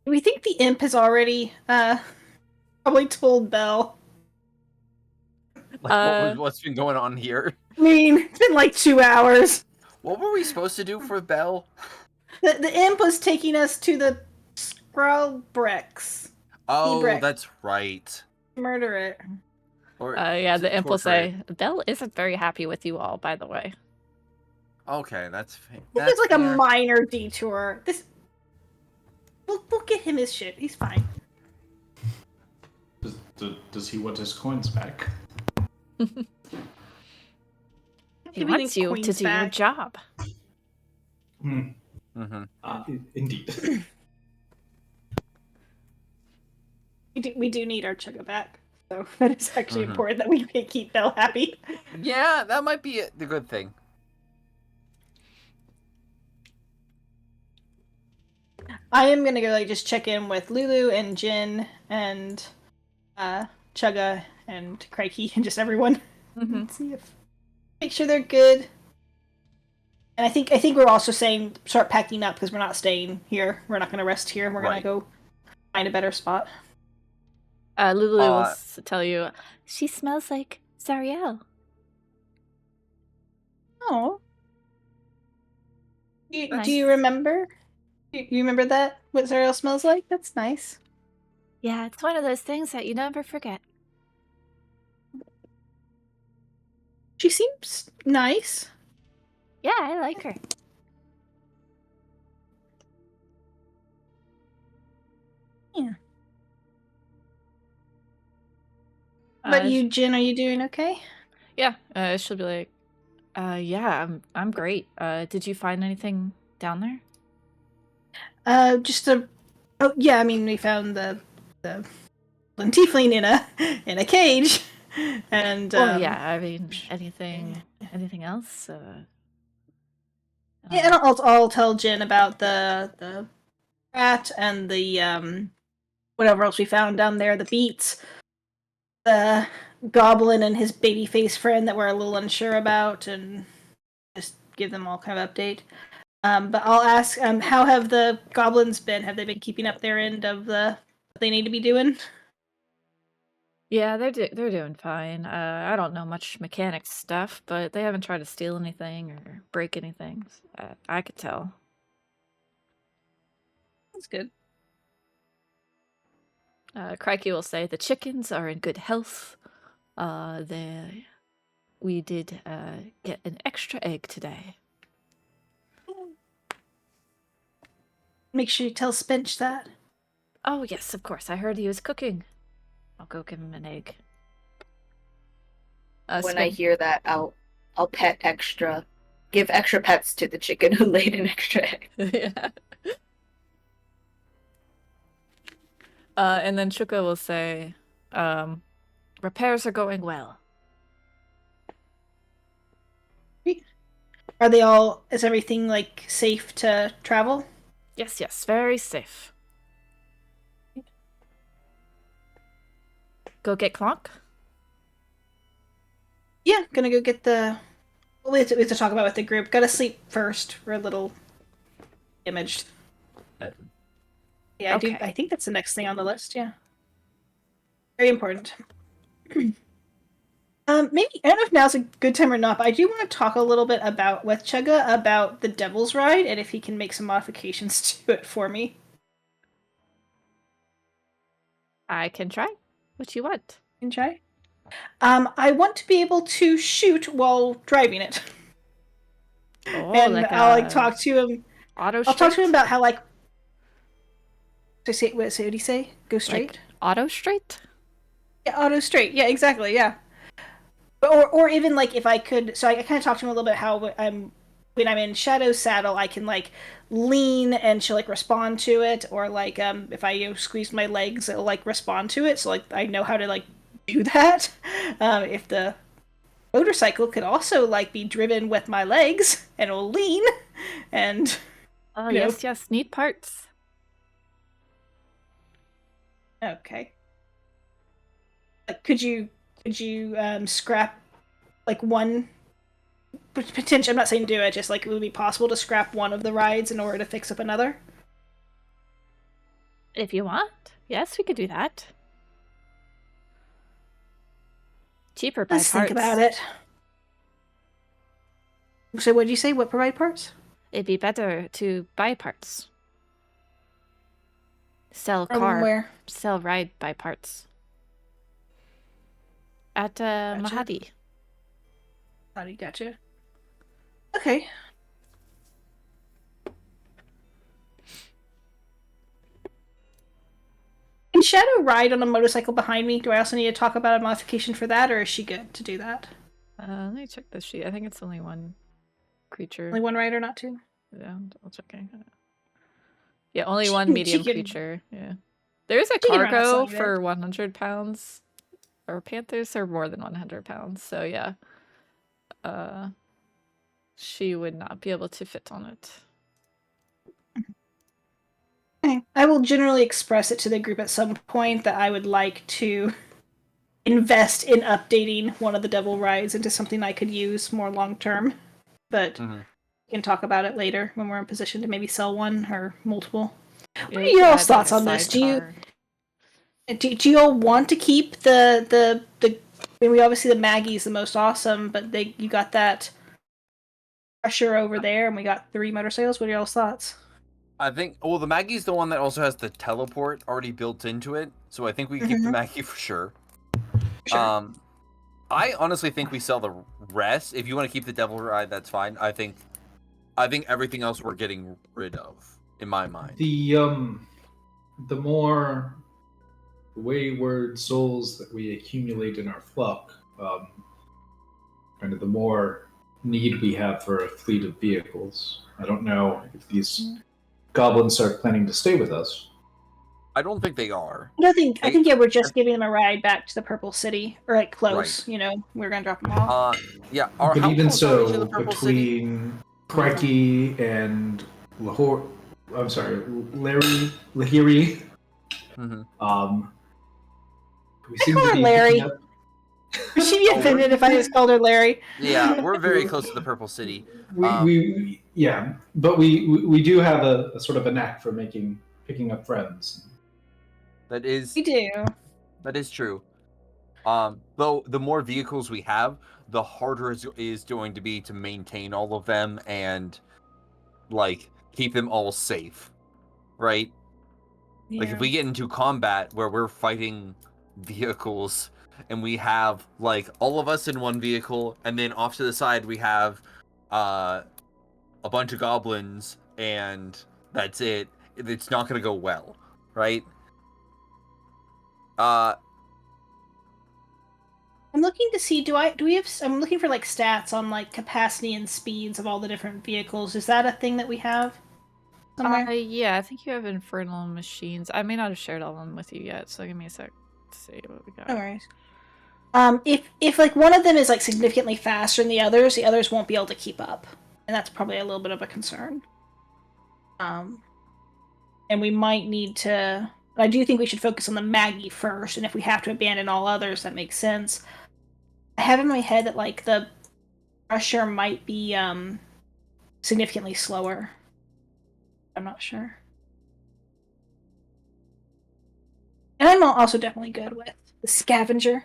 We think the imp has already probably told Belle. Like, what's been going on here? I mean, it's been like 2 hours. What were we supposed to do for Belle? The imp was taking us to the Scrubrex. Oh, Ebrex. that's right. Murder it. Or Yeah, the imp will torture say, Belle isn't very happy with you all, by the way. it. Okay, that's This is like fair. a minor detour. We'll get him his shit. He's fine. Does he want his coins back? He wants you to do your job. Mm-hmm. Indeed. We do need our chugga back. So that is actually important that we keep Belle happy. Yeah, that might be the good thing. I am gonna go just check in with Lulu and Jin and Chugga and Crikey and just everyone. And see if make sure they're good. And I think we're also saying start packing up because we're not staying here. We're not gonna rest here. We're gonna go find a better spot. Lulu will tell you, she smells like Zariel. Oh. Do you remember? You remember that? What Zariel smells like? That's nice. Yeah, it's one of those things that you never forget. She seems nice. Yeah, I like her. Yeah. But you, Jin, are you doing okay? She'll be like, yeah, I'm great. Did you find anything down there? Oh yeah, I mean we found the tiefling in a cage, and Yeah, I mean, anything else? yeah, and I'll tell Jin about the rat and the whatever else we found down there, the beets, the goblin and his baby face friend that we're a little unsure about, and just give them all kind of update. But I'll ask, how have the goblins been? Have they been keeping up their end of what they need to be doing? Yeah, they're doing fine. I don't know much mechanics stuff, but they haven't tried to steal anything or break anything. I could tell. That's good. Crikey will say the chickens are in good health. We did get an extra egg today. Make sure you tell Spinch that. Oh yes, of course. I heard he was cooking. I'll go give him an egg. When I hear that, I'll give extra pets to the chicken who laid an extra egg. Yeah. And then Shuka will say, repairs are going well. Are they all? Is everything like safe to travel? Yes, very safe. Go get Clonk? Yeah, gonna go get the. Well, we have to talk about with the group. Gotta sleep first. We're a little imaged. Yeah, Okay. I think that's the next thing on the list. Yeah, very important. Maybe I don't know if now's a good time or not, but I do want to talk a little bit with Chugga about the Devil's Ride and if he can make some modifications to it for me. I can try. What you want? You can try. I want to be able to shoot while driving it. Oh, and like I'll talk to him. Auto. I'll talk to him about how what did he say? Go straight. Like, auto straight. Yeah, auto straight. Yeah, exactly. Yeah. Or even like if I could. So I kind of talked to him a little bit how when I'm in Shadow Saddle, I can like lean and she'll like respond to it, or like if I squeeze my legs, it'll like respond to it. So like I know how to like do that. If the motorcycle could also like be driven with my legs and it'll lean and. Oh yes, neat parts. Okay. Like, could you scrap like one potential? I'm not saying do it. Just like it would be possible to scrap one of the rides in order to fix up another. If you want, yes, we could do that. Cheaper by Let's parts. think about it. So, what did you say? What provide parts? It'd be better to buy parts. Sell Where? Sell ride by parts. At Gotcha. Mahadi. Gotcha. Okay. Can Shadow ride on a motorcycle behind me? Do I also need to talk about a modification for that, or is she good to do that? Let me check the sheet. I think it's only one creature. Only one rider, not two? Yeah, I'll check. Yeah, only one medium creature. Yeah. There's a cargo for 100 pounds. Or panthers are more than 100 pounds, so yeah. She would not be able to fit on it. Okay. I will generally express it to the group at some point that I would like to invest in updating one of the devil rides into something I could use more long term. But we can talk about it later when we're in position to maybe sell one or multiple. What are your all's thoughts on this? Do you all want to keep the I mean, we obviously the Maggie's the most awesome, but you got that pressure over there, and we got 3 motorcycles. What are y'all's thoughts? I think the Maggie's the one that also has the teleport already built into it, so I think we keep the Maggie for sure. I honestly think we sell the rest. If you want to keep the Devil Ride, that's fine. I think everything else we're getting rid of, in my mind. The more wayward souls that we accumulate in our flock, kind of the more need we have for a fleet of vehicles. I don't know if these goblins are planning to stay with us. I don't think they are. I think yeah, we're just giving them a ride back to the Purple City, or like close. Right. You know, we're gonna drop them off. Yeah. But How even close are we to so, the Purple City? between Crikey and Lehiri, we seem call to her be Larry. picking up. Would she be offended if I just called her Larry? Yeah, we're very close to the Purple City. But we do have a sort of a knack for picking up friends. That is We do. That is true. Though the more vehicles we have, the harder it is going to be to maintain all of them and like keep them all safe, right? Yeah. Like if we get into combat where we're fighting vehicles and we have like all of us in one vehicle and then off to the side we have a bunch of goblins and that's it, it's not going to go well, right? I'm looking to see. I'm looking for like stats on like capacity and speeds of all the different vehicles. Is that a thing that we have somewhere? Yeah, I think you have infernal machines. I may not have shared all of them with you yet, so give me a sec to see what we got. No worries. If like one of them is like significantly faster than the others won't be able to keep up, and that's probably a little bit of a concern. And we might need to. I do think we should focus on the Maggie first, and if we have to abandon all others, that makes sense. I have in my head that like the Crusher might be significantly slower. I'm not sure. And I'm also definitely good with the Scavenger.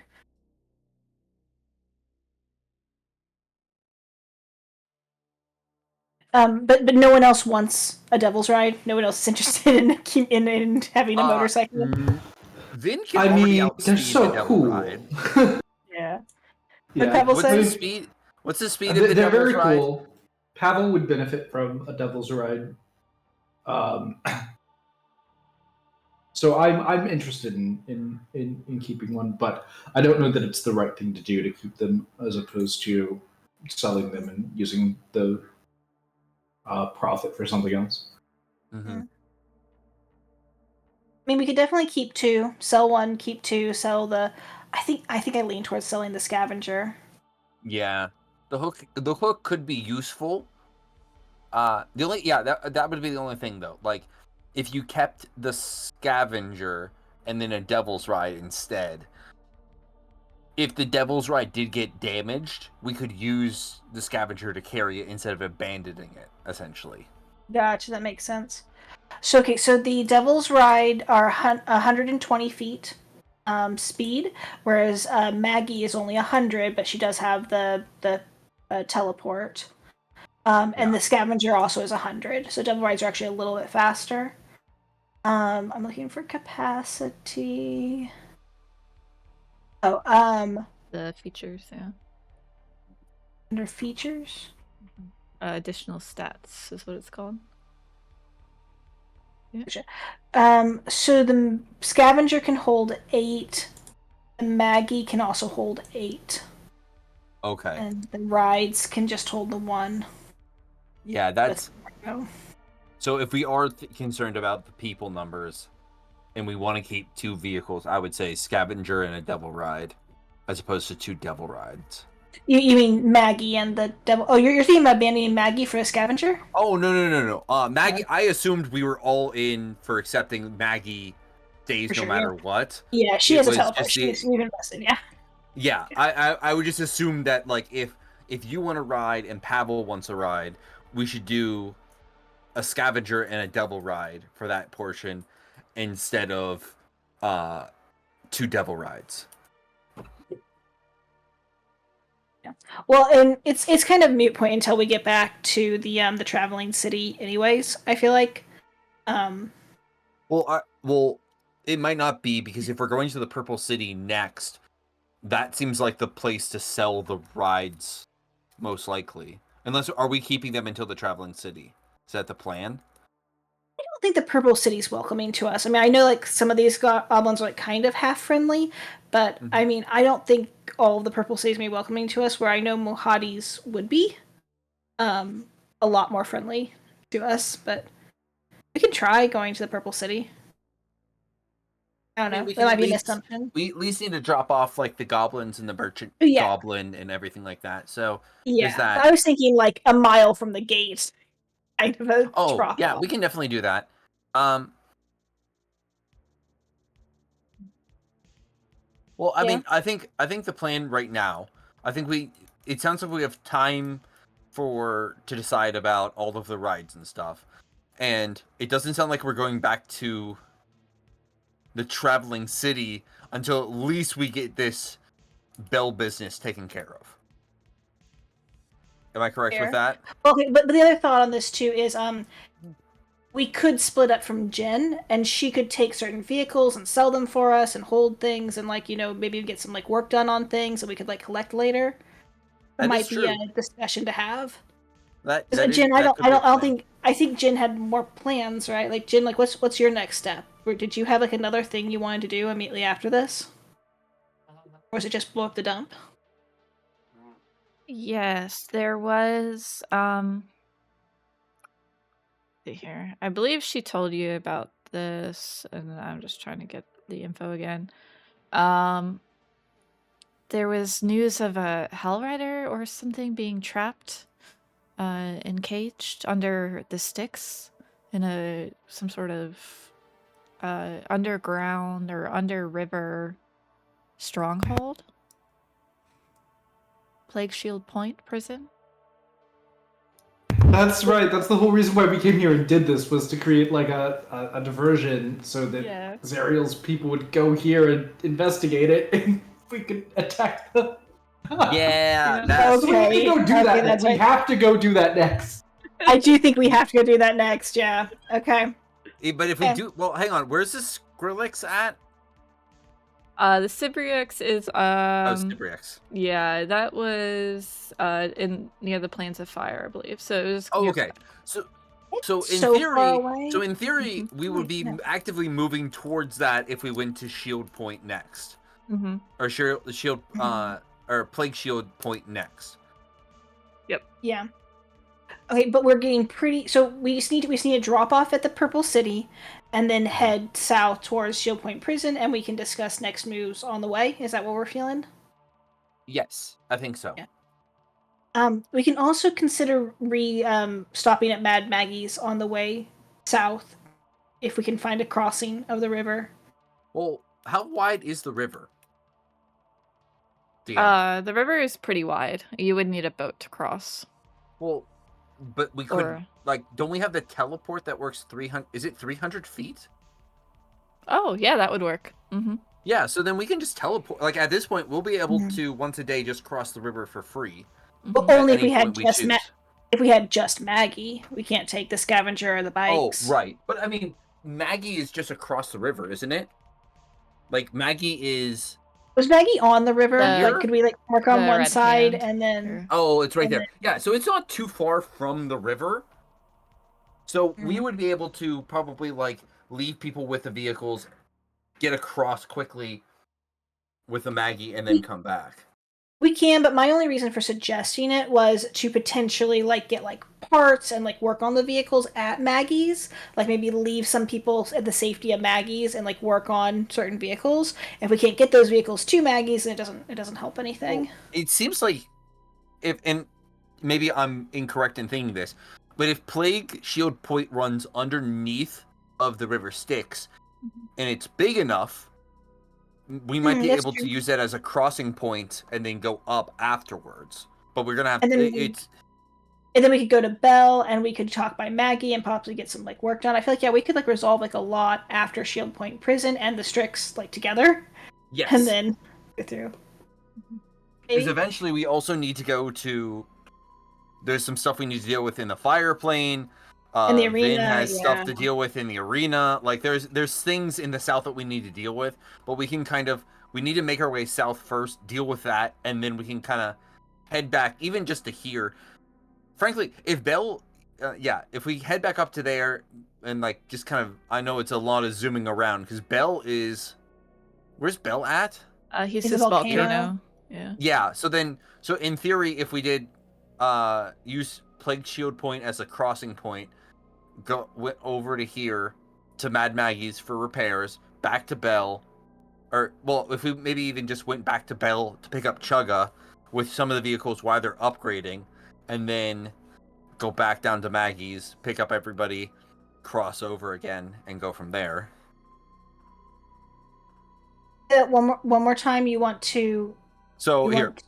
But no one else wants a Devil's Ride. No one else is interested in having a motorcycle. Vin can already outspeed they're so the Devil cool. Ride. Yeah. Yeah. Pavel What's says? the speed? What's the speed of the They're Devil's very Ride? cool. Pavel would benefit from a Devil's Ride. So I'm interested in keeping one, but I don't know that it's the right thing to do to keep them as opposed to selling them and using the profit for something else. Mm-hmm. I mean, we could definitely keep two, sell one, keep two, sell the. I think I lean towards selling the Scavenger. Yeah, the hook could be useful. That would be the only thing though. Like, if you kept the Scavenger and then a Devil's Ride instead. If the Devil's Ride did get damaged, we could use the Scavenger to carry it instead of abandoning it, essentially. Gotcha, that makes sense. So the Devil's Ride are 120 feet speed, whereas Maggie is only 100, but she does have the teleport. And the Scavenger also is 100, so Devil Rides are actually a little bit faster. I'm looking for capacity. The features, yeah. Under features? Additional stats is what it's called. Yeah. So the Scavenger can hold 8. The Maggie can also hold 8. Okay. And the Rides can just hold the 1. Yeah, that's... So if we are concerned about the people numbers, and we want to keep 2 vehicles, I would say Scavenger and a Devil Ride, as opposed to 2 Devil Rides. You mean Maggie and the Devil... Oh, you're thinking about abandoning Maggie for a Scavenger? Oh, no. Maggie, I assumed we were all in for accepting Maggie stays no matter what. Yeah, she has a teleport. We've invested, yeah. Yeah, I would just assume that, like, if you want to ride and Pavel wants a ride, we should do a Scavenger and a Devil Ride for that portion instead of 2 Devil Rides. Yeah. Well, and it's kind of a moot point until we get back to the traveling city anyways, I feel like. Well, it might not be, because if we're going to the Purple City next, that seems like the place to sell the rides, most likely. Unless, are we keeping them until the traveling city? Is that the plan? I don't think the Purple City's welcoming to us. I mean, I know like some of these goblins are like kind of half friendly, but I mean, I don't think all of the Purple Cities may be welcoming to us. Where I know Mohadi's would be, a lot more friendly to us. But we can try going to the Purple City. I don't know. we That can might at be an least assumption. we at least need to drop off like the goblins and the merchant Yeah. goblin and everything like that. So Yeah, there's that. I was thinking like a mile from the gate, kind of a drop Yeah, off. we can definitely do that. Well, I Yeah. mean, I think the plan right now. I think it sounds like we have time to decide about all of the rides and stuff, and it doesn't sound like we're going back to the traveling city until at least we get this Bell business taken care of. Am I correct with that? Okay, but the other thought on this too is we could split up from Jen, and she could take certain vehicles and sell them for us and hold things, and like maybe get some like work done on things that we could like collect later. That might be a discussion to have. That Jen, I don't think. I think Jen had more plans, right? Like Jen, like what's your next step? Or did you have like another thing you wanted to do immediately after this, or was it just blow up the dump? Yes, there was. See here. I believe she told you about this, and I'm just trying to get the info again. There was news of a Hellrider or something being trapped, encaged under the sticks in some sort of underground or under river stronghold. Plague Shield Point prison. That's right. That's the whole reason why we came here and did this, was to create like a diversion so that Zariel's people would go here and investigate it, and we could attack them. Yeah. So we have to go do that. Next. We have to go do that next. I do think we have to go do that next. Yeah. Okay. But if we do, well, hang on. Where's this Skrillex at? The Cypriox is Cypriox. Yeah, that was in near the Plains of Fire, I believe. So it was. Okay. So in theory, we would be actively moving towards that if we went to Shield Point next, or Shield or Plague Shield Point next. Yep. Yeah. Okay, but we're getting pretty. So we just need to drop off at the Purple City, and then head south towards Shield Point Prison, and we can discuss next moves on the way. Is that what we're feeling? Yes, I think so. Yeah. We can also consider stopping at Mad Maggie's on the way south, if we can find a crossing of the river. Well, how wide is the river? The river is pretty wide. You would need a boat to cross. Well, but we could don't we have the teleport that works 300? Is it 300 feet? Oh yeah, that would work. Yeah, so then we can just teleport. Like at this point, we'll be able to once a day just cross the river for free. But only if we had if we had just Maggie. We can't take the scavenger or the bikes. Oh, right. But I mean, Maggie is just across the river, isn't it? Like Maggie is. Was Maggie on the river? Like, could we like work on one side and then? Oh, it's right there. Yeah, so it's not too far from the river. So we would be able to probably like leave people with the vehicles, get across quickly with the Maggie, and then come back. We can, but my only reason for suggesting it was to potentially like get like parts and like work on the vehicles at Maggie's, like maybe leave some people at the safety of Maggie's and like work on certain vehicles. If we can't get those vehicles to Maggie's, then it doesn't help anything. Well, it seems like and maybe I'm incorrect in thinking this, but if Plague Shield Point runs underneath of the river Styx, and it's big enough, we might be able to use that as a crossing point and then go up afterwards. But we're gonna have and then we could go to Bell and we could talk by Maggie and possibly get some like work done. I feel like we could like resolve like a lot after Shield Point Prison and the Strix like together. Yes. And then go through. Because eventually we also need to go to. There's some stuff we need to deal with in the fire plane. In the arena, Vin has stuff to deal with in the arena. Like there's things in the south that we need to deal with, but we need to make our way south first, deal with that, and then we can kind of head back, even just to here. Frankly, if Bell, if we head back up to there, and like just kind of, I know it's a lot of zooming around because Bell is, where's Bell at? He's It's a this volcano. volcano. Yeah. Yeah. So in theory, if we did use Plague Shield Point as a crossing point, went over to here to Mad Maggie's for repairs, back to Bell, or well, if we maybe even just went back to Bell to pick up Chugga with some of the vehicles while they're upgrading, and then go back down to Maggie's, pick up everybody, cross over again, and go from there. One more time. You want to? So you here, want-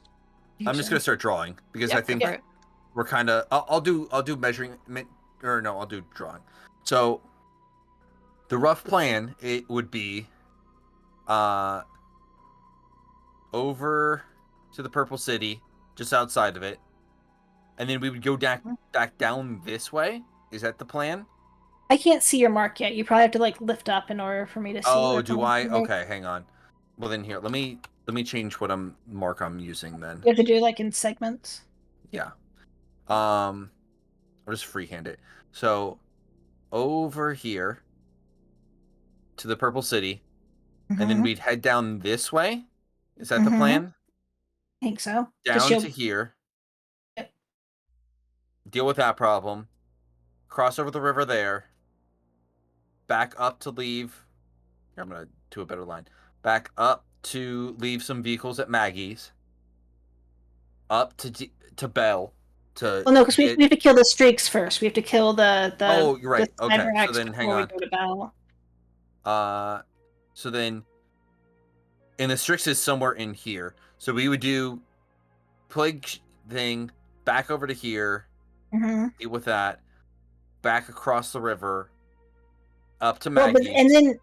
I'm just gonna start drawing because Yeah, I think go for it. we're kind of. I'll do measuring, or no, I'll do drawing. So the rough plan, it would be over to the Purple City, just outside of it, and then we would go back down this way. Is that the plan? I can't see your mark yet. You probably have to like lift up in order for me to see. Oh, where do it's I? coming from. Okay, hang on. Well then here, let me change what mark I'm using then. You have to do like in segments. Yeah. I'll just freehand it. So over here to the Purple City, and then we'd head down this way. Is that the plan? I think so. Down to here. Yep. Deal with that problem. Cross over the river there. Back up to leave. Here, I'm gonna do a better line. Back up to leave some vehicles at Maggie's. Up to Bell. Well, no, because we have to kill the streaks first. We have to kill the. Oh, you're right. The Okay, cyber so then hang before on. we go to battle. So then, and the Strix is somewhere in here. So we would do plague thing back over to here. Deal with that. Back across the river. Up to Maggie's.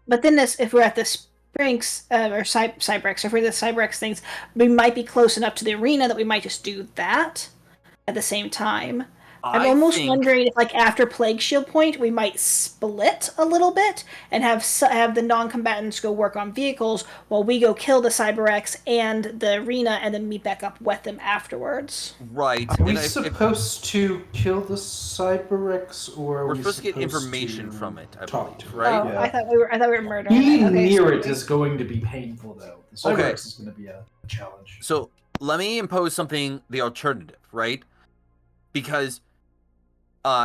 But then if we're at the Sprinks or Cybrex, if we're the Cybrex things, we might be close enough to the arena that we might just do that at the same time. I'm almost wondering if, like, after Plague Shield Point, we might split a little bit and have the non-combatants go work on vehicles while we go kill the Cyberx and the arena, and then meet back up with them afterwards. Right. Are we supposed to kill the Cyberx, or we're supposed to get information from it? I believe, right? Oh, yeah. I thought we were murdering. Being near it is going to be painful, though. The Cyberx is going to be a challenge. So let me impose something, the alternative, right? Because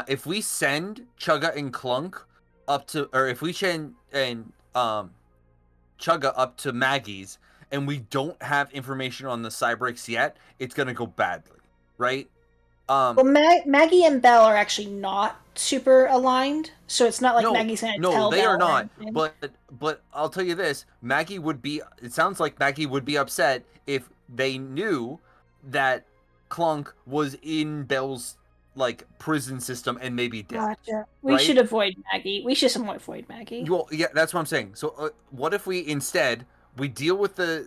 if we send Chugga and Clunk up to, or if we send Chugga up to Maggie's and we don't have information on the Cyberx yet, it's gonna go badly, right? Well, Maggie and Belle are actually not super aligned, so it's not like Maggie's gonna tell No, they Belle are not. anything. But I'll tell you this: Maggie would be. It sounds like Maggie would be upset if they knew that Clunk was in Belle's prison system and maybe dead. Gotcha. We should avoid Maggie. We should somewhat avoid Maggie. Well, yeah, that's what I'm saying. So, what if we instead deal with the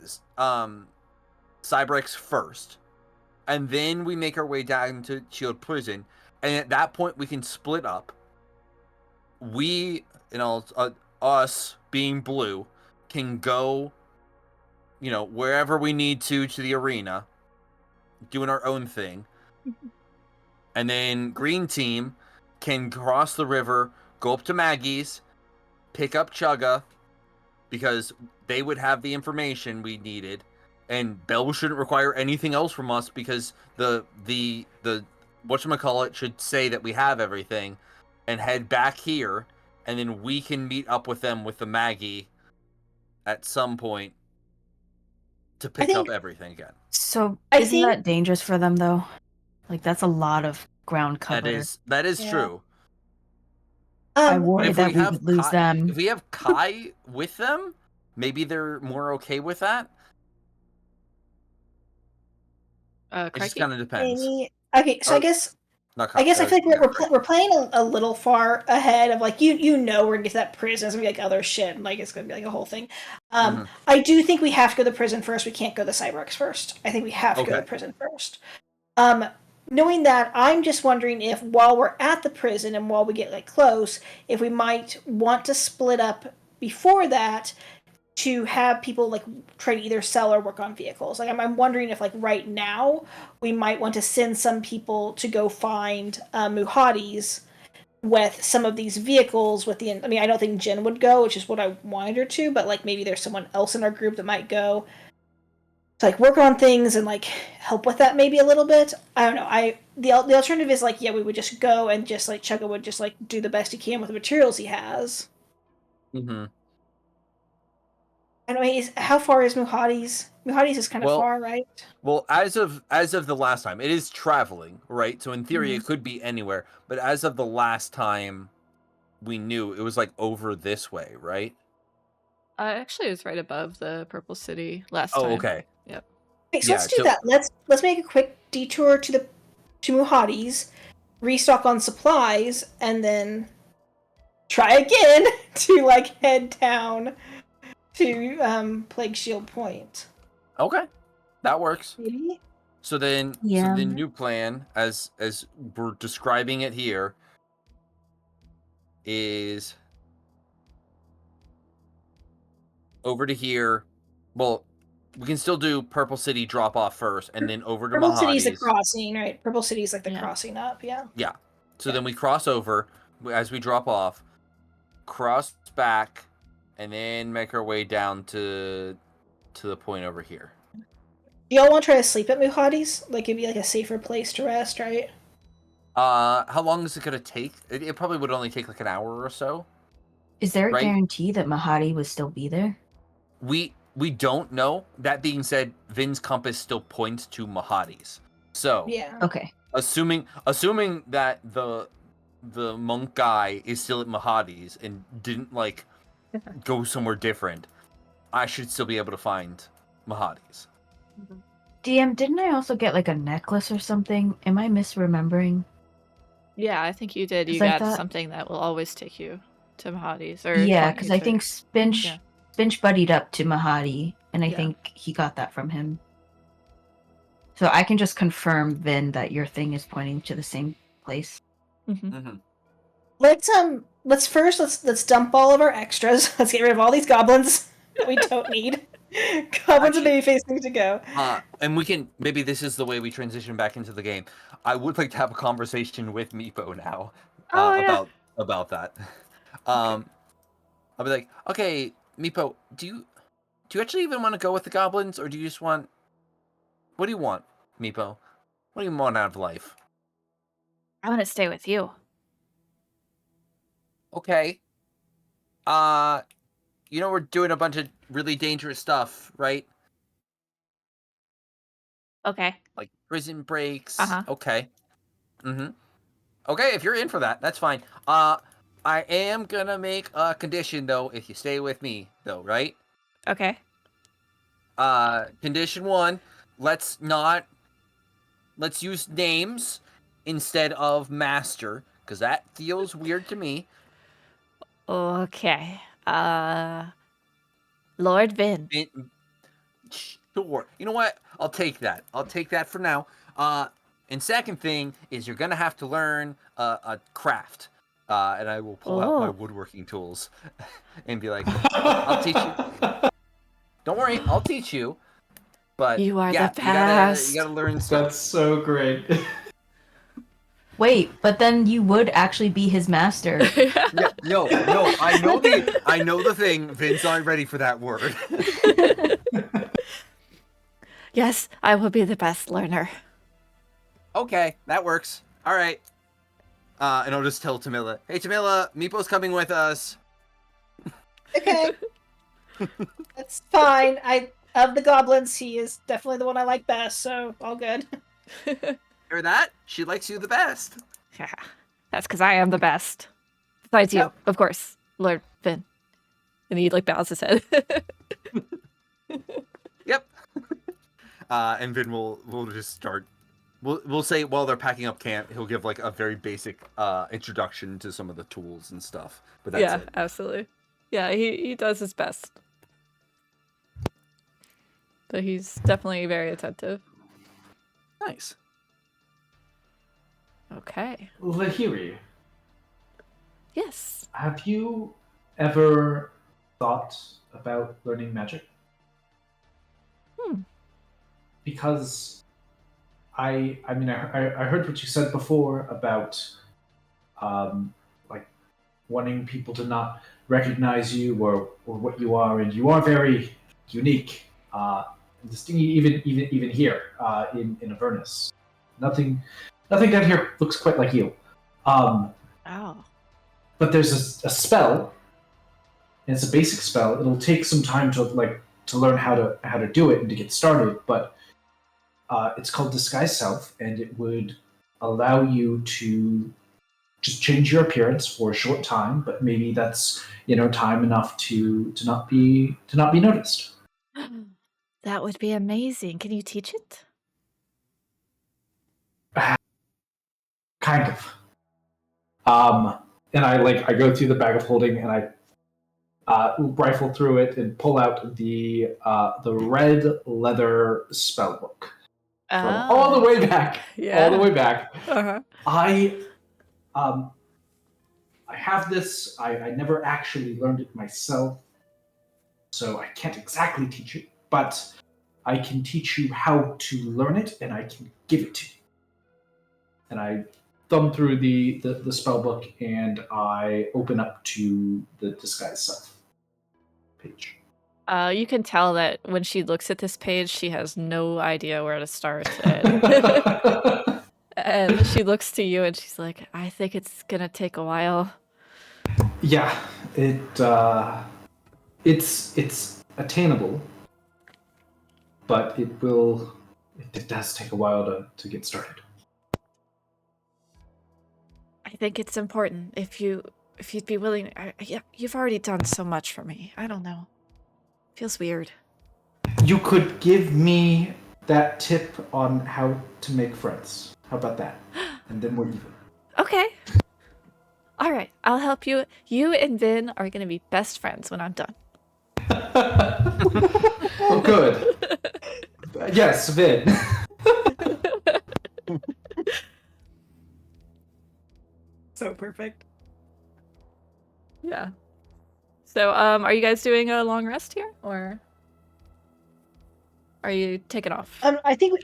Cybrex first, and then we make our way down to Shield Prison, and at that point we can split up. We, us being blue, can go, wherever we need to the arena, doing our own thing. And then green team can cross the river, go up to Maggie's, pick up Chugga, because they would have the information we needed, and Belle shouldn't require anything else from us because the whatchamacallit should say that we have everything, and head back here, and then we can meet up with them with the Maggie at some point to pick up everything again. So isn't that dangerous for them though? Like, that's a lot of ground cover. That is true. I worry that we would lose them. If we have Kai with them, maybe they're more okay with that. It just kind of depends. Okay, so I guess I feel like we're playing a little far ahead of, like, we're gonna get to that prison. It's gonna be like other shit, and it's gonna be like a whole thing. I do think we have to go to the prison first. We can't go to the Cyberx first. I think we have to go to the prison first. Knowing that, I'm just wondering if while we're at the prison and while we get close, if we might want to split up before that to have people try to either sell or work on vehicles. I'm wondering if right now we might want to send some people to go find Muhadis with some of these vehicles with the, I mean, I don't think Jen would go, which is what I wanted her to, but like maybe there's someone else in our group that might go to like work on things and like help with that maybe a little bit. I don't know. The alternative is like, yeah, we would just go and just like Chugga would just like do the best he can with the materials he has. Mm-hmm. I don't know, how far is Muhadi's? Muhadi's is kind of far, right? Well, as of the last time, it is traveling, right? So in theory, it could be anywhere. But as of the last time we knew, it was like over this way, right? Actually, it was right above the Purple City last Oh, time. okay. Yep. Okay, so let's do that. Let's make a quick detour to Muhadi's, restock on supplies, and then try again to like head down to Plague Shield Point. Okay, that works. Maybe. So then, the new plan, as we're describing it here, is over to here. Well, we can still do Purple City drop off first, and then over to Purple Mahadi's. City's the crossing, right? Purple City's like the crossing up, yeah. Yeah. So then we cross over as we drop off, cross back, and then make our way down to the point over here. Do y'all want to try to sleep at Muhadi's? Like it'd be like a safer place to rest, right? How long is it gonna take? It probably would only take like an hour or so. Is there a guarantee that Mahadi would still be there? We don't know. That being said, Vin's compass still points to Mahadi's. So yeah. Okay. Assuming that the monk guy is still at Mahadi's and didn't like go somewhere different, I should still be able to find Mahadi's. DM, didn't I also get like a necklace or something? Am I misremembering? Yeah, I think you did. You got something that will always take you to Mahadi's. Yeah, because I think Spinch buddied up to Mahadi, and I think he got that from him. So I can just confirm, Vin, that your thing is pointing to the same place. Let's dump all of our extras. Let's get rid of all these goblins that we don't need. Goblins and babyface need to go. And we can, maybe this is the way we transition back into the game. I would like to have a conversation with Meepo now about that. I'll be like, okay, Meepo, do you actually even want to go with the goblins, or do you just want? What do you want, Meepo? What do you want out of life? I want to stay with you. Okay. We're doing a bunch of really dangerous stuff, right? Okay. Like prison breaks. Uh-huh. Okay. Okay, if you're in for that, that's fine. I am gonna make a condition though, if you stay with me, though, right? Okay. Condition 1, let's use names instead of master, because that feels weird to me. Okay. Lord Vin. Sure. You know what? I'll take that. I'll take that for now. And second thing is you're gonna have to learn a craft. And I will pull out my woodworking tools and be like, I'll teach you. Don't worry, I'll teach you. But you are the best. You gotta learn stuff. That's so great. Wait, but then you would actually be his master. No. I know the thing. Vin's not ready for that word. Yes, I will be the best learner. Okay, that works. All right. And I'll just tell Tamila, hey, Tamila, Meepo's coming with us. Okay. That's fine. Of the goblins, he is definitely the one I like best, so all good. Hear that? She likes you the best. Yeah, that's because I am the best. Besides you, of course, Lord Vin. And he bows his head. Yep. And Vin will just start. We'll say while they're packing up camp, he'll give a very basic introduction to some of the tools and stuff. But that's it. Absolutely. Yeah, he does his best. But he's definitely very attentive. Nice. Okay. Lehiri. Yes. Have you ever thought about learning magic? Because I heard what you said before about wanting people to not recognize you or what you are, and you are very unique. Even here in Avernus, nothing down here looks quite like you. Oh. But there's a spell, and it's a basic spell. It'll take some time to learn how to do it and to get started, but it's called Disguise Self, and it would allow you to just change your appearance for a short time, but maybe that's time enough to not be noticed. That would be amazing. Can you teach it? Kind of. And I go through the bag of holding and I rifle through it and pull out the red leather spell book from all the way back. Yeah. All the way back. Uh-huh. I have this. I never actually learned it myself, so I can't exactly teach it, but I can teach you how to learn it, and I can give it to you. And I thumb through the spell book, and I open up to the Disguise Self page. You can tell that when she looks at this page, she has no idea where to start. And she looks to you and she's like, I think it's gonna take a while. Yeah, it's attainable, but it does take a while to get started. I think it's important if you'd be willing. You've already done so much for me. I don't know. Feels weird. You could give me that tip on how to make friends. How about that? And then we're even. Okay. All right, I'll help you. You and Vin are gonna be best friends when I'm done. Oh, good. Yes, Vin. So perfect. Yeah. So, are you guys doing a long rest here, or are you taking off? I think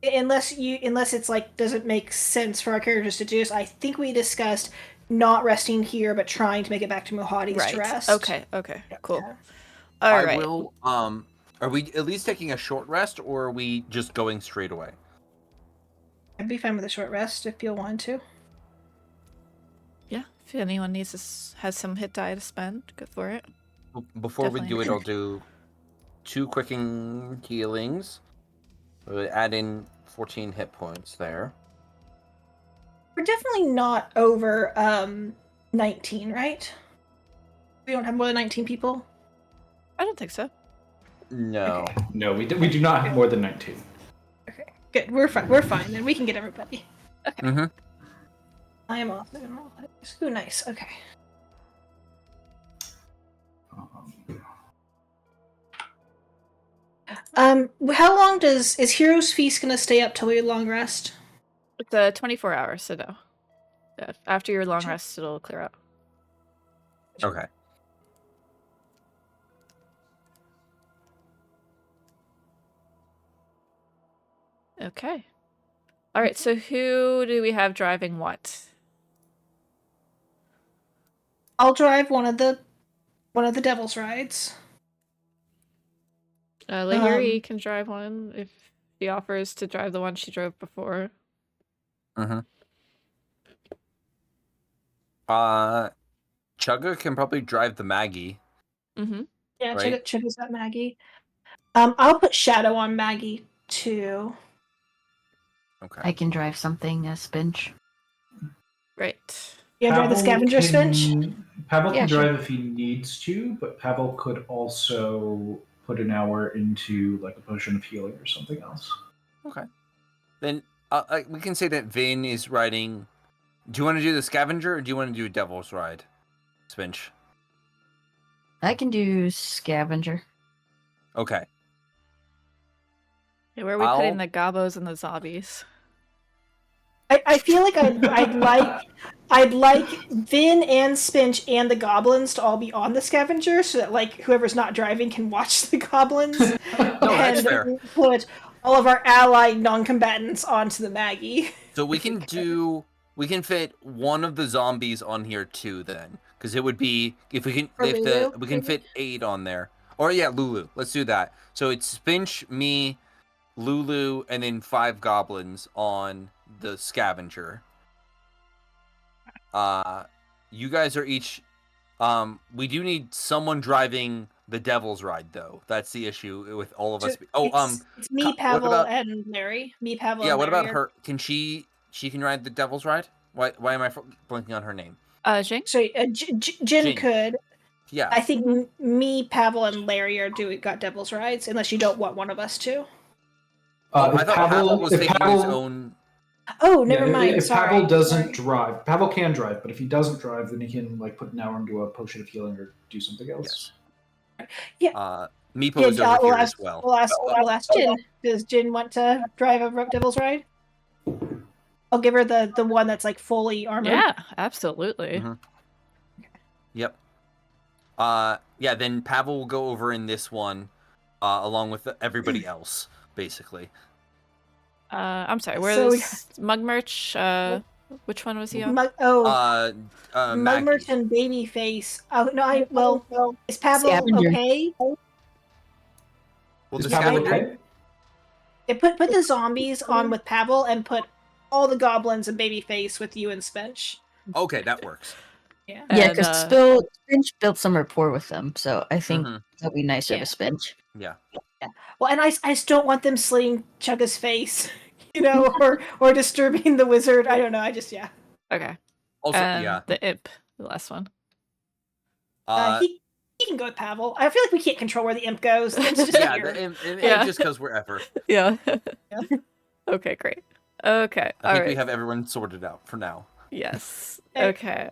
unless it's like doesn't make sense for our characters to do this, I think we discussed not resting here but trying to make it back to Mohadi's to rest. Okay, cool. Yeah. All right. will, are we at least taking a short rest, or are we just going straight away? I'd be fine with a short rest if you want to. Yeah, if anyone has some hit die to spend, go for it. Before we Definitely. do it, I'll do 2 quicking healings. We'll add in 14 hit points there. We're definitely not over 19, right? We don't have more than 19 people? I don't think so. No. Okay. No, we do not have more than 19. Okay, good. We're fine, then we can get everybody. Okay. Mm-hmm. I am off. Ooh, nice. Okay. How long is Hero's Feast gonna stay up till we long rest? It's 24 hours, so no. Yeah, after your long rest, it'll clear up. Okay. Okay. All right. So who do we have driving what? I'll drive one of the Devil's rides. Lehiri can drive one if she offers to drive the one she drove before. Mm-hmm. Chugga can probably drive the Maggie. Mm-hmm. Yeah, Right. Chugga's got Maggie. I'll put Shadow on Maggie too. Okay. I can drive something, Spinch. Right. You drive the Scavenger Spinch? Pavel Yeah, can sure. drive if he needs to, but Pavel could also put an hour into like a potion of healing or something else. Okay. Then we can say that Vin is riding. Do you want to do the Scavenger, or do you want to do Devil's Ride, Spinch? I can do Scavenger. Okay. Okay, where are we putting the gobos and the zombies? I feel like I'd like Vin and Spinch and the goblins to all be on the Scavenger, so that like whoever's not driving can watch the goblins. No, that's and fair. put all of our allied non-combatants onto the Maggie. So we can do one of the zombies on here too, then, because it would be if we can Or if Lulu, we can maybe? fit 8 on there. Or yeah, Lulu. Let's do that. So it's Finch, me, Lulu, and then 5 goblins on the scavenger. You guys are each. We do need someone driving the Devil's Ride, though. That's the issue with all of us. It's me, what Pavel, about- and Larry. Me, Pavel, Yeah, and what Larry about are- her? Can she can ride the Devil's Ride? Why am I blanking on her name? Jing? So Jin Jin. could. Yeah. I think me, Pavel, and Larry got Devil's Rides, unless you don't want one of us to. I thought Pavel was taking his own. Oh, never mind. If Sorry. Pavel doesn't Sorry. drive, Pavel can drive, but if he doesn't drive, then he can like put an hour into a potion of healing or do something else. Yeah. Meepo's over here as well. We'll ask Jin. Does Jin want to drive a Devil's Ride? I'll give her the one that's like fully armored. Yeah, absolutely. Mhm. Yep. Yeah. Then Pavel will go over in this one, along with everybody else, basically. I'm sorry. Where's Mug Merch? Which one was he on? Mug Maggie. Merch and Babyface. Oh no! Is Pavel Scavenger. okay? Well, Is the Pavel scavenger. okay? Yeah, put the zombies on with Pavel and put all the goblins and Babyface with you and Spench. Okay, that works. Yeah. Yeah, And, because Spinch built some rapport with them, so I think that'd be nicer to Spinch. Yeah. Well, and I just don't want them slitting Chugga's face, or disturbing the wizard. I don't know. Okay. Also, And yeah. the imp, the last one. He can go with Pavel. I feel like we can't control where the imp goes. The imp's just Yeah, here. the imp Yeah. just goes wherever. Yeah. Yeah. Okay, great. Okay. I think we have everyone sorted out for now. Yes. Okay. Okay.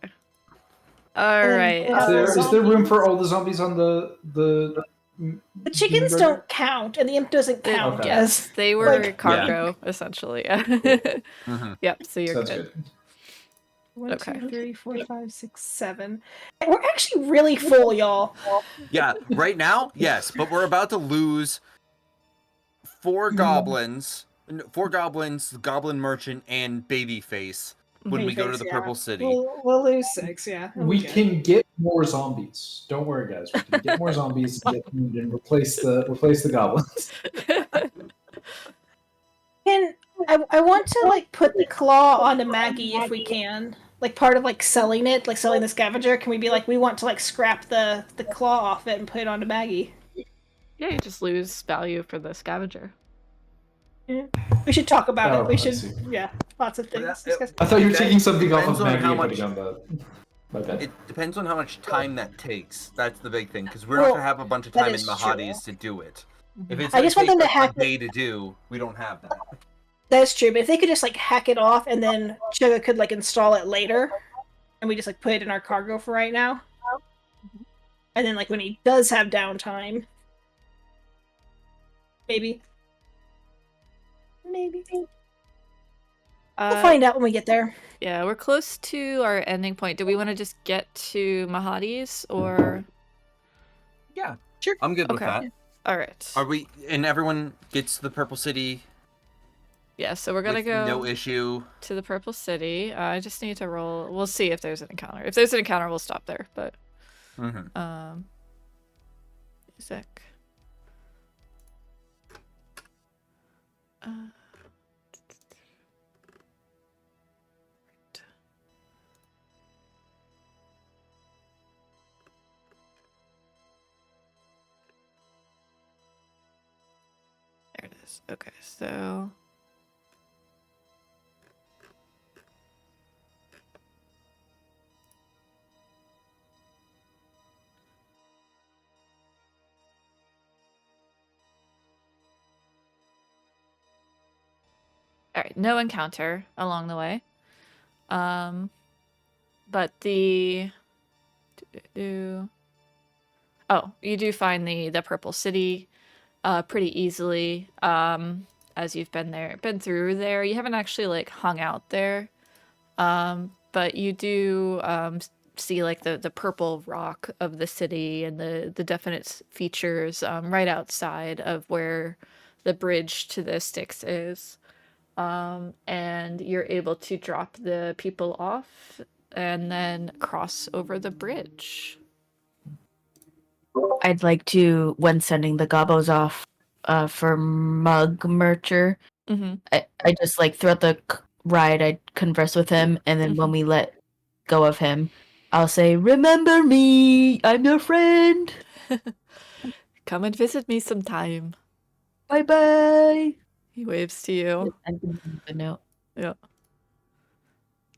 All then, right. Is there room for all the zombies on the The chickens burger? don't count, and the imp doesn't count Okay. as. They were like- cargo, essentially. Yeah. Mhm. Yep. So you're Sounds good. good. 1, Okay. 2, 3, 4, 5, 6, 7. We're actually really full, y'all. Yeah, right now, yes, but we're about to lose 4 goblins, the Goblin Merchant, and Babyface when we go to Babyface, the yeah. Purple City. We'll lose 6, yeah. We Okay. can get more zombies. Don't worry, guys. We can get more zombies and replace the goblins. And I want to put the claw onto Maggie if we can. Part of selling it, selling the scavenger. Can we be we want to scrap the claw off it and put it onto Maggie? Yeah, you just lose value for the scavenger. We should talk about Oh, it. We I should, see. yeah, lots of things. That- I thought you were That taking something off depends of on Maggie how and much- putting on the. My bad. It depends on how much time that takes. That's the big thing, because we're Well, not going to have a bunch of that time in is Mahadi's to do it. If it's I gonna just want take, them to hack a day to do, we don't have that. That's true, but if they could just hack it off and then Chugga could install it later, and we just put it in our cargo for right now, and then when he does have downtime, maybe. We'll find out when we get there. Yeah, we're close to our ending point. Do we want to just get to Mahadi's or? Yeah, Sure. I'm good with Okay. that. All right. Are we? And everyone gets to the Purple City. Yeah, so we're gonna with go no issue. to the Purple City. I just need to roll. We'll see if there's an encounter. If there's an encounter, we'll stop there. But Mm-hmm. Music. There it is. Okay, so. All right, no encounter along the way. But the oh, you do find the Purple City pretty easily. As you've been through there. You haven't actually hung out there. But you do see the purple rock of the city and the definite features right outside of where the bridge to the Styx is. and you're able to drop the people off and then cross over the bridge. I'd like to, when sending the gobos off for Mug Mercher, I just like throughout the ride, I'd converse with him, and then when we let go of him, I'll say, "Remember me, I'm your friend. Come and visit me sometime." Bye bye." He waves to you. And the note. Yeah.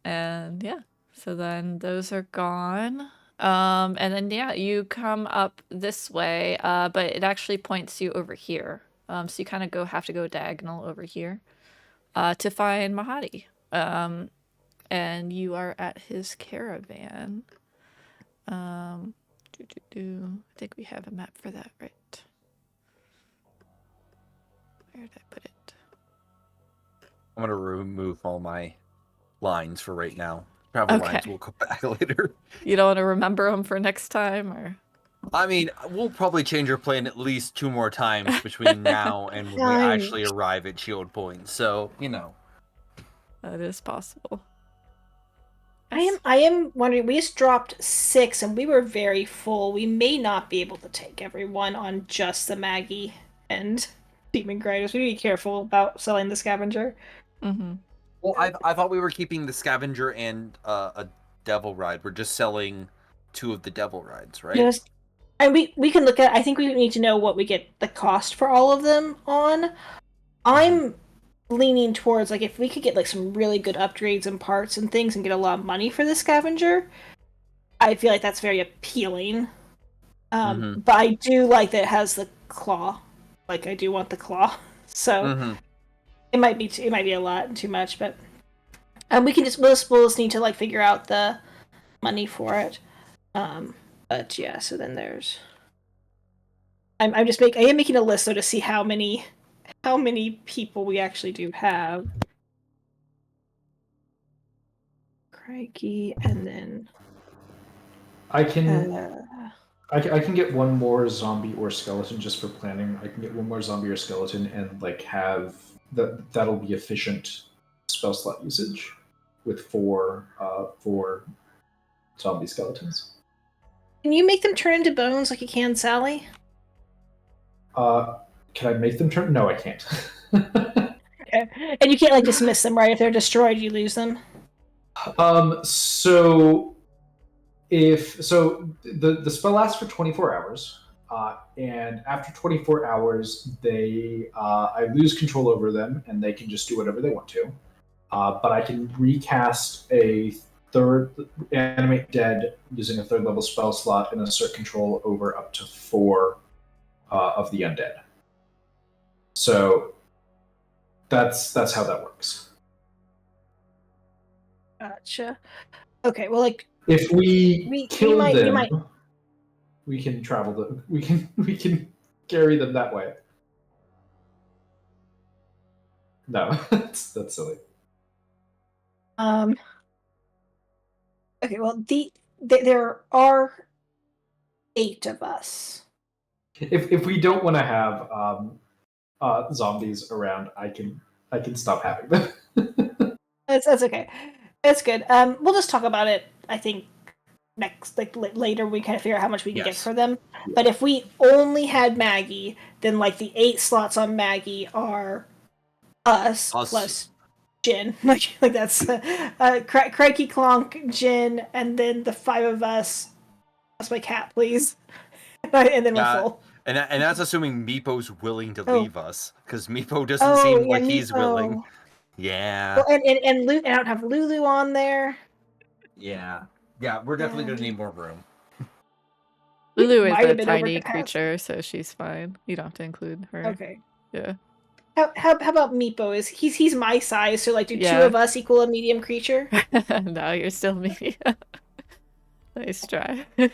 And yeah, so then those are gone. And then yeah, you come up this way, but it actually points you over here. So you kind of have to go diagonal over here to find Mahadi. And you are at his caravan. I think we have a map for that, right? Where did I put it? I'm gonna remove all my lines for right now. Travel lines will come back later. You don't want to remember them for next time, or? I mean, we'll probably change our plan at least 2 more times between now and when we actually arrive at Shield Point. So, you know. That is possible. I am wondering, we just dropped 6 and we were very full. We may not be able to take everyone on just the Maggie and Demon Grinders. We need to be careful about selling the Scavenger. Well, I thought we were keeping the Scavenger and a Devil Ride. We're just selling 2 of the Devil Rides, right? Yes. And we can look at, I think we need to know what we get the cost for all of them on. I'm leaning towards, like, if we could get like some really good upgrades and parts and things and get a lot of money for the Scavenger, I feel like that's very appealing. But I do like that it has the claw. Like, I do want the claw. So it might be a lot and too much, but we can we'll just need to like figure out the money for it. But yeah, so then there's I am making a list though to see how many people we actually do have. Crikey, and then I can get one more zombie or skeleton just for planning. I can get one more zombie or skeleton and like have that'll be efficient spell slot usage with 4 zombie skeletons. Can you make them turn into bones like you can Sally? Can I make them turn? No, I can't. Okay. And you can't like dismiss them, right? If they're destroyed, you lose them. So the spell lasts for 24 hours, and after 24 hours, I lose control over them, and they can just do whatever they want to. But I can recast a third animate dead using a 3rd level spell slot and assert control over up to 4 of the undead. So that's how that works. Gotcha. Okay, well, like if we kill them, we can travel them. We can carry them that way. No, that's silly. Okay, well, there are 8 of us. If we don't want to have zombies around, I can stop having them. That's okay. That's good. We'll just talk about it. I think next, like later, we kind of figure out how much we can get for them. But if we only had Maggie, then like the 8 slots on Maggie are us. Plus Jin. Like that's Crikey, Clonk, Jin, and then the 5 of us. That's my cat, please. And then we're full. And that's assuming Meepo's willing to leave us, because Meepo doesn't seem like he's willing. Yeah. Well, and I don't have Lulu on there. Yeah, we're definitely gonna need more room. Lulu is a tiny creature, so she's fine. You don't have to include her. Okay. Yeah. How about Meepo? He's my size, so like, do 2 of us equal a medium creature? No, you're still medium. Nice try. Am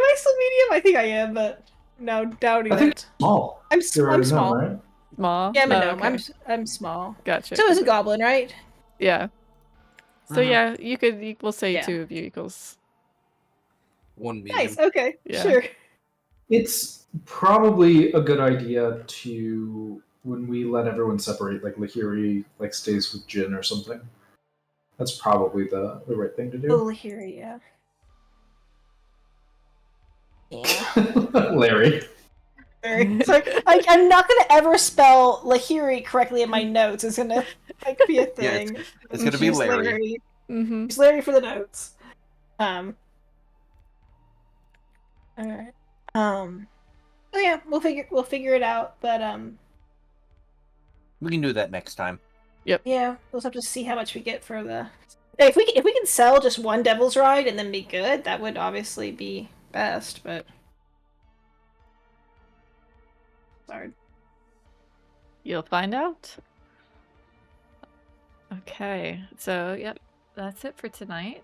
I still medium? I think I am, but no, doubting it. I think small. I'm small. Right? Small? Yeah, I'm a gnome. Okay. I'm small. Gotcha. So is a goblin, right? Yeah. So yeah, we'll say 2 of you equals 1 medium. Nice. Okay. Yeah. Sure. It's probably a good idea to when we let everyone separate, like Lehiri like stays with Jin or something. That's probably the right thing to do. Oh, Lehiri, yeah. Yeah. Larry. Sorry, I'm not gonna ever spell Lahiri correctly in my notes. It's gonna be a Yeah, thing. it's gonna be Use Larry. Mm-hmm. Use Larry for the notes. All right. Oh yeah, we'll figure it out. But We can do that next time. yeah, we'll have to see how much we get for the. If we can sell just one Devil's Ride and then be good, that would obviously be best. But sorry. You'll find out. Okay, so yep, that's it for tonight.